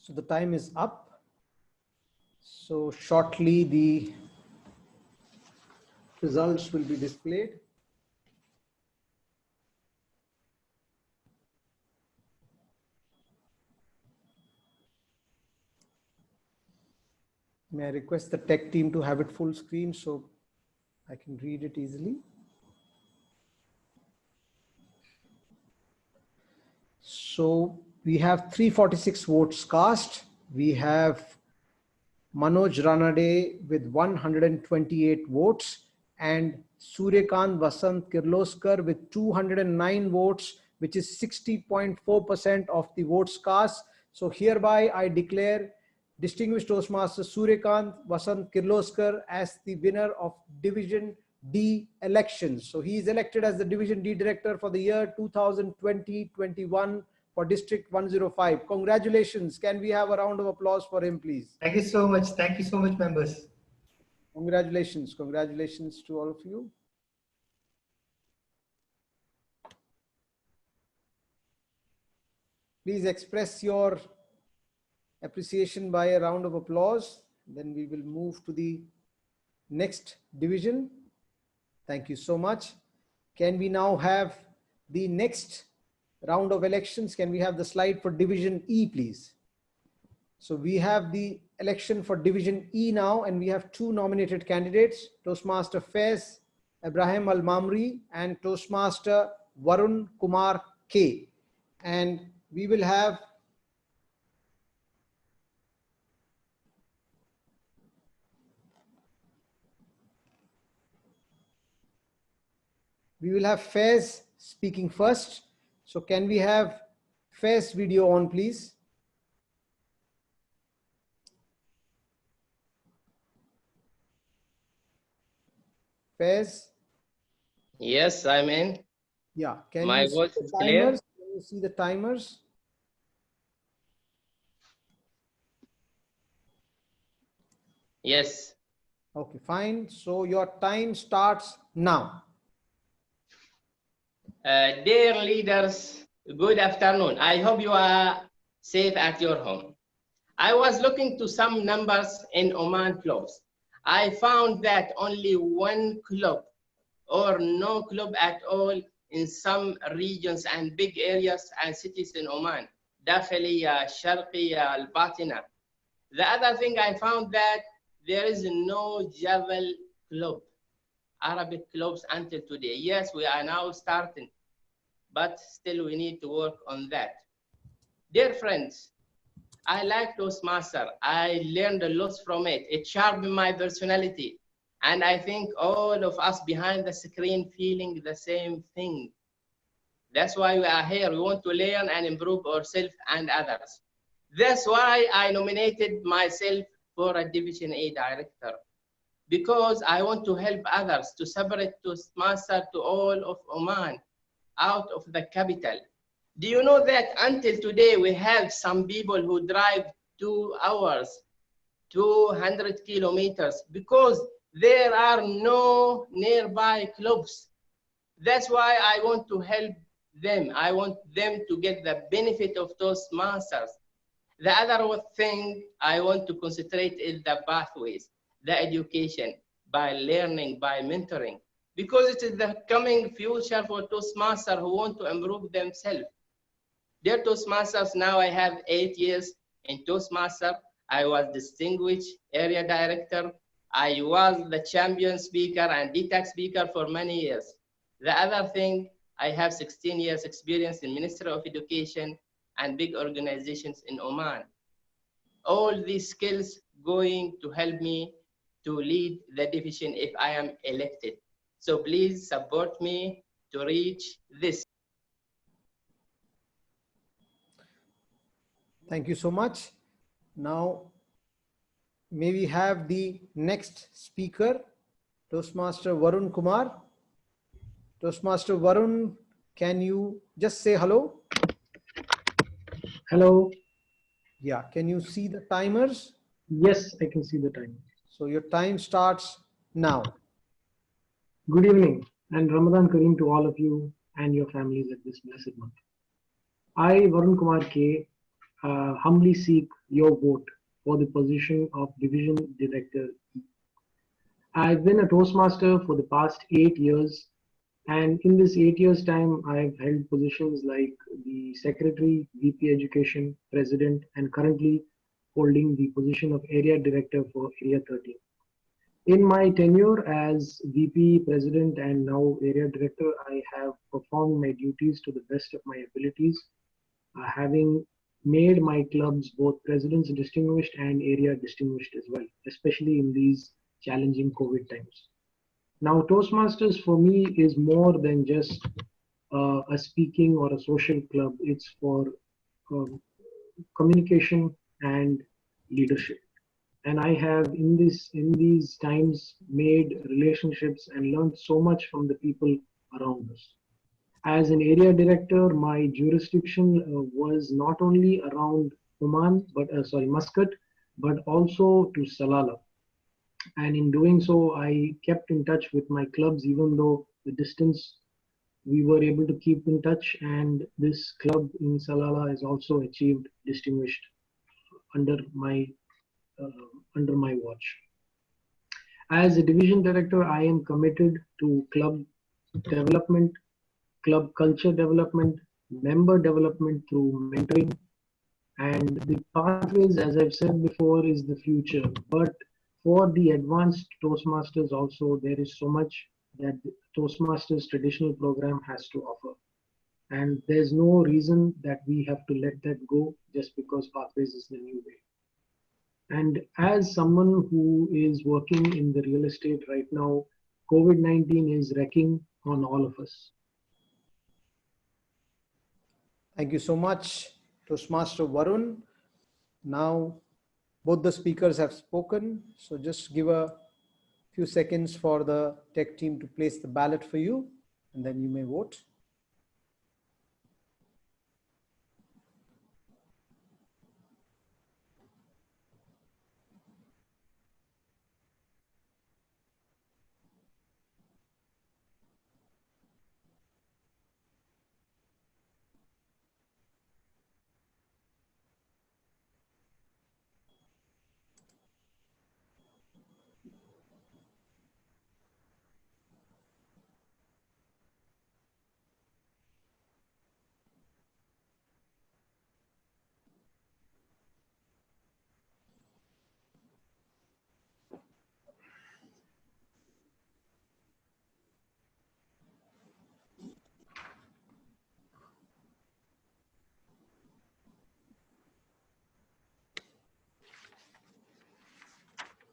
So the time is up. So shortly the results will be displayed. May I request the tech team to have it full screen so I can read it easily. So we have 346 votes cast. We have Manoj Ranade with 128 votes and Suryakant Vasant Kirloskar with 209 votes, which is 60.4% of the votes cast. So hereby I declare Distinguished Toastmaster Suryakant Vasant Kirloskar as the winner of Division D elections. So he is elected as the Division D Director for the year 2020-21 for District 105. Congratulations. Can we have a round of applause for him, please? Thank you so much. Thank you so much, members. Congratulations. Congratulations to all of you. Please express your appreciation by a round of applause. Then we will move to the next division. Thank you so much. Can we now have the next round of elections? Can we have the slide for Division E, please? So we have the election for Division E now, and we have two nominated candidates, Toastmaster Faiz Ibrahim Al-Mamri and Toastmaster Varun Kumar K. And we will have Faiz speaking first. So can we have Faiz video on, please? Faiz? Yes, I'm in. Yeah. Can My you see voice the is clear? timers? Can you see the timers? Yes. Okay, fine. So your time starts now. Dear leaders, good afternoon. I hope you are safe at your home. I was looking to some numbers in Oman clubs. I found that only one club or no club at all in some regions and big areas and cities in Oman. Dakhiliya, Sharqiya, Al-Batina. The other thing I found that there is no Jebel club, Arabic clubs until today. Yes, we are now starting, but still we need to work on that. Dear friends, I like Toastmaster. I learned a lot from it. It sharpened my personality. And I think all of us behind the screen feeling the same thing. That's why we are here. We want to learn and improve ourselves and others. That's why I nominated myself for a Division A director, because I want to help others to separate Toastmaster to all of Oman out of the capital. Do you know that until today we have some people who drive 2 hours, 200 kilometers, because there are no nearby clubs. That's why I want to help them. I want them to get the benefit of Toastmasters. The other thing I want to concentrate is the pathways, the education, by learning, by mentoring, because it is the coming future for Toastmasters who want to improve themselves. Dear Toastmasters, now I have 8 years in Toastmaster. I was distinguished area director. I was the champion speaker and DTAC speaker for many years. The other thing, I have 16 years experience in Ministry of Education and big organizations in Oman. All these skills going to help me to lead the division if I am elected. So please support me to reach this. Thank you so much. Now, may we have the next speaker, Toastmaster Varun Kumar. Toastmaster Varun, can you just say hello? Hello. Yeah, can you see the timers? Yes, I can see the time. So your time starts now. Good evening and Ramadan Kareem to all of you and your families at this blessed month. I, Varun Kumar K, humbly seek your vote for the position of Division Director. I've been a Toastmaster for the past 8 years, and in this 8 years time, I've held positions like the Secretary, VP Education, President, and currently holding the position of Area Director for Area 13. In my tenure as VP, President, and now Area Director, I have performed my duties to the best of my abilities, having made my clubs both President's Distinguished and Area Distinguished as well, especially in these challenging COVID times. Now, Toastmasters for me is more than just a speaking or a social club. It's for communication and leadership. And I have in these times made relationships and learned so much from the people around us. As an area director, my jurisdiction was not only around Oman, Muscat, but also to Salalah. And in doing so, I kept in touch with my clubs, even though the distance we were able to keep in touch. And this club in Salalah has also achieved distinguished under my watch. As a division director, I am committed to club development, club culture development, member development through mentoring, and the pathways, as I've said before, is the future. But for the advanced Toastmasters also, there is so much that the Toastmasters traditional program has to offer. And there's no reason that we have to let that go just because pathways is the new way. And as someone who is working in the real estate right now, COVID-19 is wrecking on all of us. Thank you so much, Toastmaster Varun. Now, both the speakers have spoken, so just give a few seconds for the tech team to place the ballot for you, and then you may vote.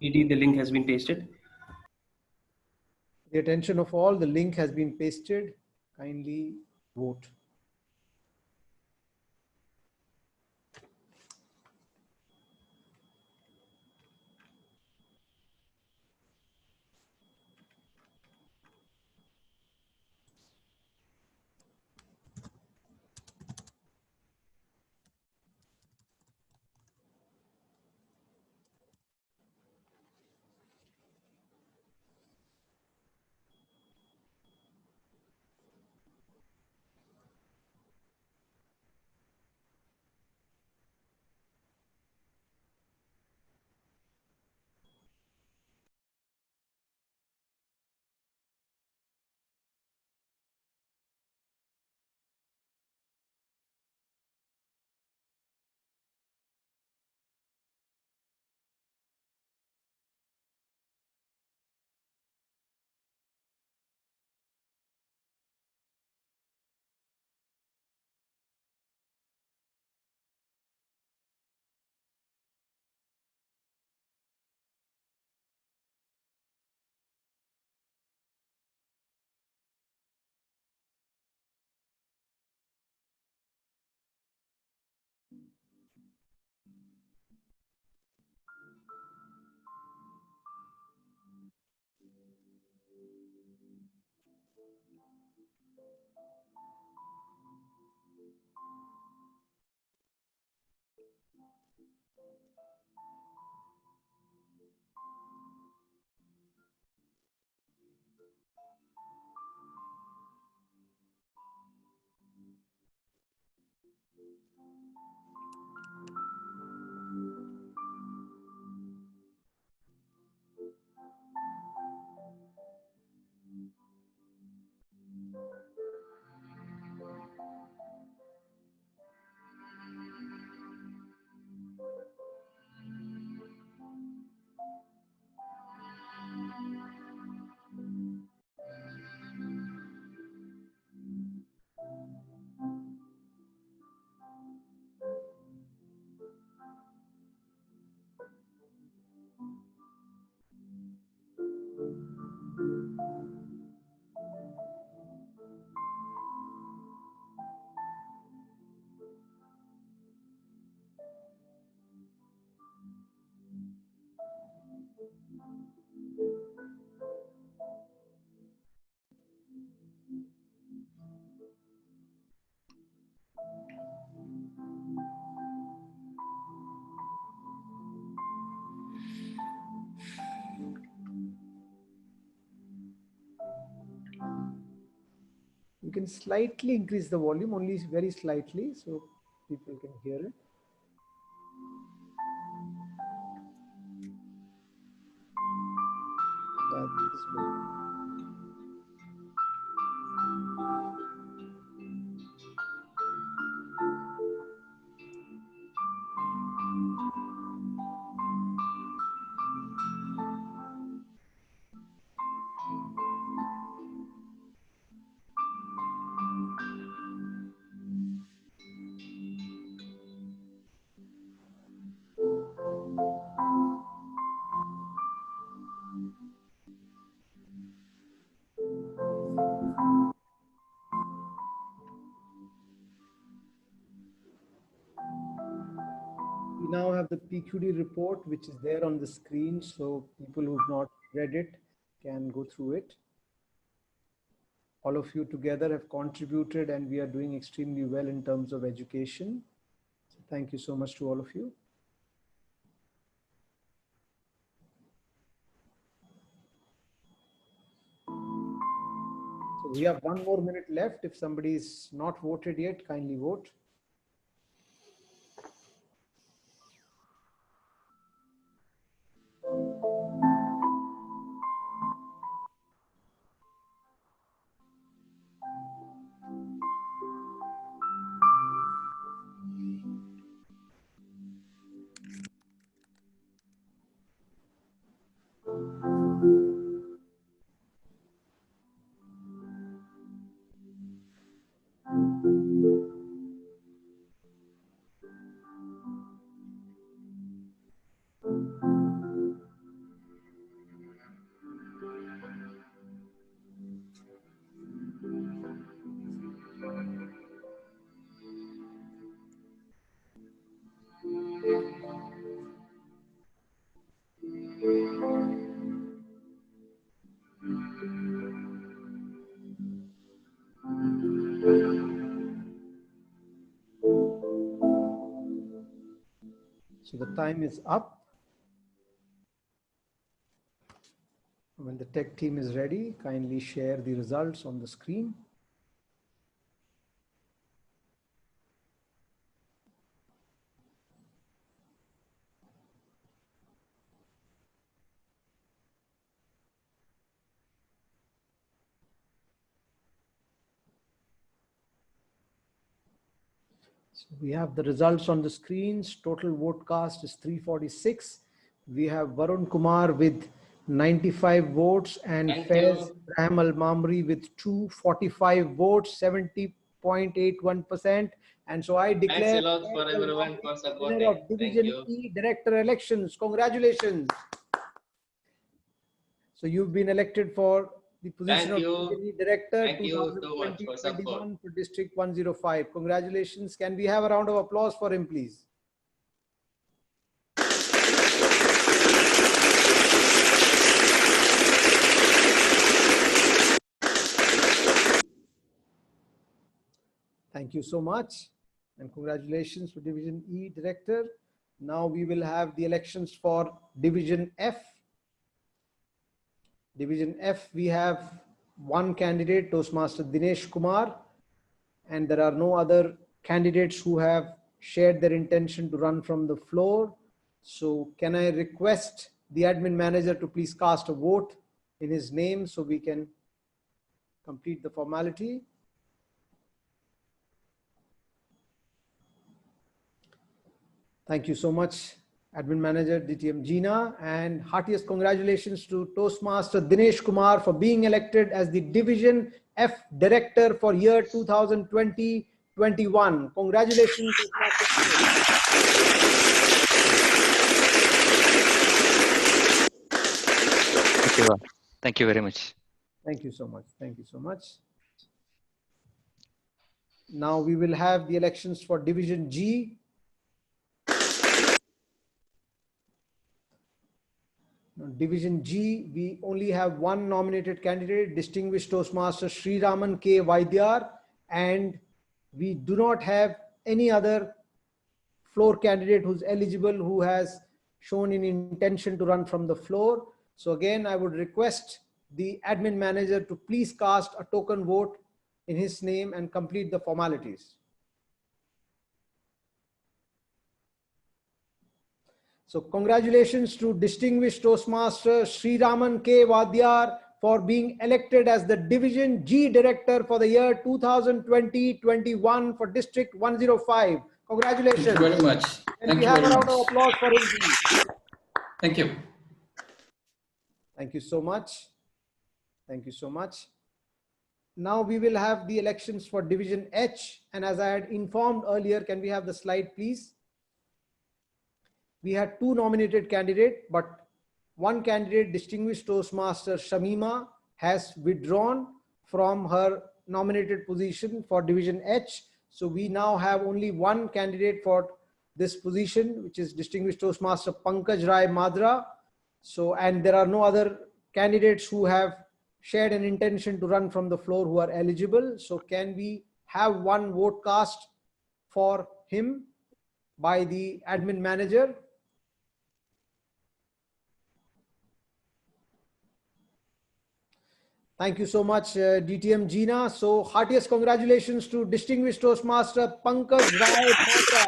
DD, the link has been pasted. The attention of all, the link has been pasted. Kindly vote. can slightly increase the volume, only very slightly, so people can hear it. That's good. We now have the PQD report, which is there on the screen, so people who've not read it can go through it. All of you together have contributed, and we are doing extremely well in terms of education. So thank you so much to all of you. So we have 1 more minute left. If somebody is not voted yet, kindly vote. So the time is up. When the tech team is ready, kindly share the results on the screen. So we have the results on the screens. Total vote cast is 346. We have Varun Kumar with 95 votes and Faiz Rahim Al Mamri with 245 votes, 70.81%. And so I declare Thanks a lot for everyone for winner supporting. of Thank Division you. E Director elections. Congratulations. So you've been elected for the position Thank of you. Division E Director Thank you so much for support. 2020-21 for District 105. Congratulations. Can we have a round of applause for him, please? Thank you so much, and congratulations to Division E Director. Now we will have the elections for Division F. Division F, we have one candidate, Toastmaster Dinesh Kumar, and there are no other candidates who have shared their intention to run from the floor. So can I request the admin manager to please cast a vote in his name so we can complete the formality. Thank you so much, Admin Manager DTM Gina, and heartiest congratulations to Toastmaster Dinesh Kumar for being elected as the Division F Director for year 2020-21. Congratulations. Thank you. Thank you very much. Thank you so much. Thank you so much. Now we will have the elections for Division G. Division G, we only have one nominated candidate, Distinguished Toastmaster Sri Raman K. Vaidyar, and we do not have any other floor candidate who's eligible who has shown an intention to run from the floor. So again, I would request the admin manager to please cast a token vote in his name and complete the formalities. So congratulations to distinguished Toastmaster Sri Raman K. Wadyar for being elected as the Division G Director for the year 2020-21 for District 105. Congratulations. Thank you very much. And we have a round of applause for him. Thank you. Thank you so much. Thank you so much. Now we will have the elections for Division H. And as I had informed earlier, can we have the slide, please? We had 2 nominated candidates, but one candidate, Distinguished Toastmaster Shamima, has withdrawn from her nominated position for Division H. So we now have only one candidate for this position, which is Distinguished Toastmaster Pankaj Rai Madra. So, and there are no other candidates who have shared an intention to run from the floor who are eligible. So can we have one vote cast for him by the admin manager? Thank you so much, DTM Gina. So heartiest congratulations to Distinguished Toastmaster Pankaj Rai Madra.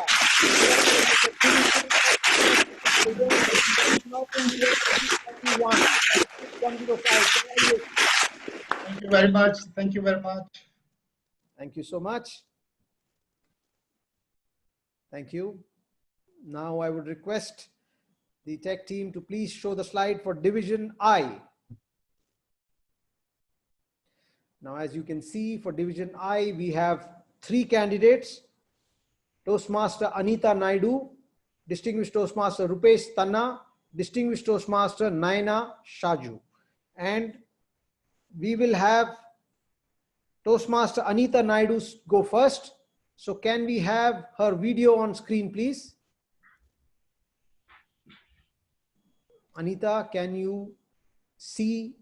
Thank you very much. Thank you very much. Thank you so much. Thank you. Now I would request the tech team to please show the slide for Division I. Now, as you can see, for Division I, we have 3 candidates: Toastmaster Anita Naidu, Distinguished Toastmaster Rupesh Tanna, Distinguished Toastmaster Naina Shaju. And we will have Toastmaster Anita Naidu go first. So can we have her video on screen, please? Anita, can you see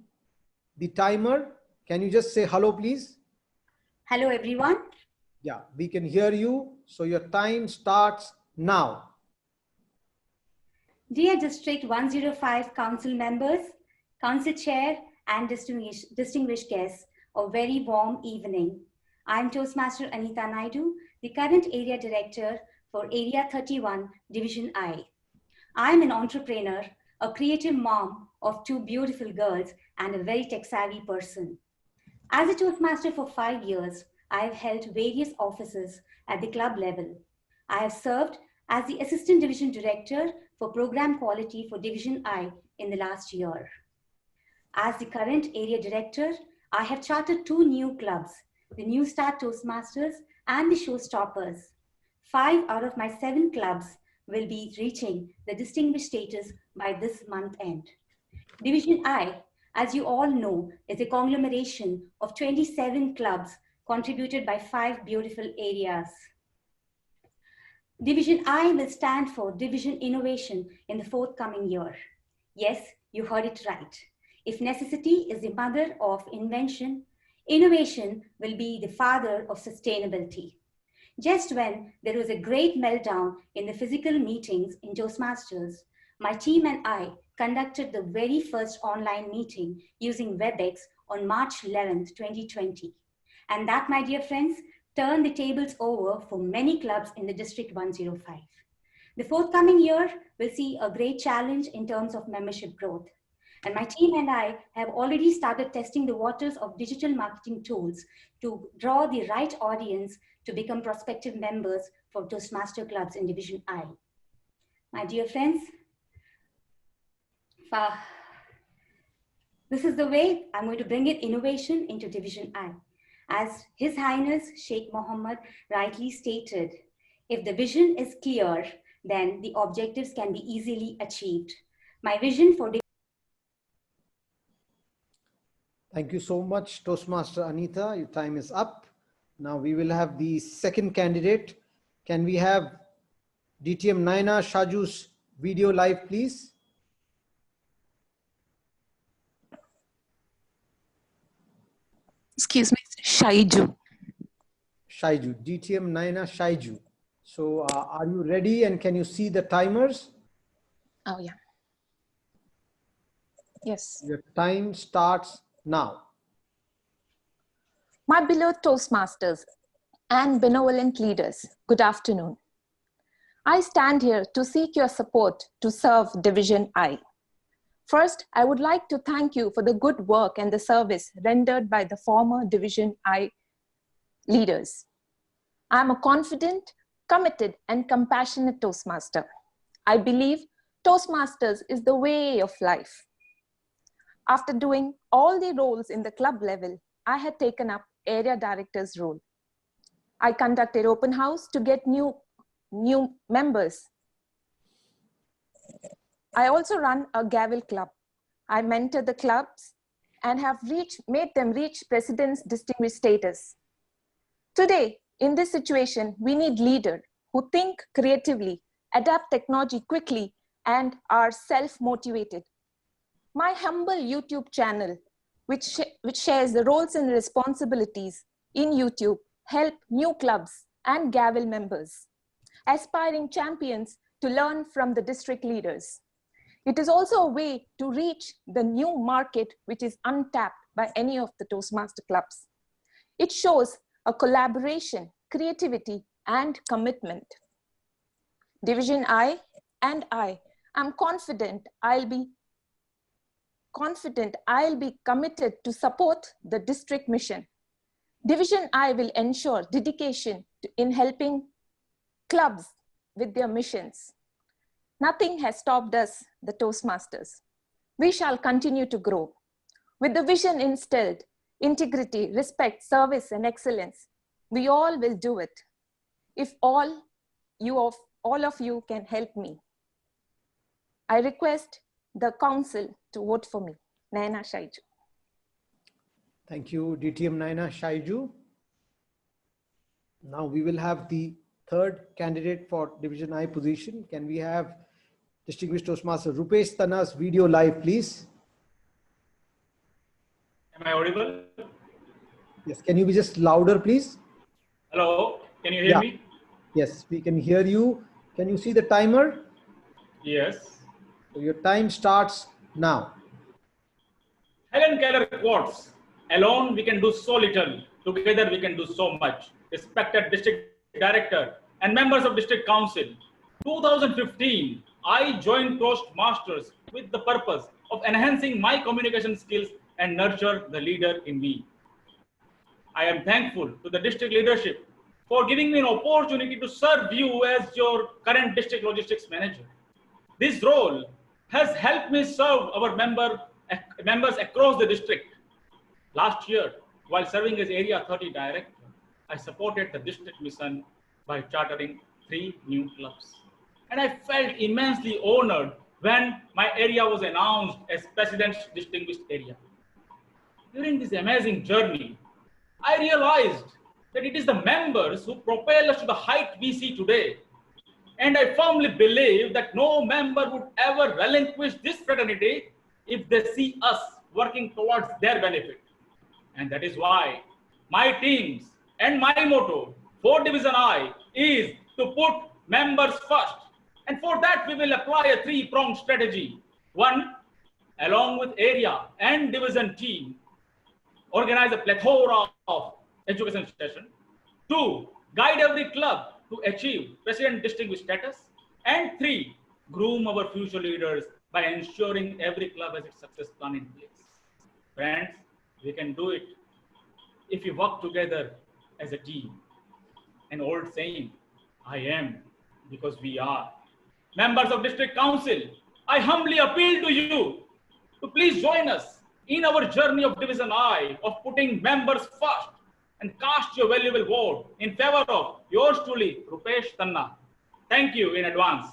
the timer? Can you just say hello, please? Hello, everyone. Yeah, we can hear you. So your time starts now. Dear District 105 Council members, Council Chair, and distinguished guests, a very warm evening. I'm Toastmaster Anita Naidu, the current Area Director for Area 31, Division I. I'm an entrepreneur, a creative mom of 2 beautiful girls, and a very tech-savvy person. As a Toastmaster for 5 years, I have held various offices at the club level. I have served as the Assistant Division Director for Program Quality for Division I in the last year. As the current Area Director, I have chartered 2 new clubs, the New Start Toastmasters and the Showstoppers. 5 out of my 7 clubs will be reaching the distinguished status by this month end. Division I, as you all know, is a conglomeration of 27 clubs contributed by 5 beautiful areas. Division I will stand for Division Innovation in the forthcoming year. Yes, you heard it right. If necessity is the mother of invention, innovation will be the father of sustainability. Just when there was a great meltdown in the physical meetings in Toastmasters, my team and I conducted the very first online meeting using WebEx on March 11th, 2020. And that, my dear friends, turned the tables over for many clubs in the District 105. The forthcoming year will see a great challenge in terms of membership growth. And my team and I have already started testing the waters of digital marketing tools to draw the right audience to become prospective members for Toastmaster clubs in Division I. My dear friends, this is the way I'm going to bring in innovation into Division I. As His Highness Sheikh Mohammed rightly stated, if the vision is clear, then the objectives can be easily achieved. My vision for Thank you so much, Toastmaster Anita. Your time is up. Now we will have the second candidate. Can we have DTM Naina Shaju's video live, please? Excuse me, Shaiju. Shaiju, DTM Naina Shaiju. So are you ready and can you see the timers? Oh, yeah. Yes. Your time starts now. My beloved Toastmasters and benevolent leaders, good afternoon. I stand here to seek your support to serve Division I. First, I would like to thank you for the good work and the service rendered by the former Division I leaders. I am a confident, committed, and compassionate Toastmaster. I believe Toastmasters is the way of life. After doing all the roles in the club level, I had taken up area director's role. I conducted open house to get new members. I also run a Gavel club. I mentor the clubs and have made them reach President's distinguished status. Today, in this situation, we need leaders who think creatively, adapt technology quickly, and are self-motivated. My humble YouTube channel, which shares the roles and responsibilities in YouTube, help new clubs and Gavel members, aspiring champions to learn from the district leaders. It is also a way to reach the new market which is untapped by any of the Toastmaster clubs. It shows a collaboration, creativity, and commitment. Division I and I am confident I'll be committed to support the district mission. Division I will ensure dedication in helping clubs with their missions. Nothing has stopped us, the Toastmasters. We shall continue to grow. With the vision instilled, integrity, respect, service, and excellence, we all will do it. If all of you can help me. I request the council to vote for me. Naina Shaiju. Thank you, DTM Naina Shaiju. Now we will have the third candidate for Division I position. Can we have Distinguished Toastmaster Rupesh Tanna's video live, please? Am I audible? Yes, can you be just louder, please? Hello, can you hear me? Yes, we can hear you. Can you see the timer? Yes. So your time starts now. Helen Keller quotes, alone we can do so little, together we can do so much. Respected District Director and members of District Council, 2015, I joined Toastmasters with the purpose of enhancing my communication skills and nurture the leader in me. I am thankful to the district leadership for giving me an opportunity to serve you as your current district logistics manager. This role has helped me serve our members across the district. Last year, while serving as Area 30 Director, I supported the district mission by chartering 3 new clubs. And I felt immensely honored when my area was announced as President's Distinguished Area. During this amazing journey, I realized that it is the members who propel us to the height we see today. And I firmly believe that no member would ever relinquish this fraternity if they see us working towards their benefit. And that is why my teams and my motto for Division I is to put members first. And for that, we will apply a 3-pronged strategy. 1, along with area and division team, organize a plethora of education sessions. 2, guide every club to achieve President Distinguished status. And 3, groom our future leaders by ensuring every club has its success plan in place. Friends, we can do it if we work together as a team. An old saying, I am because we are. Members of District Council, I humbly appeal to you to please join us in our journey of Division I, of putting members first, and cast your valuable vote in favor of yours truly, Rupesh Tanna. Thank you in advance.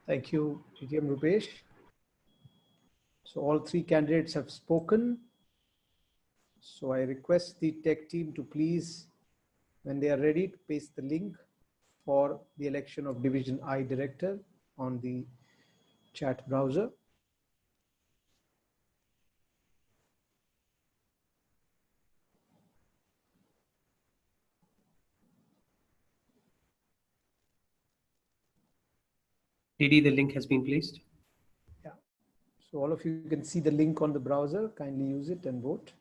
Thank you, DTM Rupesh. So all 3 candidates have spoken. So I request the tech team to please, when they are ready, to paste the link for the election of Division I Director on the chat browser. DD, the link has been placed. Yeah. So all of you can see the link on the browser. Kindly use it and vote.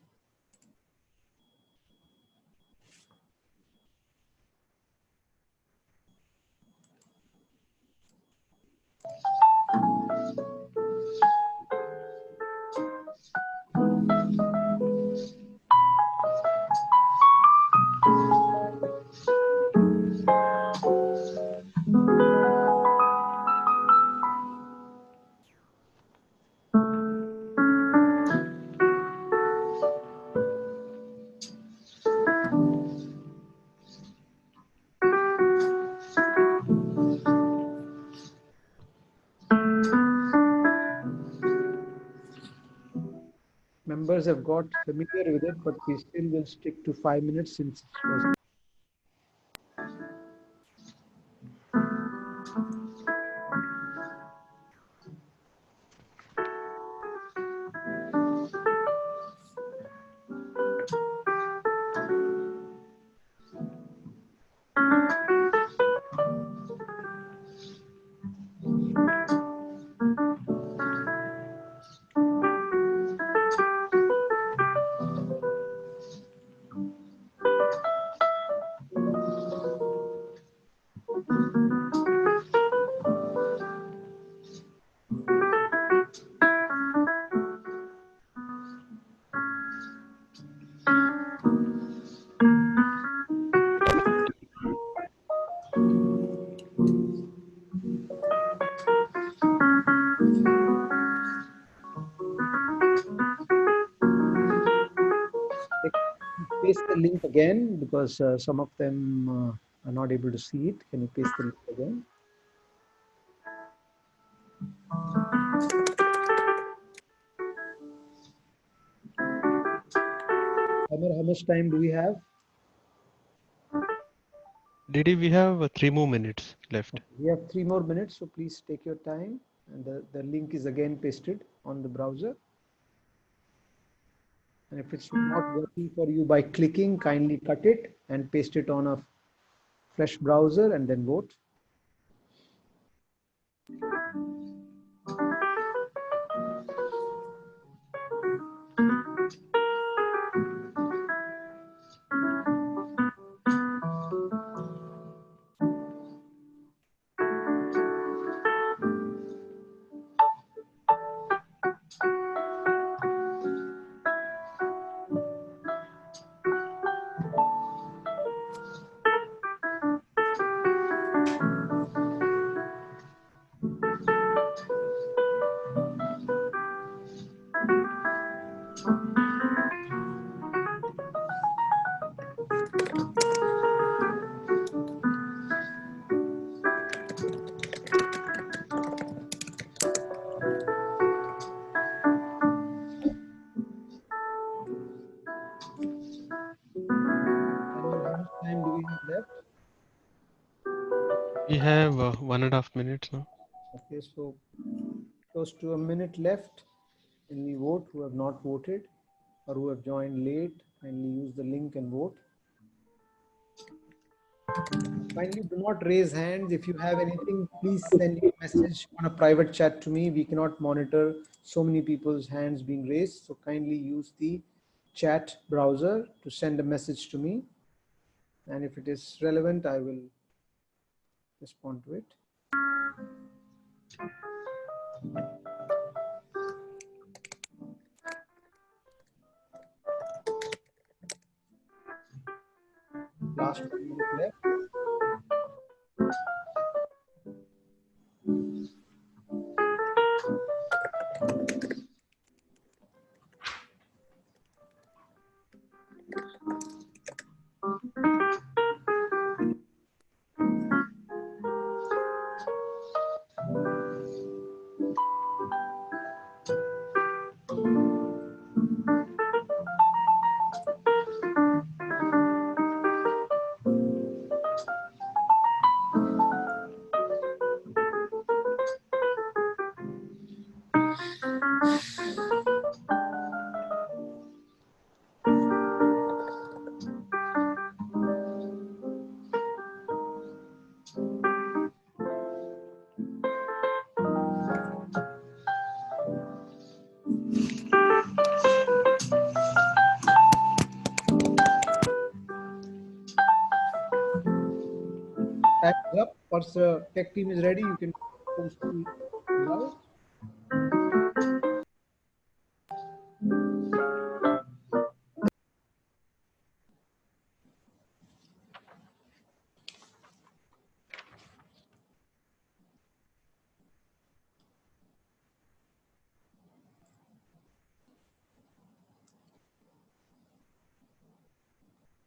members have got familiar with it, but we still will stick to 5 minutes since it was. Paste the link again because some of them are not able to see it. Can you paste the link again? How much time do we have? Didi, we have 3 more minutes left. We have 3 more minutes, so please take your time. And the link is again pasted on the browser. And if it's not working for you by clicking, kindly cut it and paste it on a fresh browser and then vote. Time do we have left? We have 1.5 minutes now. Okay, so close to a minute left. Can we vote who have not voted or who have joined late? Kindly use the link and vote. Kindly do not raise hands. If you have anything, please send a message on a private chat to me. We cannot monitor so many people's hands being raised. So kindly use the chat browser to send a message to me. And if it is relevant, I will respond to it. Last 1 minute left. Time is up. Once the tech team is ready, you can post the results.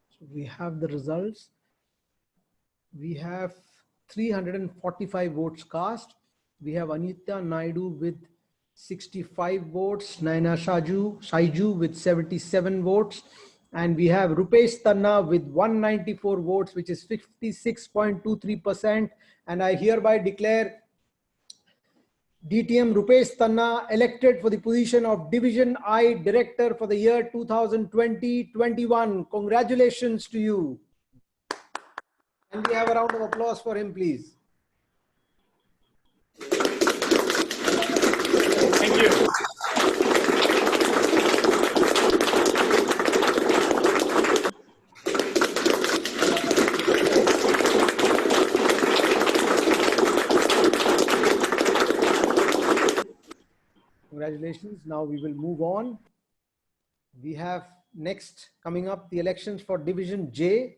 So we have the results. We have 345 votes cast. We have Anita Naidu with 65 votes, Naina Saiju with 77 votes, and we have Rupesh Tanna with 194 votes, which is 56.23%. And I hereby declare DTM Rupesh Tanna elected for the position of Division I Director for the year 2020-21. Congratulations to you. And we have a round of applause for him, please. Thank you. Congratulations. Now we will move on. We have next coming up the elections for Division J.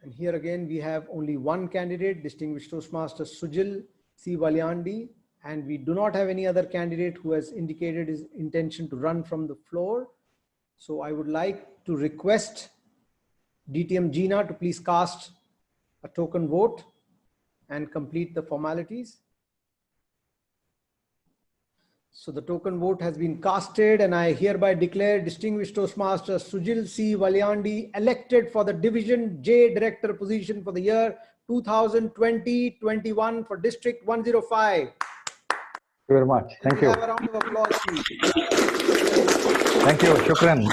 And here again, we have only one candidate, Distinguished Toastmaster Sujil C. Valyandi, and we do not have any other candidate who has indicated his intention to run from the floor. So I would like to request DTM Gina to please cast a token vote and complete the formalities. So the token vote has been casted, and I hereby declare Distinguished Toastmaster Sujil C. Valyandi elected for the Division J Director position for the year 2020-21 for District 105. Thank you very much. Thank you. Have a round of applause, please. Thank you. Shukran.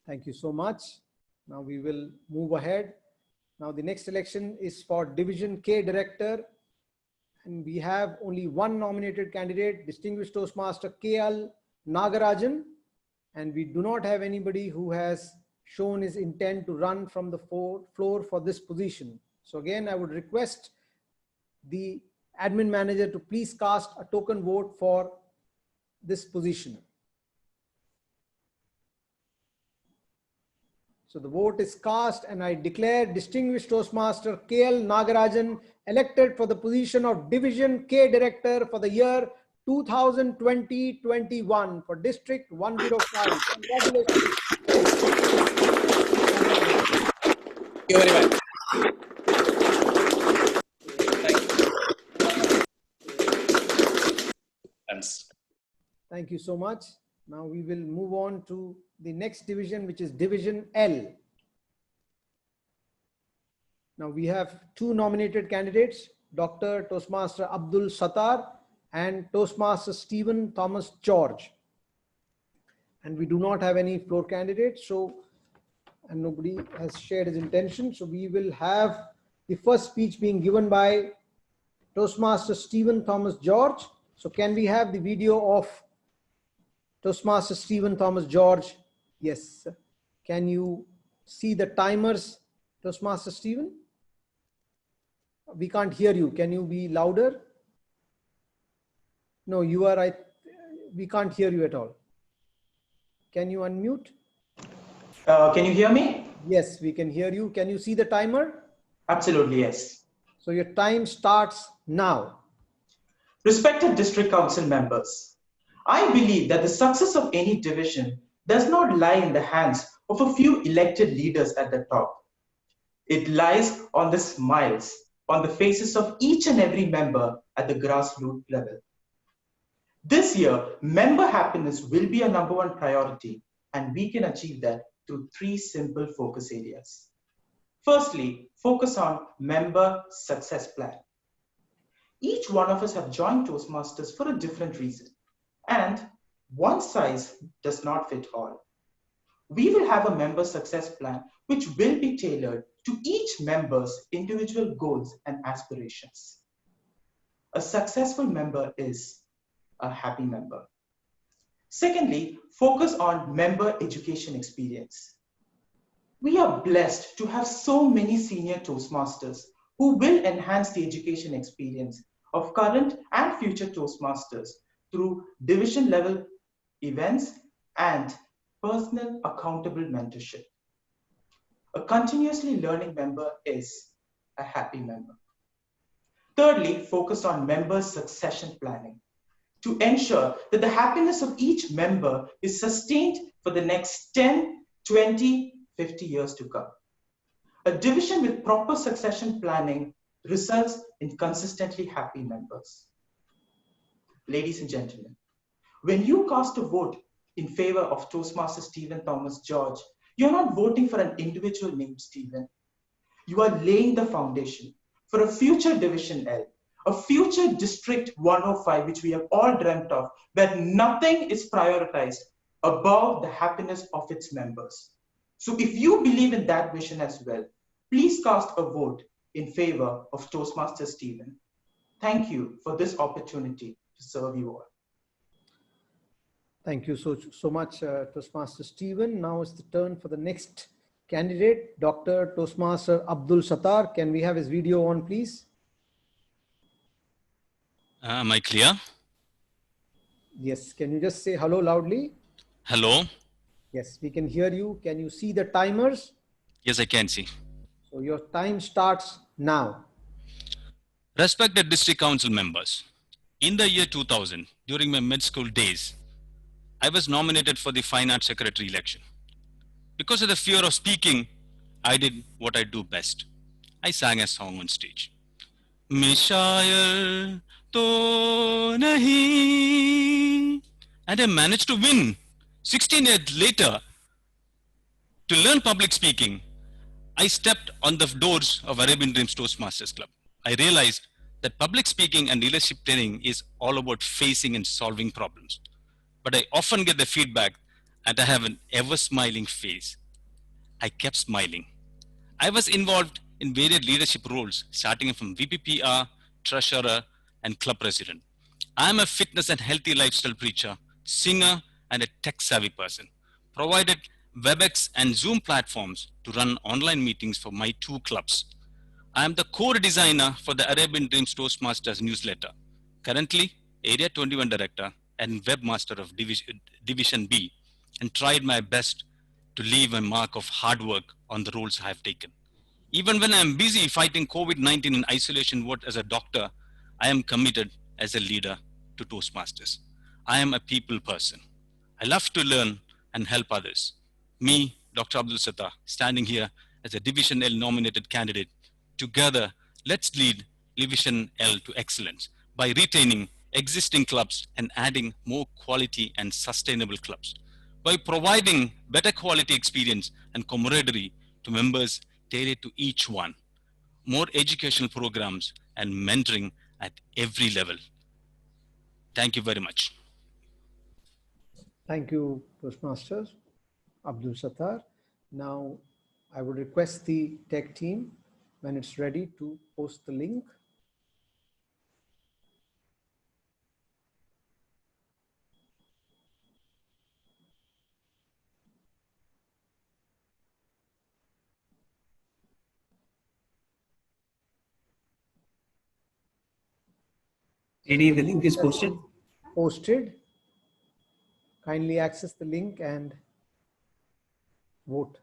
Thank you so much. Now we will move ahead. Now the next election is for Division K Director, and we have only one nominated candidate, Distinguished Toastmaster KL Nagarajan, and we do not have anybody who has shown his intent to run from the floor for this position. So again, I would request the admin manager to please cast a token vote for this position. So the vote is cast, and I declare Distinguished Toastmaster KL Nagarajan elected for the position of Division K Director for the year 2020-21 for District 105. Congratulations. Thank you very much. Thanks. Thank you so much. Now we will move on to the next division, which is Division L. Now we have two nominated candidates, Dr. Toastmaster Abdul Sattar and Toastmaster Stephen Thomas George. And we do not have any floor candidates, and nobody has shared his intention. So we will have the first speech being given by Toastmaster Stephen Thomas George. So can we have the video of Toastmaster Stephen Thomas George? Yes. Can you see the timers, Toastmaster Stephen? We can't hear you. Can you be louder? No, you are. We can't hear you at all. Can you unmute? Can you hear me? Yes, we can hear you. Can you see the timer? Absolutely, yes. So your time starts now. Respected District Council members, I believe that the success of any division does not lie in the hands of a few elected leaders at the top. It lies on the smiles on the faces of each and every member at the grassroots level. This year, member happiness will be a #1 priority, and we can achieve that through 3 simple focus areas. Firstly, focus on member success plan. Each one of us have joined Toastmasters for a different reason, and one size does not fit all. We will have a member success plan which will be tailored to each member's individual goals and aspirations. A successful member is a happy member. Secondly, focus on member education experience. We are blessed to have so many senior Toastmasters who will enhance the education experience of current and future Toastmasters through division level events and personal accountable mentorship. A continuously learning member is a happy member. Thirdly, focus on member succession planning. to ensure that the happiness of each member is sustained for the next 10, 20, 50 years to come. A division with proper succession planning results in consistently happy members. Ladies and gentlemen, when you cast a vote in favor of Toastmaster Stephen Thomas George, you're not voting for an individual named Stephen. You are laying the foundation for a future Division L, a future District 105, which we have all dreamt of, where nothing is prioritized above the happiness of its members. So if you believe in that vision as well, please cast a vote in favor of Toastmaster Stephen. Thank you for this opportunity to serve you all. Thank you so much, Toastmaster Stephen. Now it's the turn for the next candidate, Dr. Toastmaster Abdul Sattar. Can we have his video on, please? Am I clear? Yes. Can you just say hello loudly? Hello? Yes, we can hear you. Can you see the timers? Yes, I can see. So your time starts now. Respected District Council members, in the year 2000, during my mid school days, I was nominated for the Fine Arts Secretary election. Because of the fear of speaking, I did what I do best. I sang a song on stage. Mishair to nahi. And I managed to win. 16 years later, to learn public speaking, I stepped on the doors of Arabian Dreams Toastmasters Club. I realized that public speaking and leadership training is all about facing and solving problems. But I often get the feedback that I have an ever smiling face. I kept smiling. I was involved in various leadership roles, starting from VPPR, treasurer, and club president. I am a fitness and healthy lifestyle preacher, singer, and a tech-savvy person. Provided WebEx and Zoom platforms to run online meetings for my 2 clubs. I am the core designer for the Arabian Dreams Toastmasters newsletter. Currently, Area 21 Director and Webmaster of Division B, and tried my best to leave a mark of hard work on the roles I have taken. Even when I am busy fighting COVID-19 in isolation ward as a doctor, I am committed as a leader to Toastmasters. I am a people person. I love to learn and help others. Me, Dr. Abdul Sattar, standing here as a Division L nominated candidate. Together, let's lead Division L to excellence by retaining existing clubs and adding more quality and sustainable clubs. By providing better quality experience and camaraderie to members tailored to each one. More educational programs and mentoring at every level. Thank you very much. Thank you, Toastmasters Abdul Sattar. Now, I would request the tech team, when it's ready, to post the link. JD, the link is posted. Posted. Kindly access the link and vote.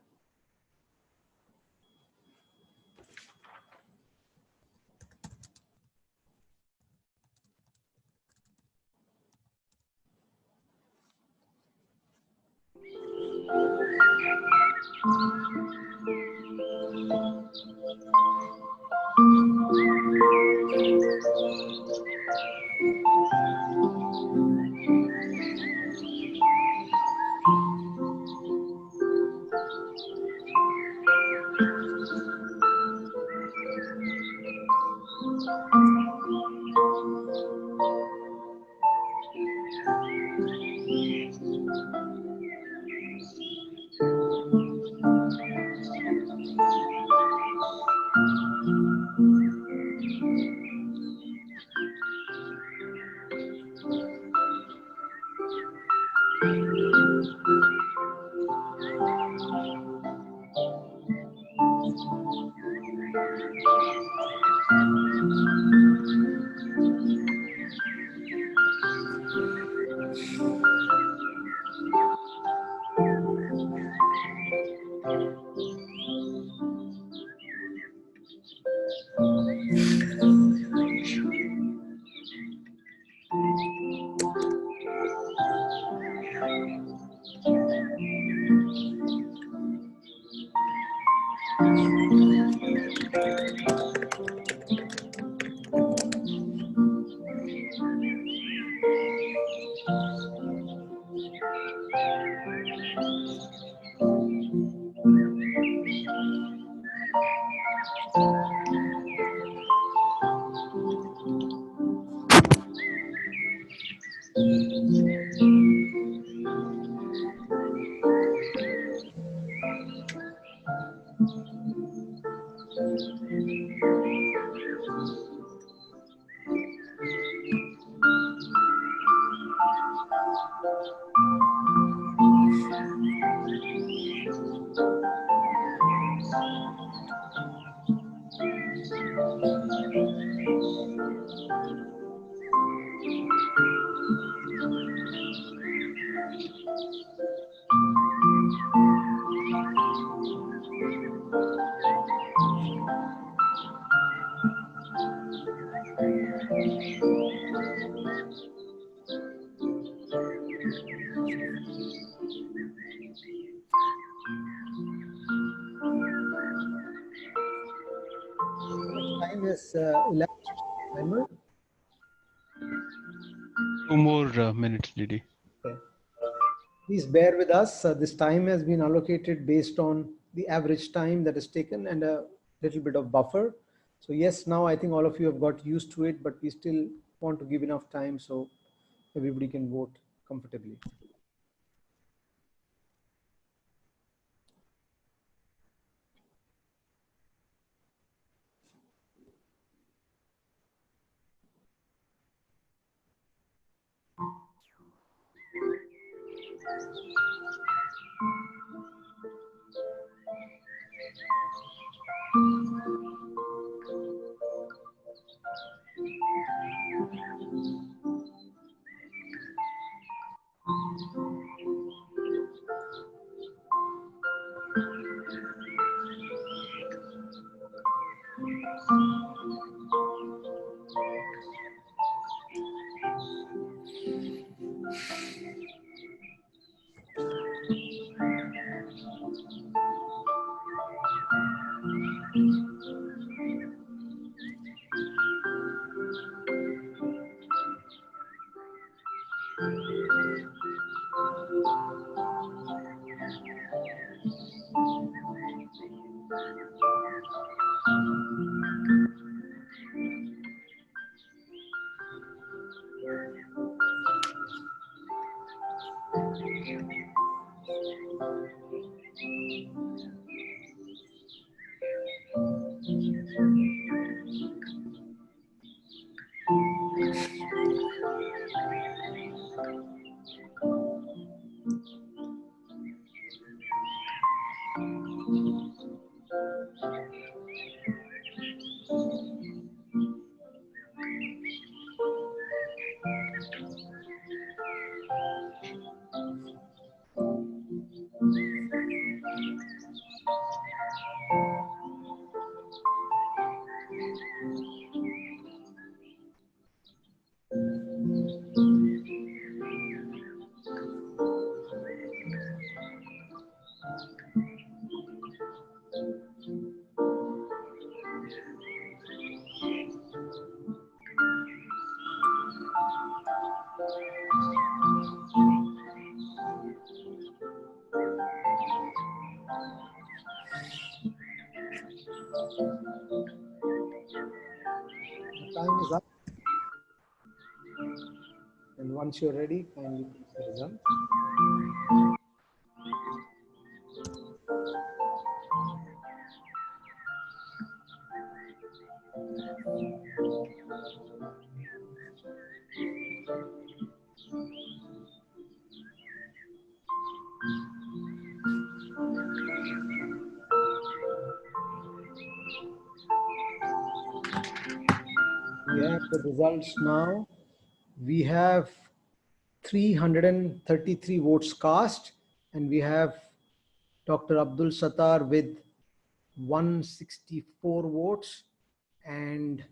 Time is elapsed, timer. 2 more minutes, DD. Okay. Please bear with us. This time has been allocated based on the average time that is taken and a little bit of buffer. So yes, now I think all of you have got used to it, but we still want to give enough time so everybody can vote comfortably. Time is up. And once you're ready, kindly please the result. We have the results now. We have 333 votes cast, and we have Dr. Abdul Sattar with 164 votes, and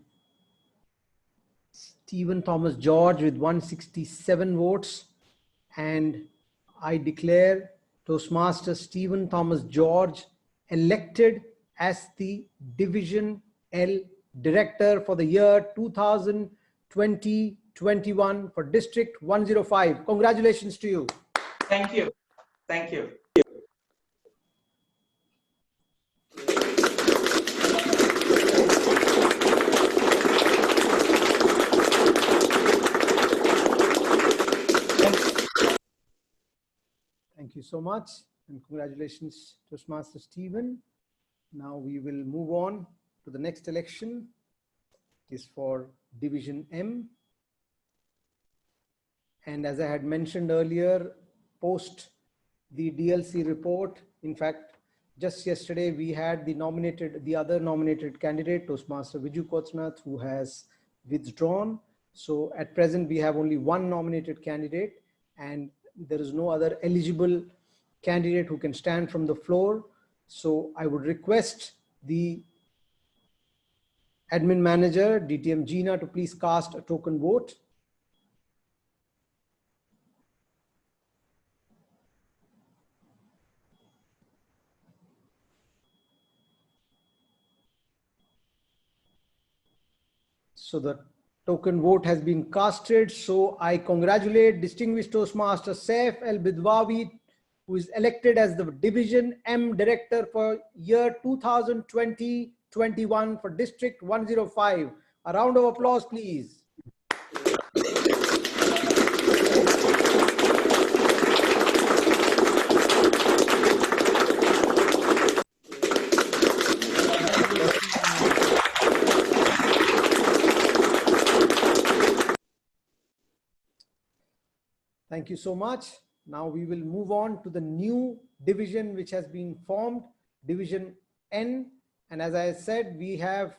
Stephen Thomas George with 167 votes. And I declare Toastmaster Stephen Thomas George elected as the Division L Director for the year 2020-21 for District 105. Congratulations to you. Thank you. Thank you. you so much. And congratulations, Toastmaster Stephen. Now we will move on to the next election. It is for Division M. And as I had mentioned earlier, post the DLC report, in fact, just yesterday we had the other nominated candidate, Toastmaster Viju Kotsnath, who has withdrawn. So at present, we have only one nominated candidate and there is no other eligible candidate who can stand from the floor. So I would request the admin manager, DTM Gina, to please cast a token vote. So the token vote has been casted. So I congratulate distinguished Toastmaster Saif El Bidwawi, who is elected as the Division M Director for year 2020-21 for District 105. A round of applause, please. Thank you so much. Now we will move on to the new division which has been formed, Division N. And as I said, we had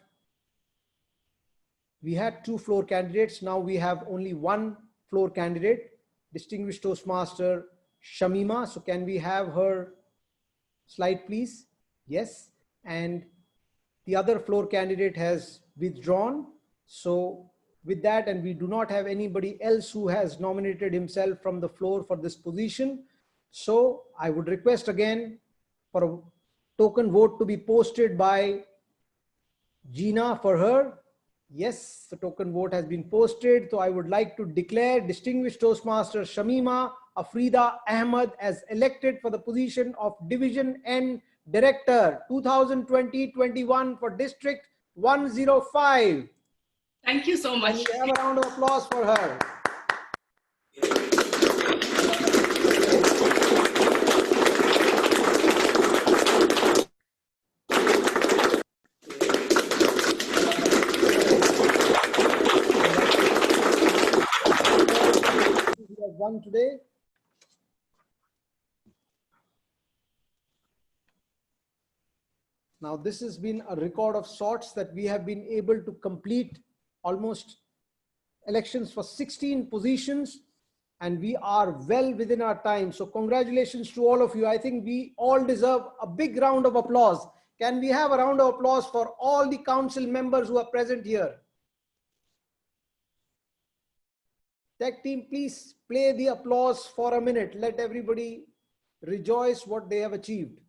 two floor candidates. Now we have only one floor candidate, distinguished Toastmaster Shamima. So can we have her slide, please? Yes. And the other floor candidate has withdrawn. So with that, and we do not have anybody else who has nominated himself from the floor for this position. So I would request again for a token vote to be posted by Gina for her. Yes, the token vote has been posted. So I would like to declare distinguished Toastmaster Shamima Afrida Ahmed as elected for the position of Division N Director 2020-21 for District 105. Thank you so much. Can we have a round of applause for her? We have won today. Now, this has been a record of sorts that we have been able to complete almost elections for 16 positions, and we are well within our time. So congratulations to all of you. I think we all deserve a big round of applause. Can we have a round of applause for all the council members who are present here? Tech team, please play the applause for a minute. Let everybody rejoice what they have achieved.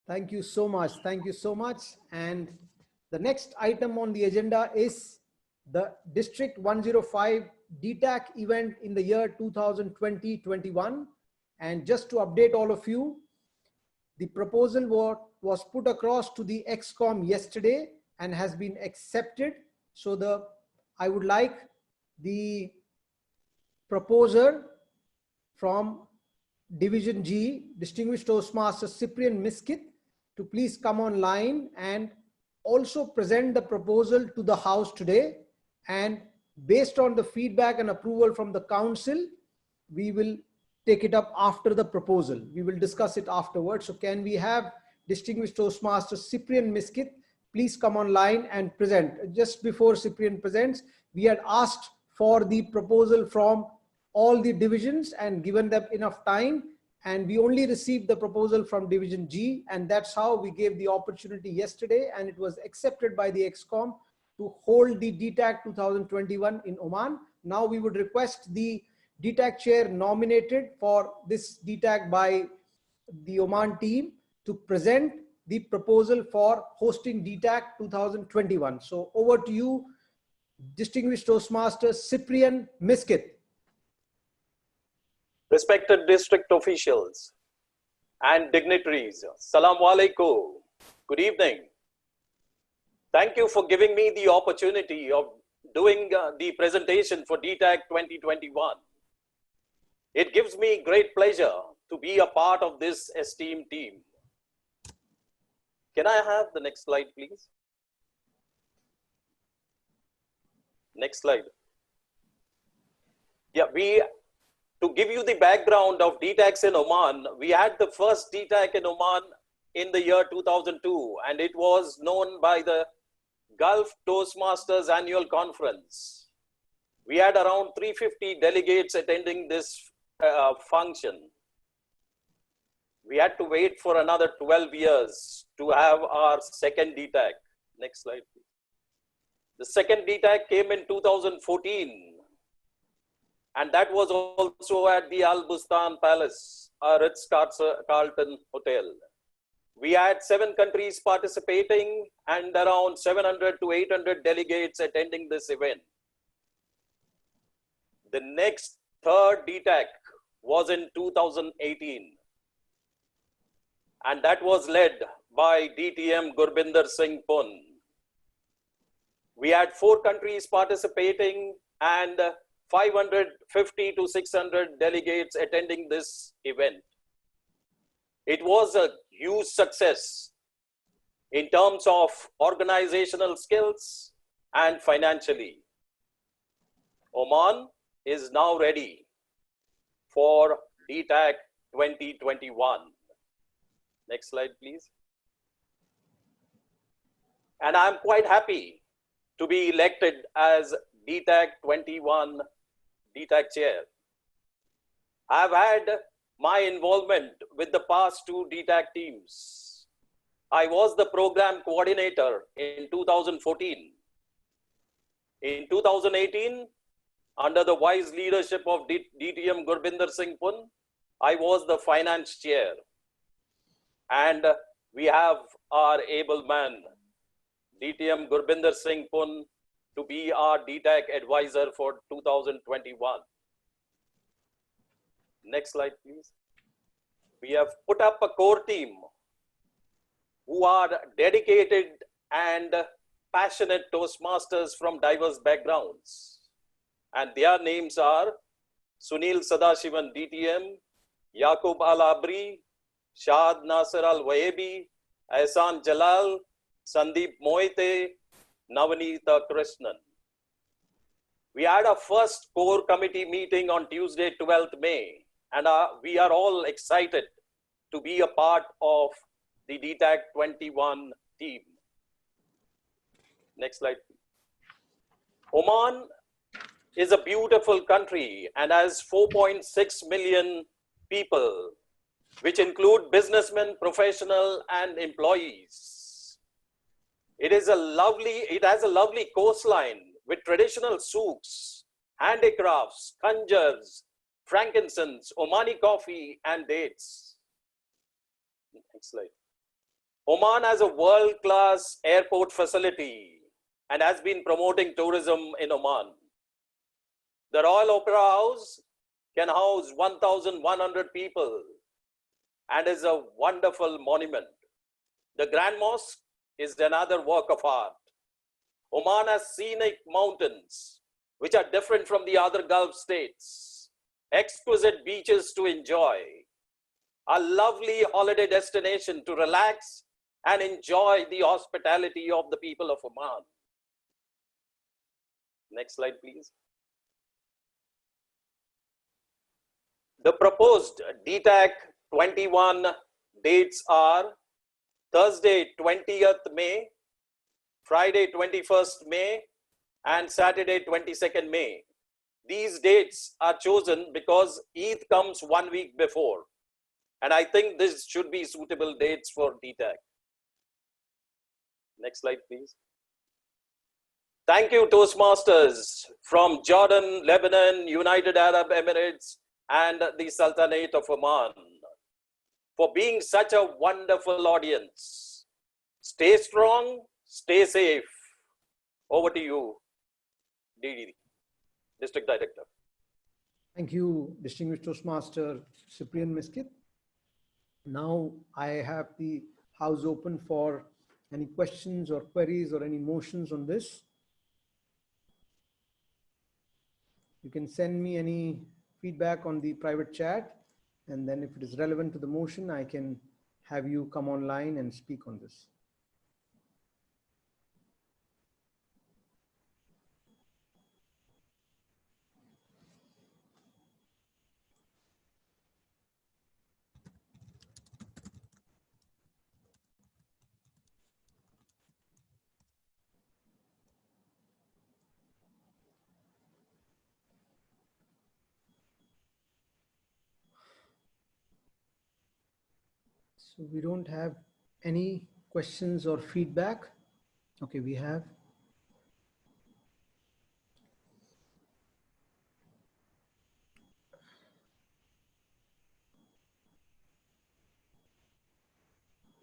Thank you so much. Thank you so much. And the next item on the agenda is the District 105 DTAC event in the year 2020-21. And just to update all of you, the proposal was put across to the ExCom yesterday and has been accepted. So I would like the proposer from Division G, Distinguished Toastmaster Cyprian Miskit, to please come online and also present the proposal to the House today. And based on the feedback and approval from the Council, we will take it up after the proposal. We will discuss it afterwards. So can we have Distinguished Toastmaster Cyprian Miskit please come online and present. Just before Cyprian presents, we had asked for the proposal from all the divisions and given them enough time, and we only received the proposal from Division G, and that's how we gave the opportunity yesterday, and it was accepted by the ExCom to hold the DTAC 2021 in Oman. Now we would request the DTAC chair nominated for this DTAC by the Oman team to present the proposal for hosting DTAC 2021. So over to you, distinguished Toastmaster Cyprian Miskit. Respected district officials and dignitaries, Assalamu alaikum. Good evening. Thank you for giving me the opportunity of doing the presentation for DTAC 2021. It gives me great pleasure to be a part of this esteemed team. Can I have the next slide, please? Next slide. Yeah, to give you the background of DTACs in Oman, we had the first DTAC in Oman in the year 2002, and it was known by the Gulf Toastmasters Annual Conference. We had around 350 delegates attending this function. We had to wait for another 12 years to have our second DTAC. Next slide, please. The second DTAC came in 2014. And that was also at the Al Bustan Palace, a Ritz-Carlton hotel. We had 7 countries participating and around 700 to 800 delegates attending this event. The next third DTAC was in 2018. And that was led by DTM Gurbinder Singh Pun. We had 4 countries participating and 550 to 600 delegates attending this event. It was a huge success in terms of organizational skills and financially. Oman is now ready for DTAC 2021. Next slide, please. And I'm quite happy to be elected as DTAC 21 DTAC chair. I've had my involvement with the past 2 DTAC teams. I was the program coordinator in 2014. In 2018, under the wise leadership of DTM Gurbinder Singh Pun, I was the finance chair. And we have our able man, DTM Gurbinder Singh Pun, to be our DTAC advisor for 2021. Next slide, please. We have put up a core team who are dedicated and passionate Toastmasters from diverse backgrounds. And their names are Sunil Sadashivan DTM, Yaqub Al-Abri, Shahad Nasir Al-Wahebi, Ehsan Jalal, Sandeep Moite, Navneeta Krishnan. We had our first core committee meeting on Tuesday, 12th May, and we are all excited to be a part of the DTAC 21 team. Next slide. Oman is a beautiful country and has 4.6 million people, which include businessmen, professional, and employees. It has a lovely coastline with traditional souks, handicrafts, khanjars, frankincense, Omani coffee, and dates. Next slide. Oman has a world-class airport facility and has been promoting tourism in Oman. The Royal Opera House can house 1,100 people and is a wonderful monument. The Grand Mosque is another work of art. Oman has scenic mountains, which are different from the other Gulf states, exquisite beaches to enjoy, a lovely holiday destination to relax and enjoy the hospitality of the people of Oman. Next slide, please. The proposed DTAC 21 dates are Thursday 20th May, Friday 21st May, and Saturday 22nd May. These dates are chosen because Eid comes 1 week before. And I think this should be suitable dates for DTAC. Next slide, please. Thank you, Toastmasters from Jordan, Lebanon, United Arab Emirates, and the Sultanate of Oman for being such a wonderful audience. Stay strong, stay safe. Over to you, DD, District Director. Thank you, Distinguished Toastmaster Cyprian Miskit. Now I have the house open for any questions or queries or any motions on this. You can send me any feedback on the private chat, and then if it is relevant to the motion, I can have you come online and speak on this. So we don't have any questions or feedback. Okay, we have.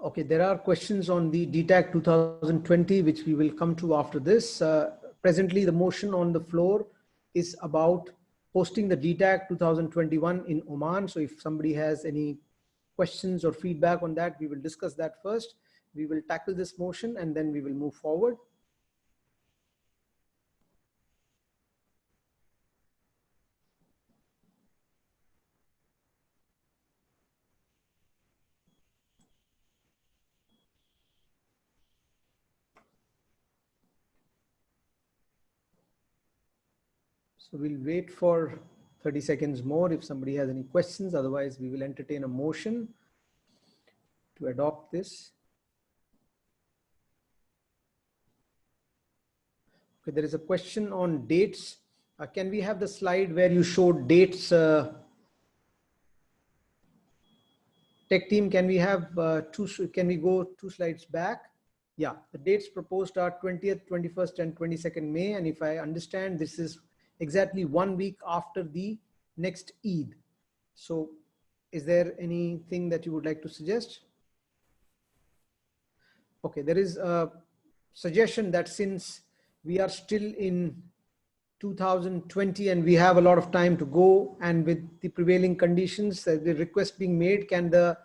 Okay, there are questions on the DTAC 2020, which we will come to after this. Presently, the motion on the floor is about hosting the DTAC 2021 in Oman. So if somebody has any questions or feedback on that, we will discuss that first. We will tackle this motion and then we will move forward. So we'll wait for 30 seconds more if somebody has any questions. Otherwise, we will entertain a motion to adopt this. Okay, there is a question on dates. Can we have the slide where you showed dates? Tech team, can we have can we go 2 slides back? Yeah, the dates proposed are 20th, 21st, and 22nd May. And if I understand, this is exactly 1 week after the next Eid. So is there anything that you would like to suggest? Okay, there is a suggestion that since we are still in 2020 and we have a lot of time to go, and with the prevailing conditions, the request being made, can the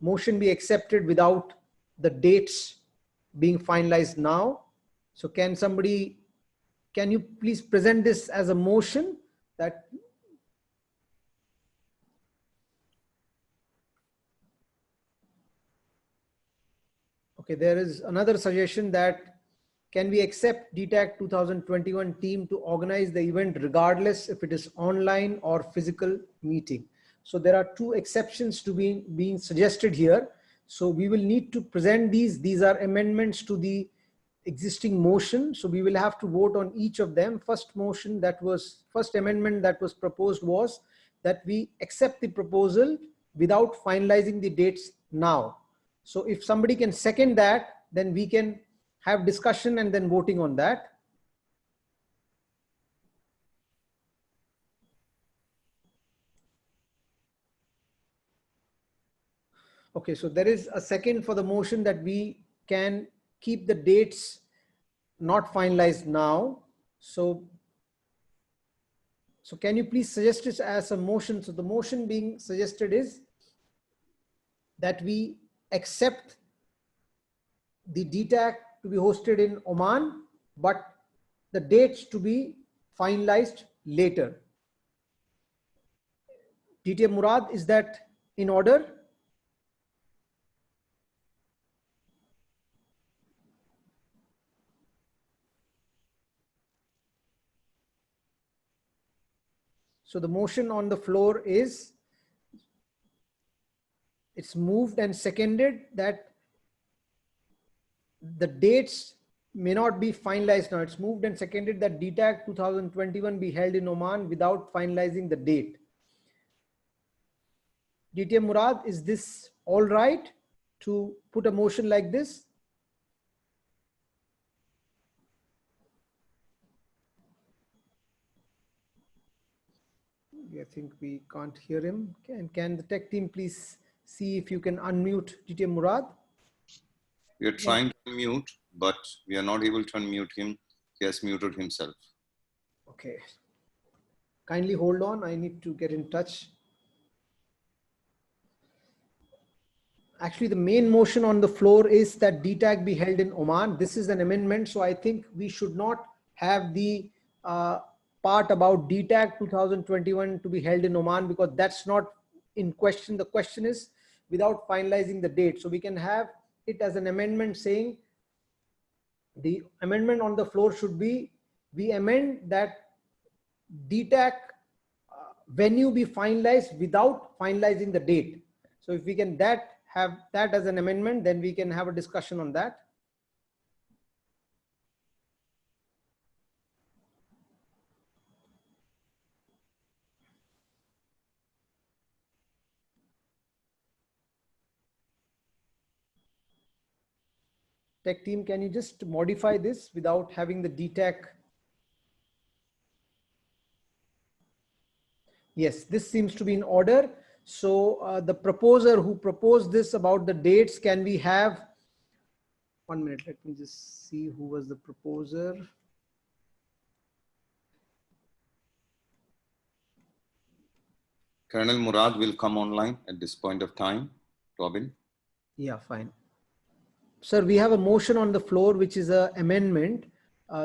motion be accepted without the dates being finalized now? So can somebody, can you please present this as a motion that okay, there is another suggestion that can we accept DTAC 2021 team to organize the event regardless if it is online or physical meeting? So there are 2 exceptions to being suggested here. So we will need to present these. These are amendments to the existing motion. So we will have to vote on each of them. First amendment that was proposed was that we accept the proposal without finalizing the dates now. So if somebody can second that, then we can have discussion and then voting on that. Okay, so there is a second for the motion that we can keep the dates not finalized now. So can you please suggest this as a motion? So the motion being suggested is that we accept the DTAC to be hosted in Oman, but the dates to be finalized later. DTM Murad, is that in order? So the motion on the floor is, it's moved and seconded that the dates may not be finalized now. It's moved and seconded that DTAC 2021 be held in Oman without finalizing the date. DTM Murad, is this all right to put a motion like this? I think we can't hear him. Can the tech team please see if you can unmute DTM Murad? We are trying to unmute, but we are not able to unmute him. He has muted himself. Okay. Kindly hold on. I need to get in touch. Actually, the main motion on the floor is that DTAC be held in Oman. This is an amendment. So I think we should not have the part about DTAC 2021 to be held in Oman, because that's not in question. The question is without finalizing the date. So we can have it as an amendment saying the amendment on the floor should be, we amend that DTAC venue be finalized without finalizing the date. So if we can have that as an amendment, then we can have a discussion on that. Tech team, can you just modify this without having the DTAC? Yes, this seems to be in order. So the proposer who proposed this about the dates, can we have 1 minute? Let me just see who was the proposer. Colonel Murad will come online at this point of time. Robin? Yeah, fine. Sir, we have a motion on the floor, which is an amendment.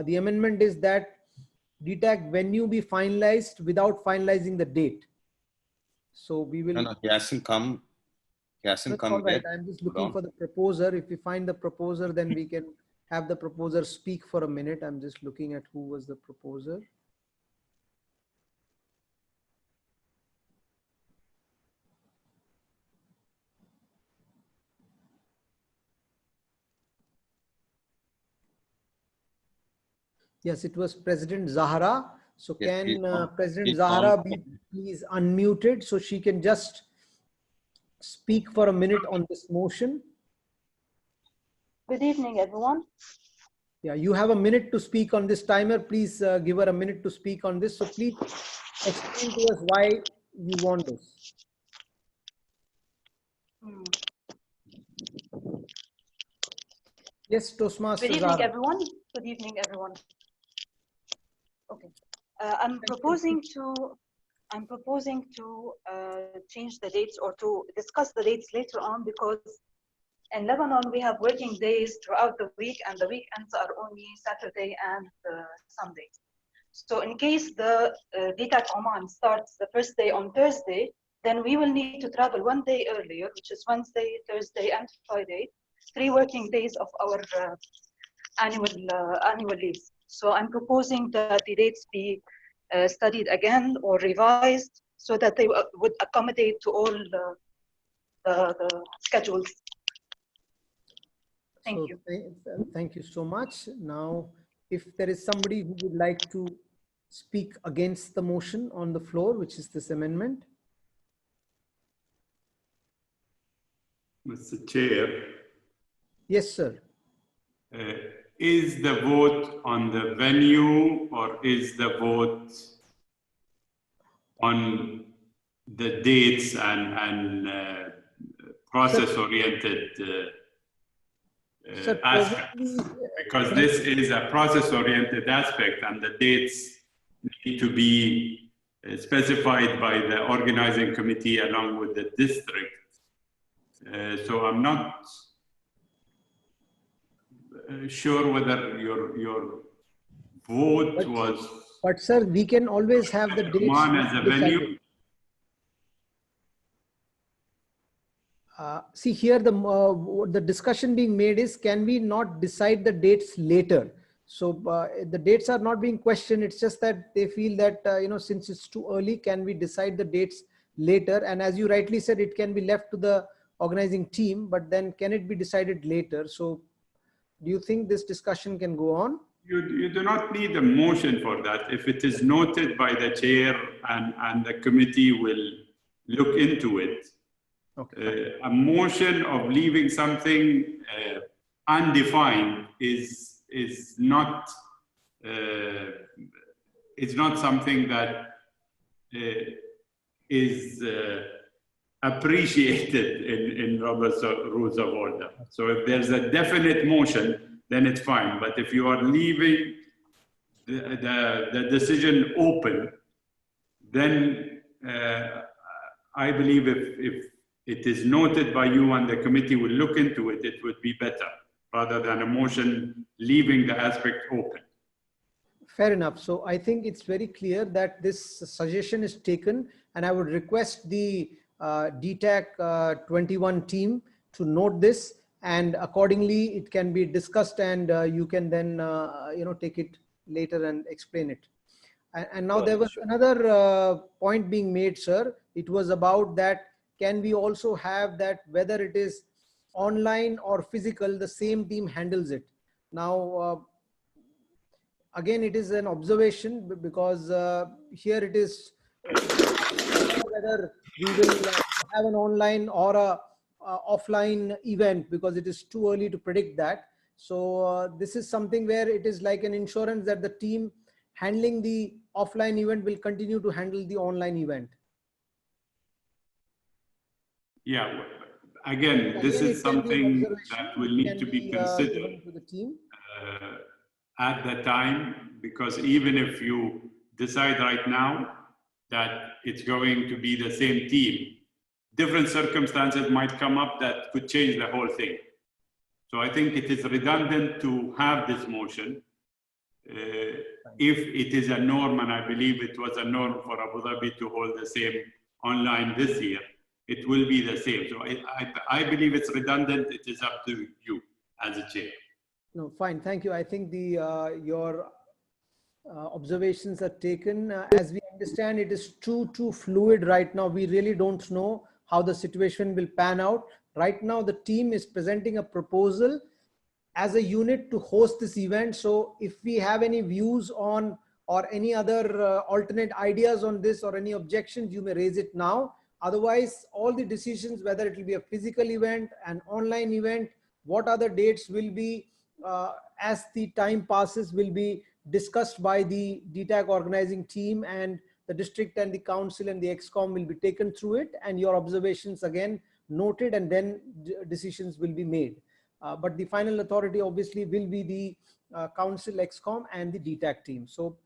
The amendment is that DTAC venue be finalized without finalizing the date. So we will. No, he hasn't come. He hasn't come right. yet. I'm just looking for the proposer. If we find the proposer, then we can have the proposer speak for a minute. I'm just looking at who was the proposer. Yes, it was President Zahra. So yes, can President Zahra be please unmuted so she can just speak for a minute on this motion? Good evening, everyone. Yeah, you have a minute to speak on this timer. Please give her a minute to speak on this. So please explain to us why you want this. Yes, Toastmaster. Good evening, Zahra. everyone. Good evening, everyone. Okay, I'm proposing to change the dates or to discuss the dates later on, because in Lebanon we have working days throughout the week, and the weekends are only Saturday and Sunday. So in case the DTAC Oman starts the first day on Thursday, then we will need to travel 1 day earlier, which is Wednesday, Thursday, and Friday, 3 working days of our annual leaves. So I'm proposing that the dates be studied again or revised so that they would accommodate to all the schedules. Thank you. Thank you so much. Now, if there is somebody who would like to speak against the motion on the floor, which is this amendment. Mr. Chair. Yes, sir. Is the vote on the venue, or is the vote on the dates and process-oriented aspect? Because this is a process-oriented aspect, and the dates need to be specified by the organizing committee along with the district. So I'm not sure whether your vote was. But sir, we can always have the dates as a venue. See here, the discussion being made is, can we not decide the dates later? So the dates are not being questioned. It's just that they feel that since it's too early, can we decide the dates later? And as you rightly said, it can be left to the organizing team. But then, can it be decided later? So, do you think this discussion can go on? You do not need a motion for that. If it is noted by the chair and the committee will look into it, A motion of leaving something undefined is not something that is appreciated in Robert's Rules of Order. So if there's a definite motion, then it's fine. But if you are leaving the decision open, then I believe if it is noted by you and the committee will look into it, it would be better rather than a motion leaving the aspect open. Fair enough. So I think it's very clear that this suggestion is taken, and I would request the DTAC 21 team to note this, and accordingly it can be discussed, and you can then take it later and explain it. And now there was another point being made, sir. It was about that, can we also have that whether it is online or physical, the same team handles it. Now, again, it is an observation because here it is whether we will have an online or a offline event, because it is too early to predict that. So this is something where it is like an insurance that the team handling the offline event will continue to handle the online event. Yeah, again, this is something that will need to be considered to the team at the time, because even if you decide right now that it's going to be the same team, different circumstances might come up that could change the whole thing. So I think it is redundant to have this motion. If it is a norm, and I believe it was a norm for Abu Dhabi to hold the same online this year, it will be the same. So I believe it's redundant. It is up to you as a chair. No, fine. Thank you. I think the your observations are taken. As we understand, it is too fluid right now. We really don't know how the situation will pan out. Right now, the team is presenting a proposal as a unit to host this event. So if we have any views on or any other alternate ideas on this or any objections, you may raise it now. Otherwise, all the decisions, whether it will be a physical event, an online event, what other dates will be, as the time passes, will be discussed by the DTAC organizing team, and the district and the council and the ExCom will be taken through it, and your observations again noted, and then decisions will be made. But the final authority obviously will be the council, ExCom, and the DTAC team. So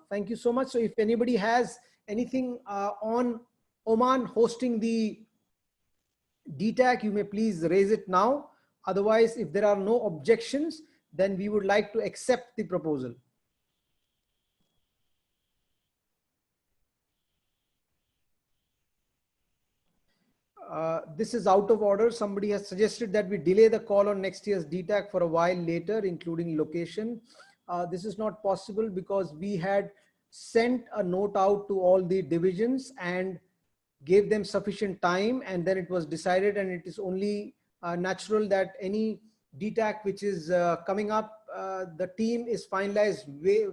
thank you so much. So if anybody has anything on Oman hosting the DTAC, you may please raise it now. Otherwise, if there are no objections, then we would like to accept the proposal. This is out of order. Somebody has suggested that we delay the call on next year's DTAC for a while later, including location. This is not possible because we had sent a note out to all the divisions and gave them sufficient time, and then it was decided, and it is only natural that any DTAC which is coming up, the team is finalized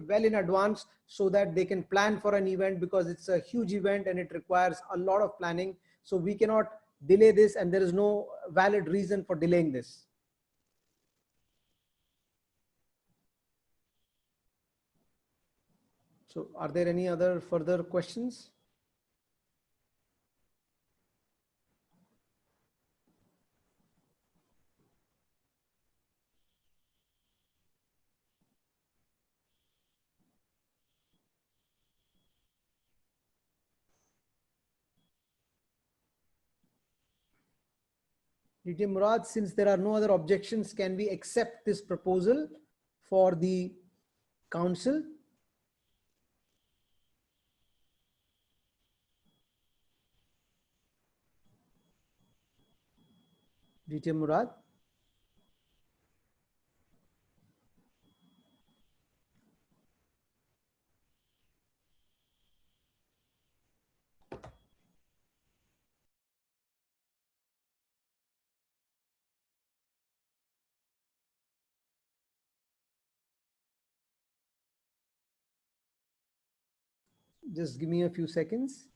well in advance so that they can plan for an event, because it's a huge event and it requires a lot of planning. So we cannot delay this, and there is no valid reason for delaying this. So are there any other further questions? DT Murad, since there are no other objections, can we accept this proposal for the council? DT Murad? Just give me a few seconds.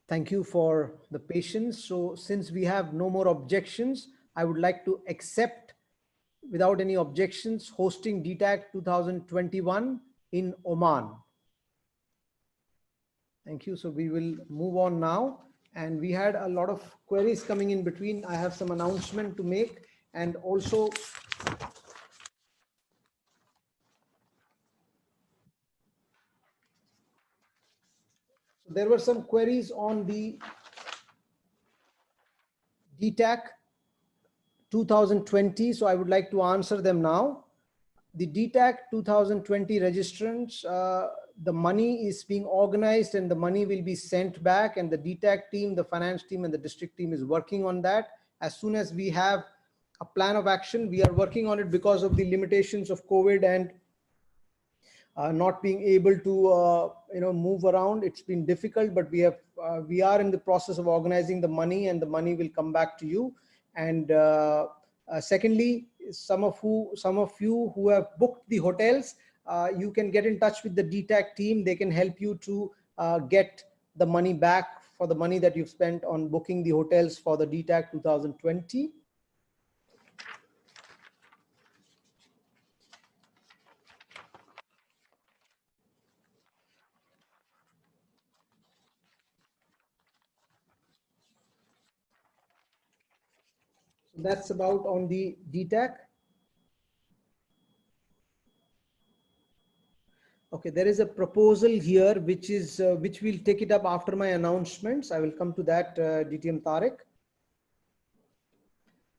Thank you for the patience. So since we have no more objections, I would like to accept without any objections hosting DTAC 2021 in Oman. Thank you. So we will move on now. And we had a lot of queries coming in between. I have some announcement to make, and also there were some queries on the DTAC 2020. So I would like to answer them now. The DTAC 2020 registrants, the money is being organized and the money will be sent back, and the DTAC team, the finance team and the district team is working on that. As soon as we have a plan of action, we are working on it because of the limitations of COVID and not being able to move around. It's been difficult, but we are in the process of organizing the money, and the money will come back to you. And secondly, some of you who have booked the hotels, you can get in touch with the DTAC team. They can help you to get the money back for the money that you've spent on booking the hotels for the DTAC 2020. So that's about on the DTAC. Okay, there is a proposal here which we'll take it up after my announcements. I will come to that, DTM Tariq.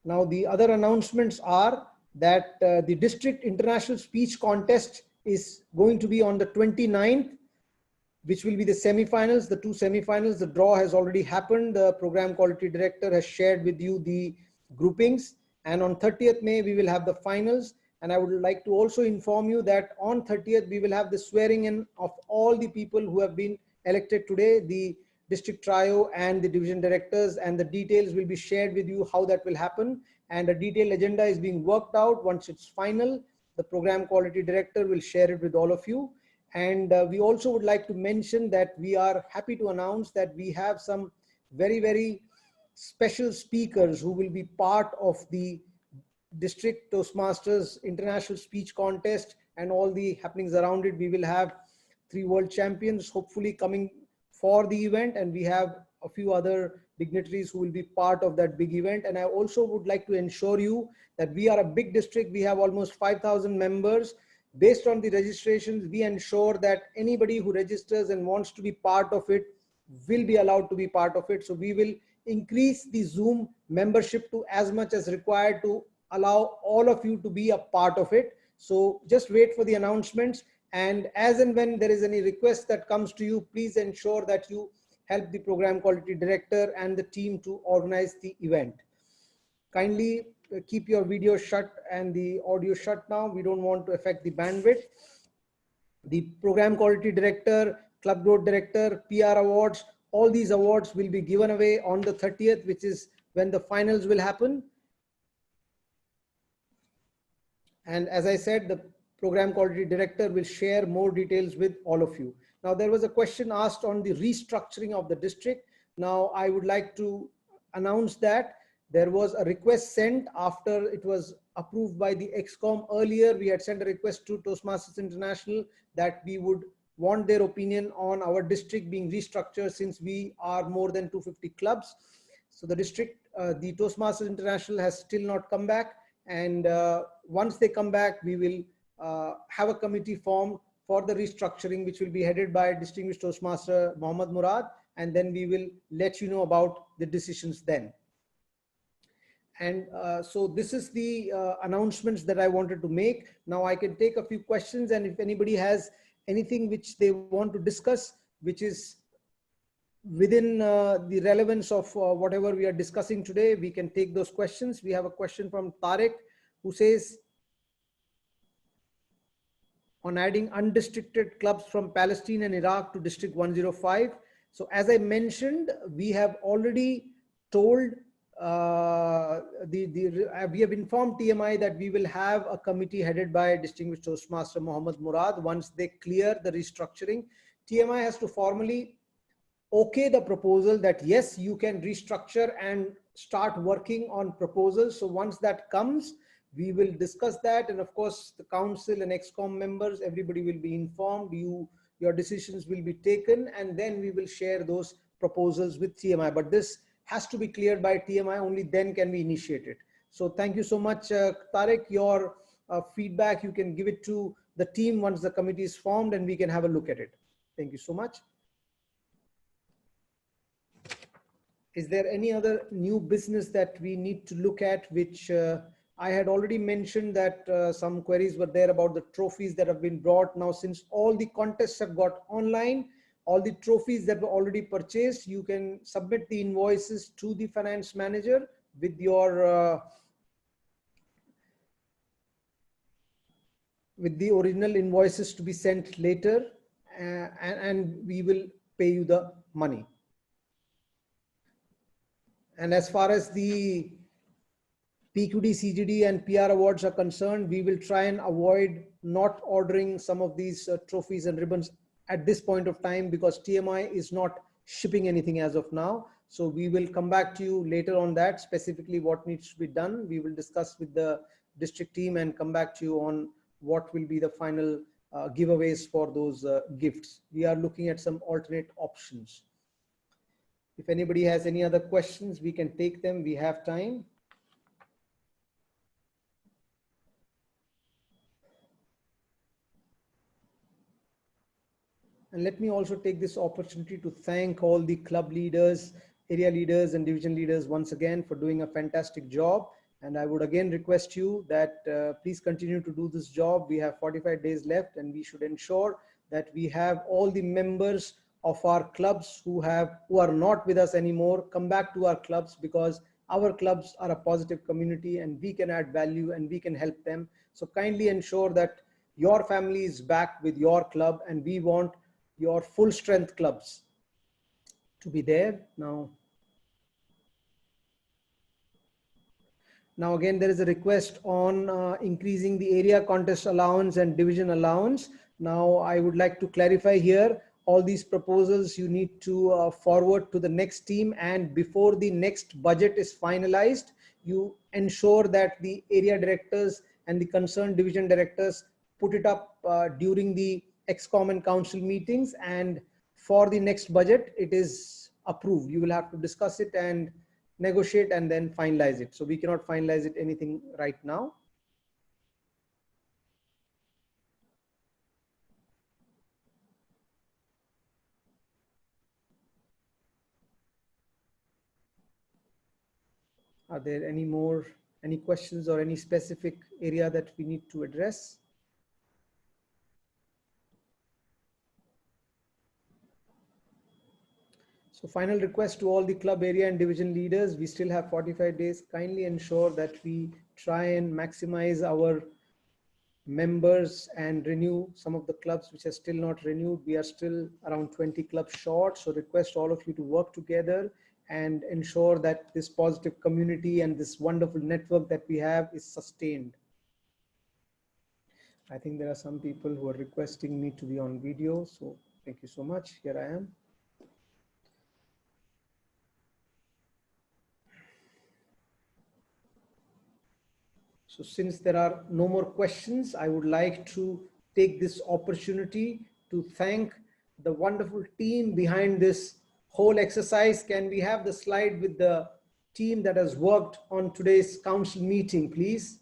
Now the other announcements are that the district international speech contest is going to be on the 29th, which will be the semi-finals, the two semi-finals. The draw has already happened. The program quality director has shared with you the groupings, and on 30th May we will have the finals. And I would like to also inform you that on 30th, we will have the swearing in of all the people who have been elected today, the district trio and the division directors, and the details will be shared with you how that will happen. And a detailed agenda is being worked out. Once it's final, the program quality director will share it with all of you. And we also would like to mention that we are happy to announce that we have some very, very special speakers who will be part of the District Toastmasters International Speech Contest and all the happenings around it. We will have 3 world champions hopefully coming for the event, and we have a few other dignitaries who will be part of that big event. And I also would like to ensure you that we are a big district. We have almost 5,000 members. Based on the registrations, we ensure that anybody who registers and wants to be part of it will be allowed to be part of it. So we will increase the Zoom membership to as much as required to allow all of you to be a part of it. So just wait for the announcements, and as and when there is any request that comes to you, please ensure that you help the program quality director and the team to organize the event. Kindly keep your video shut and the audio shut now. We don't want to affect the bandwidth. The program quality director, club growth director, PR awards, all these awards will be given away on the 30th, which is when the finals will happen. And as I said, the program quality director will share more details with all of you. Now, there was a question asked on the restructuring of the district. Now, I would like to announce that there was a request sent after it was approved by the ExCom earlier. We had sent a request to Toastmasters International that we would want their opinion on our district being restructured, since we are more than 250 clubs. So the district, the Toastmasters International has still not come back. And once they come back, we will have a committee formed for the restructuring, which will be headed by distinguished Toastmaster Mohammed Murad. And then we will let you know about the decisions then. And so this is the announcements that I wanted to make. Now I can take a few questions, and if anybody has anything which they want to discuss, which is within the relevance of whatever we are discussing today, we can take those questions. We have a question from Tariq, who says, on adding undistricted clubs from Palestine and Iraq to District 105. So as I mentioned, we have already told, we have informed TMI that we will have a committee headed by distinguished Toastmaster Mohammed Murad once they clear the restructuring. TMI has to formally okay the proposal that yes, you can restructure and start working on proposals. So once that comes, we will discuss that. And of course, the council and ExCom members, everybody will be informed. Your decisions will be taken, and then we will share those proposals with TMI. But this has to be cleared by TMI, only then can we initiate it. So thank you so much, Tariq. Your feedback, you can give it to the team once the committee is formed, and we can have a look at it. Thank you so much. Is there any other new business that we need to look at, which I had already mentioned that some queries were there about the trophies that have been brought. Now, since all the contests have got online, all the trophies that were already purchased, you can submit the invoices to the finance manager with your with the original invoices to be sent later, and we will pay you the money. And as far as the PQD, CGD and PR awards are concerned, we will try and avoid not ordering some of these trophies and ribbons at this point of time, because TMI is not shipping anything as of now. So we will come back to you later on that, specifically what needs to be done. We will discuss with the district team and come back to you on what will be the final giveaways for those gifts. We are looking at some alternate options. If anybody has any other questions, we can take them. We have time. And let me also take this opportunity to thank all the club leaders, area leaders and division leaders once again for doing a fantastic job. And I would again request you that please continue to do this job. We have 45 days left, and we should ensure that we have all the members of our clubs who are not with us anymore come back to our clubs, because our clubs are a positive community and we can add value and we can help them. So kindly ensure that your family is back with your club, and we want your full strength clubs to be there. Now again, there is a request on increasing the area contest allowance and division allowance. Now I would like to clarify here, all these proposals you need to forward to the next team, and before the next budget is finalized, you ensure that the area directors and the concerned division directors put it up during the ExCom and council meetings, and for the next budget it is approved. You will have to discuss it and negotiate and then finalize it. So we cannot finalize it anything right now. Are there any questions or any specific area that we need to address? So final request to all the club area and division leaders, we still have 45 days. Kindly ensure that we try and maximize our members and renew some of the clubs which are still not renewed. We are still around 20 clubs short. So request all of you to work together and ensure that this positive community and this wonderful network that we have is sustained. I think there are some people who are requesting me to be on video. So thank you so much. Here I am. So since there are no more questions, I would like to take this opportunity to thank the wonderful team behind this whole exercise. Can we have the slide with the team that has worked on today's council meeting, please?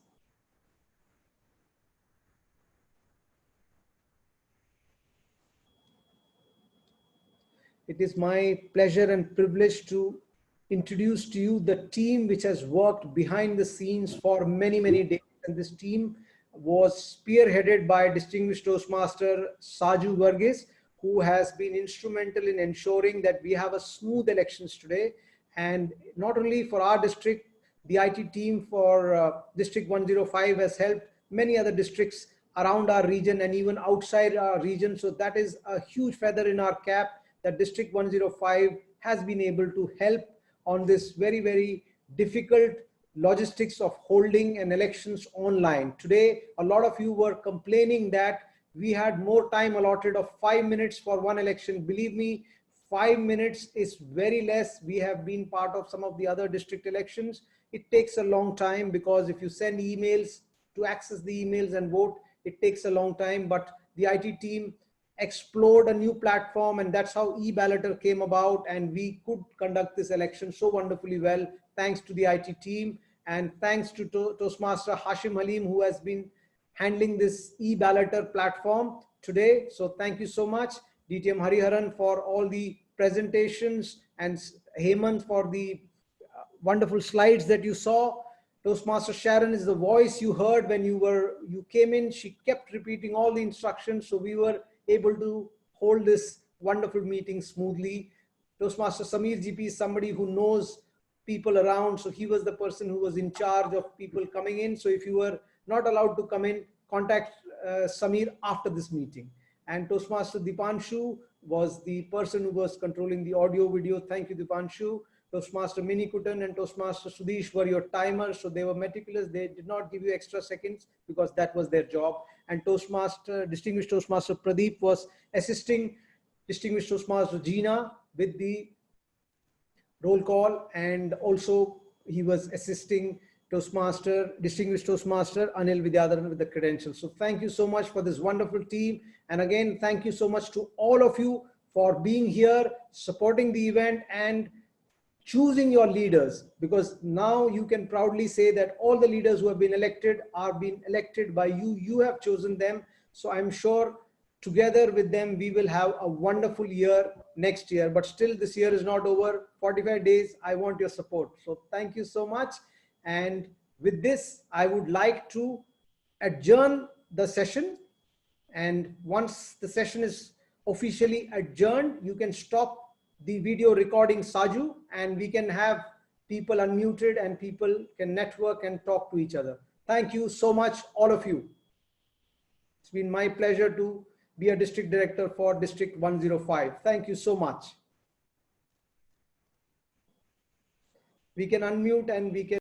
It is my pleasure and privilege to introduce to you the team which has worked behind the scenes for many, many days. And this team was spearheaded by distinguished Toastmaster Saju Varghese, who has been instrumental in ensuring that we have a smooth elections today. And not only for our district, the IT team for District 105 has helped many other districts around our region and even outside our region. So that is a huge feather in our cap that District 105 has been able to help on this very, very difficult logistics of holding an elections online. Today, a lot of you were complaining that we had more time allotted of 5 minutes for one election. Believe me, 5 minutes is very less. We have been part of some of the other district elections. It takes a long time because if you send emails to access the emails and vote, it takes a long time. But the IT team explored a new platform, and that's how e-balloter came about, and we could conduct this election so wonderfully well thanks to the IT team, and thanks to Toastmaster Hashim Halim, who has been handling this e-balloter platform today. So thank you so much, DTM Hariharan, for all the presentations, and Hemant for the wonderful slides that you saw. Toastmaster Sharon is the voice you heard when you came in. She kept repeating all the instructions, so we were able to hold this wonderful meeting smoothly. Toastmaster Samir GP is somebody who knows people around, so he was the person who was in charge of people coming in. So if you were not allowed to come in, contact Samir after this meeting. And Toastmaster Dipanshu was the person who was controlling the audio video. Thank you, Dipanshu. Toastmaster Minikutan and Toastmaster Sudesh were your timers, so they were meticulous. They did not give you extra seconds because that was their job. And Distinguished Toastmaster Pradeep was assisting Distinguished Toastmaster Gina with the roll call, and also he was assisting Distinguished Toastmaster Anil Vidyadharan with the credentials. So thank you so much for this wonderful team. And again, thank you so much to all of you for being here, supporting the event, and choosing your leaders, because now you can proudly say that all the leaders who have been elected are being elected by you. You have chosen them. So I'm sure together with them, we will have a wonderful year next year. But still, this year is not over. 45 days, I want your support. So thank you so much. And with this, I would like to adjourn the session. And once the session is officially adjourned, you can stop the video recording, Saju, and we can have people unmuted and people can network and talk to each other. Thank you so much, all of you. It's been my pleasure to be a district director for District 105. Thank you so much. We can unmute and we can